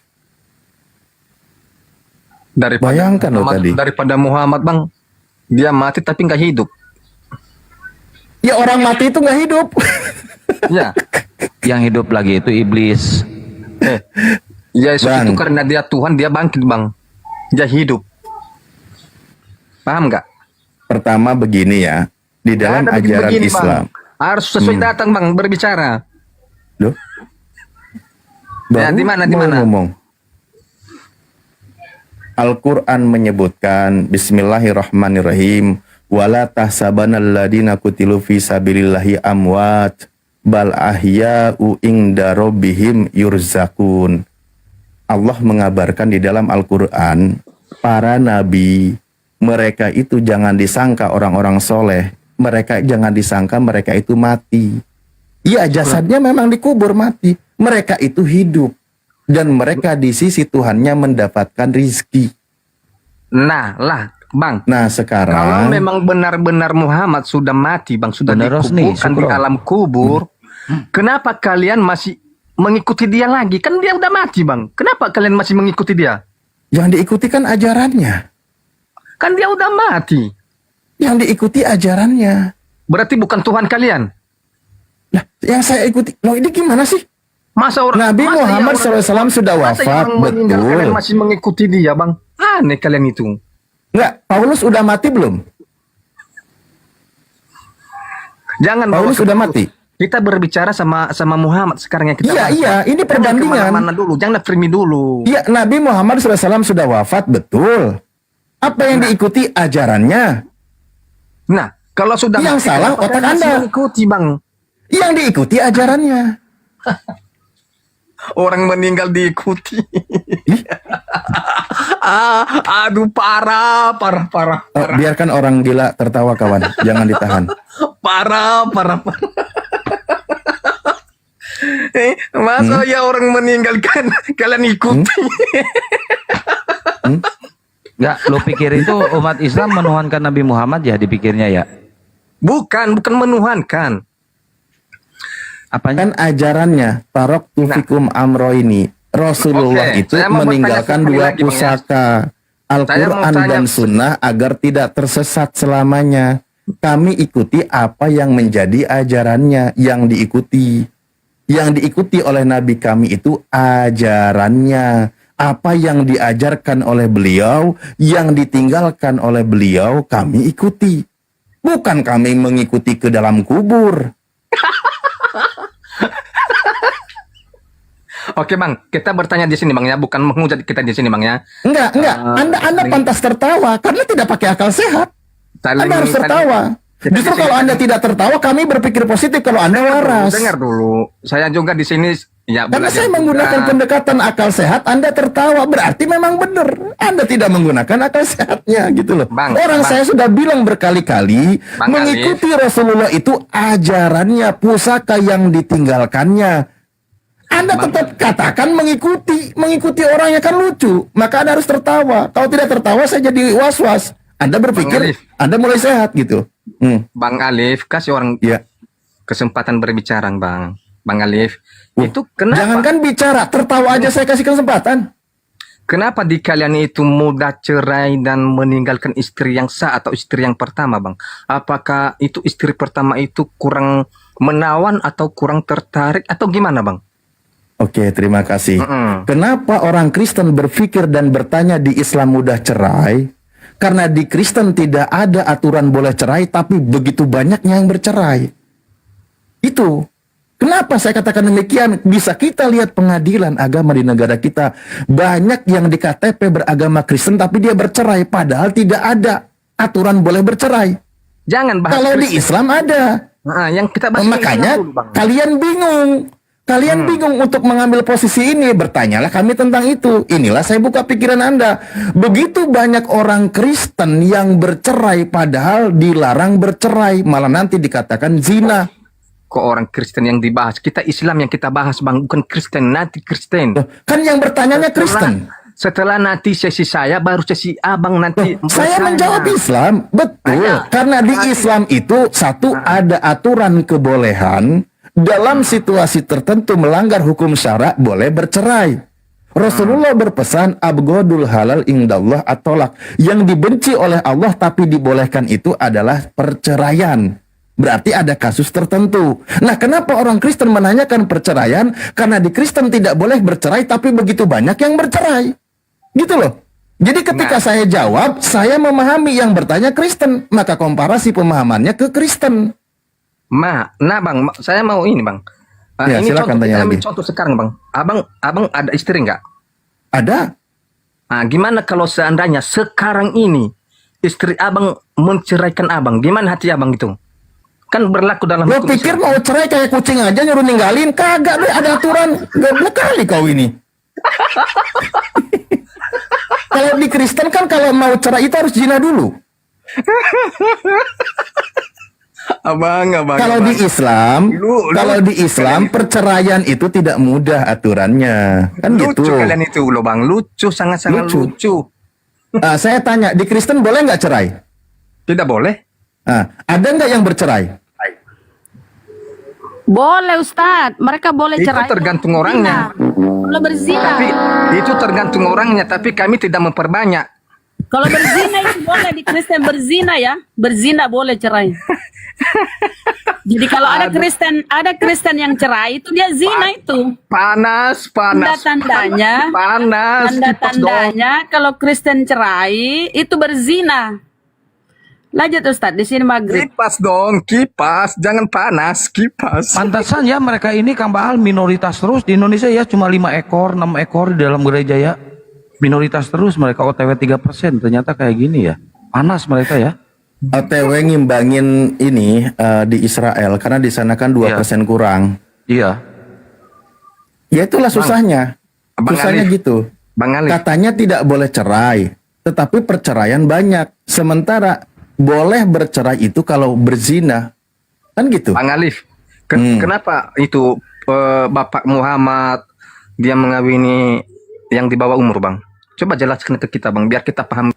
M: Bayangkan loh tadi.
J: Daripada Muhammad, Bang, dia mati tapi nggak hidup.
M: Ya orang mati itu nggak hidup.
J: Ya.
E: Yang hidup lagi itu iblis.
J: Yesus
M: Bang.
J: itu karena dia Tuhan, dia bangkit, Bang. Dia hidup. Paham nggak?
M: Pertama begini ya, di dalam
J: Nggak ada
M: ajaran
J: begini,
M: Islam.
J: Bang. Harus sesuai datang, Bang, berbicara.
M: Loh?
J: Ya, di mana?
M: mau ngomong. Al-Quran menyebutkan Bismillahirrahmanirrahim, wala tahsabanalladina kutilu fi sabilillahi amwat bal ahya'u inda rabbihim yurzakun. Allah mengabarkan di dalam Al-Quran, para nabi, mereka itu jangan disangka orang-orang soleh, mereka jangan disangka mereka itu mati. Iya, jasadnya memang dikubur mati, mereka itu hidup. Dan mereka di sisi Tuhannya mendapatkan rizki.
J: Nah, lah, Bang.
M: Nah sekarang,
J: Kalau memang benar-benar Muhammad sudah mati, Bang, sudah
E: Benar, Rosni,
J: dikuburkan di
E: syukur.
J: alam kubur, kenapa kalian masih mengikuti dia lagi? Kan dia udah mati, Bang. Kenapa kalian masih mengikuti dia?
M: yang diikuti kan ajarannya.
J: Kan dia udah mati.
M: Yang diikuti ajarannya.
J: Berarti bukan Tuhan kalian.
M: Lah, yang saya ikuti, loh ini gimana sih?
J: Masa orang
M: Nabi
J: masa
M: Muhammad
J: ya orang-
M: SAW sudah
J: masa ya
M: wafat,
J: orang meninggal,
M: betul.
J: kalian masih mengikuti dia, Bang. Aneh kalian itu.
M: Enggak, Paulus udah mati belum?
J: Jangan bawa
M: Paulus
J: ke-
M: sudah mati.
J: Kita berbicara sama Muhammad sekarang yang kita
M: Iya,
J: bahas.
M: iya, ini
J: Jangan
M: perbandingan.
J: kemana-mana dulu, jangan frame dulu.
M: Iya, Nabi Muhammad SAW sudah wafat, betul. Apa yang diikuti ajarannya?
J: Nah, kalau sudah
M: Yang
J: mati,
M: salah
J: kenapa
M: otak
J: kalian masih
M: Anda.
J: mengikuti, Bang.
M: Yang diikuti ajarannya.
J: Orang meninggal diikuti. Aduh, parah.
M: Oh, biarkan orang gila tertawa, kawan. Jangan ditahan.
J: Parah. Masa ya orang meninggalkan kalian ikuti?
E: Enggak, lo pikir itu umat Islam menuhankan Nabi Muhammad ya dipikirnya ya?
J: Bukan menuhankan.
E: Apanya?
M: Kan ajarannya, taroktu fikum amro ini. Rasulullah
J: Oke,
M: itu
J: saya mau
M: meninggalkan
J: bertanya sekali
M: dua
J: lagi, Bang, ya.
M: pusaka. Al-Quran
J: Saya mau tanya-
M: dan Sunnah agar tidak tersesat selamanya. Kami ikuti apa yang menjadi ajarannya, yang diikuti. Yang diikuti oleh Nabi kami itu ajarannya. Apa yang diajarkan oleh beliau, yang ditinggalkan oleh beliau, kami ikuti. Bukan kami mengikuti ke dalam kubur.
J: Oke, Bang, kita bertanya di sini, Bang, ya, bukan menghujat kita di sini, Bang, ya.
M: Enggak. Anda pantas tertawa karena tidak pakai akal sehat. Anda harus tertawa. Justru kalau Anda tidak tertawa, kami berpikir positif kalau Anda waras.
J: Dengar dulu. Saya juga di sini ya
M: Karena
J: belajar
M: saya menggunakan
J: juga.
M: pendekatan akal sehat, Anda tertawa, berarti memang benar. Anda tidak menggunakan akal sehatnya gitu loh. Orang saya sudah bilang berkali-kali,
J: Bang
M: mengikuti Rasulullah itu ajarannya, pusaka yang ditinggalkannya. Anda tetap katakan mengikuti orangnya kan lucu, maka Anda harus tertawa. Kalau tidak tertawa, saya jadi was-was. Anda berpikir Anda mulai sehat gitu.
J: Bang Alif, kasih orang kesempatan berbicara, Bang Alif. Itu kenapa?
M: Jangankan bicara, tertawa aja saya kasih kesempatan.
J: Kenapa di kalian itu mudah cerai dan meninggalkan istri yang sah atau istri yang pertama, Bang? Apakah itu istri pertama itu kurang menawan atau kurang tertarik atau gimana, Bang?
M: Oke, terima kasih. Kenapa orang Kristen berpikir dan bertanya di Islam mudah cerai? Karena di Kristen tidak ada aturan boleh cerai, tapi begitu banyaknya yang bercerai. Itu. Kenapa saya katakan demikian? Bisa kita lihat pengadilan agama di negara kita. Banyak yang di KTP beragama Kristen, tapi dia bercerai. Padahal tidak ada aturan boleh bercerai.
J: Jangan bahas
M: Kalau di
J: Kristen.
M: Islam ada.
J: Yang kita bahas
M: Makanya
J: dulu, Bang.
M: kalian bingung. Kalian bingung untuk mengambil posisi ini. Bertanyalah kami tentang itu. Inilah saya buka pikiran Anda. Begitu banyak orang Kristen yang bercerai padahal dilarang bercerai. Malah nanti dikatakan zina.
J: Kok orang Kristen yang dibahas? Kita Islam yang kita bahas, Bang. Bukan Kristen, nanti Kristen.
M: Kan yang bertanyanya Kristen.
J: Setelah nanti sesi saya, baru sesi abang nanti.
M: Saya menjawab Islam. Betul. Karena di Islam itu satu ada aturan kebolehan. Dalam situasi tertentu melanggar hukum syara boleh bercerai. Rasulullah berpesan abghadul halal indallah at-thalaq. Yang dibenci oleh Allah tapi dibolehkan itu adalah perceraian. Berarti ada kasus tertentu. Nah, kenapa orang Kristen menanyakan perceraian? Karena di Kristen tidak boleh bercerai tapi begitu banyak yang bercerai. Gitu loh. Jadi ketika saya jawab, saya memahami yang bertanya Kristen, maka komparasi pemahamannya ke Kristen.
J: Bang, saya mau ini, Bang.
M: Ya,
J: ini
M: silakan
J: contoh,
M: tanya
J: kita ambil
M: lagi.
J: contoh sekarang, Bang. Abang ada istri nggak?
M: Ada.
J: Gimana kalau seandainya sekarang ini istri abang menceraikan abang? Gimana hati abang gitu? Kan berlaku dalam
M: Lo
J: hukum
M: pikir
J: Islam.
M: mau cerai kayak kucing aja nyuruh ninggalin? Kagak deh, ada aturan. Goblok kali kau ini. Kalau di Kristen kan kalau mau cerai itu harus zina dulu. Kalau di Islam, perceraian itu tidak mudah aturannya. Kan
J: Lucu
M: gitu.
J: kalian itu loh, Bang. Lucu, sangat-sangat lucu.
M: Saya tanya, di Kristen boleh nggak cerai?
J: Tidak boleh.
M: Ada nggak yang bercerai?
A: Boleh Ustadz, mereka boleh
J: Itu
A: cerai.
J: tergantung orangnya.
A: Kalau berzina.
J: Tapi itu tergantung orangnya, tapi kami tidak memperbanyak.
A: Kalau berzina itu boleh di Kristen berzina ya. Berzina boleh cerai. Jadi kalau ada Kristen yang cerai itu dia zina itu.
J: Panas.
A: Tanda-tandanya.
J: Panas.
A: Tanda-tandanya kalau Kristen cerai itu berzina. Lanjut Ustadz, di sini maghrib.
J: Kipas dong, kipas. Jangan panas, kipas.
E: Pantasan ya mereka ini Kang Baal minoritas terus di Indonesia ya, cuma 5 ekor, 6 ekor di dalam gereja ya. Minoritas terus mereka, OTW 3%, ternyata kayak gini ya. Panas mereka ya.
M: OTW ngimbangin ini di Israel karena di sana kan 2% kurang.
E: Iya.
M: Ya itulah susahnya. Susahnya
J: Alif.
M: gitu.
J: Bang Alif.
M: Katanya tidak boleh cerai, tetapi perceraian banyak. Sementara boleh bercerai itu kalau berzina. Kan gitu.
J: Bang Alif, kenapa itu Bapak Muhammad dia mengawini yang di bawah umur, Bang? Coba jelaskan ke kita, Bang, biar kita paham.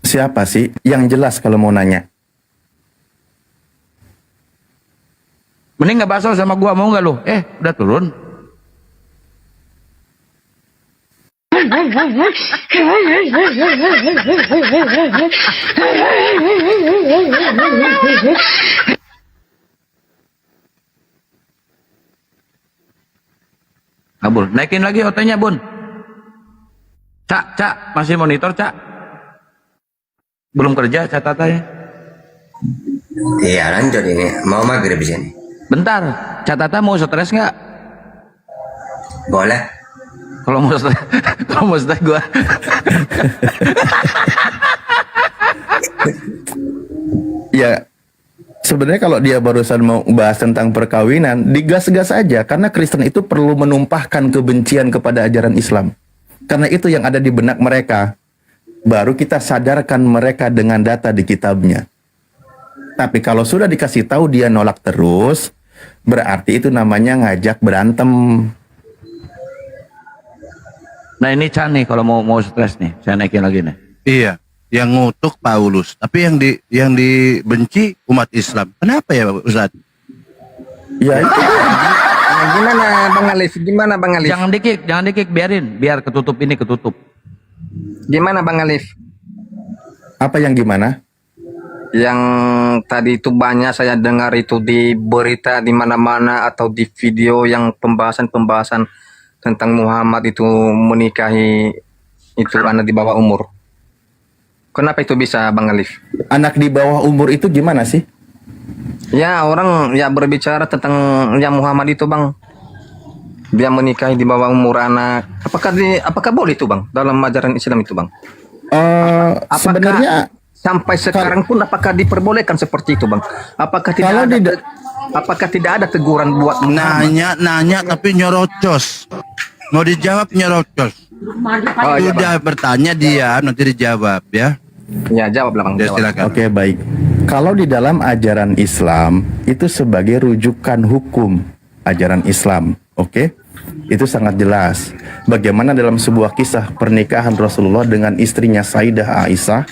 M: Siapa sih yang jelas kalau mau nanya?
E: Mending nggak basah sama gua, mau nggak lu? Udah turun. Bun, naikin lagi OT-nya, Bun. Cak, masih monitor, Cak? Belum kerja catatannya?
O: Iya, lanjut ini. Mau maghrib di sini.
E: Bentar, catatan mau stres nggak?
O: Boleh.
E: Kalau mau stres gua.
M: Ya, sebenarnya kalau dia barusan mau bahas tentang perkawinan, digas-gas aja, karena Kristen itu perlu menumpahkan kebencian kepada ajaran Islam. Karena itu yang ada di benak mereka. Baru kita sadarkan mereka dengan data di kitabnya. Tapi kalau sudah dikasih tahu dia nolak terus, berarti itu namanya ngajak berantem.
E: Nah ini Chan nih kalau mau stres nih, saya naikin lagi nih.
F: Iya, yang ngutuk Paulus, tapi yang dibenci umat Islam. Kenapa ya, Ustaz?
M: Ya itu.
J: Gimana Bang Alif? Gimana Bang Alif?
E: Jangan dikik, biar ketutup ini ketutup.
J: Gimana Bang Alif?
M: Apa yang gimana?
J: Yang tadi itu banyak saya dengar itu di berita di mana-mana atau di video yang pembahasan tentang Muhammad itu menikahi itu anak di bawah umur. Kenapa itu bisa Bang Alif?
M: Anak di bawah umur itu gimana sih?
J: Ya orang ya berbicara tentang yang Muhammad itu Bang. Dia menikahi di bawah umur anak. Apakah boleh itu Bang dalam ajaran Islam itu Bang?
M: Sebenarnya
J: sampai sekarang pun apakah diperbolehkan seperti itu Bang? Apakah tidak ada teguran buat Muhammad?
F: Nanya tapi nyorocos. Mau dijawab nyorocos. Sudah bertanya dia nanti dijawab ya.
J: Ya jawablah Bang.
F: Ya, silakan.
M: Oke, baik. Kalau di dalam ajaran Islam itu sebagai rujukan hukum ajaran Islam, oke? Itu sangat jelas. Bagaimana dalam sebuah kisah pernikahan Rasulullah dengan istrinya Sayyidah Aisyah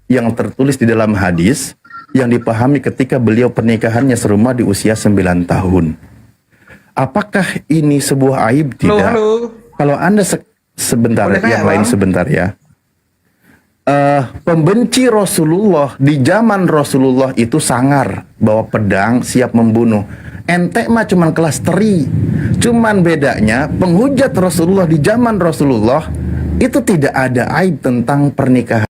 M: yang tertulis di dalam hadis yang dipahami ketika beliau pernikahannya serumah di usia 9 tahun. Apakah ini sebuah aib? Tidak.
J: Halo.
M: Kalau Anda sebentar, yang lain sebentar ya. Pembenci Rasulullah di zaman Rasulullah itu sangar, bawa pedang siap membunuh. Ente mah cuman kelas teri. Cuman bedanya penghujat Rasulullah di zaman Rasulullah itu tidak ada aib tentang pernikahan.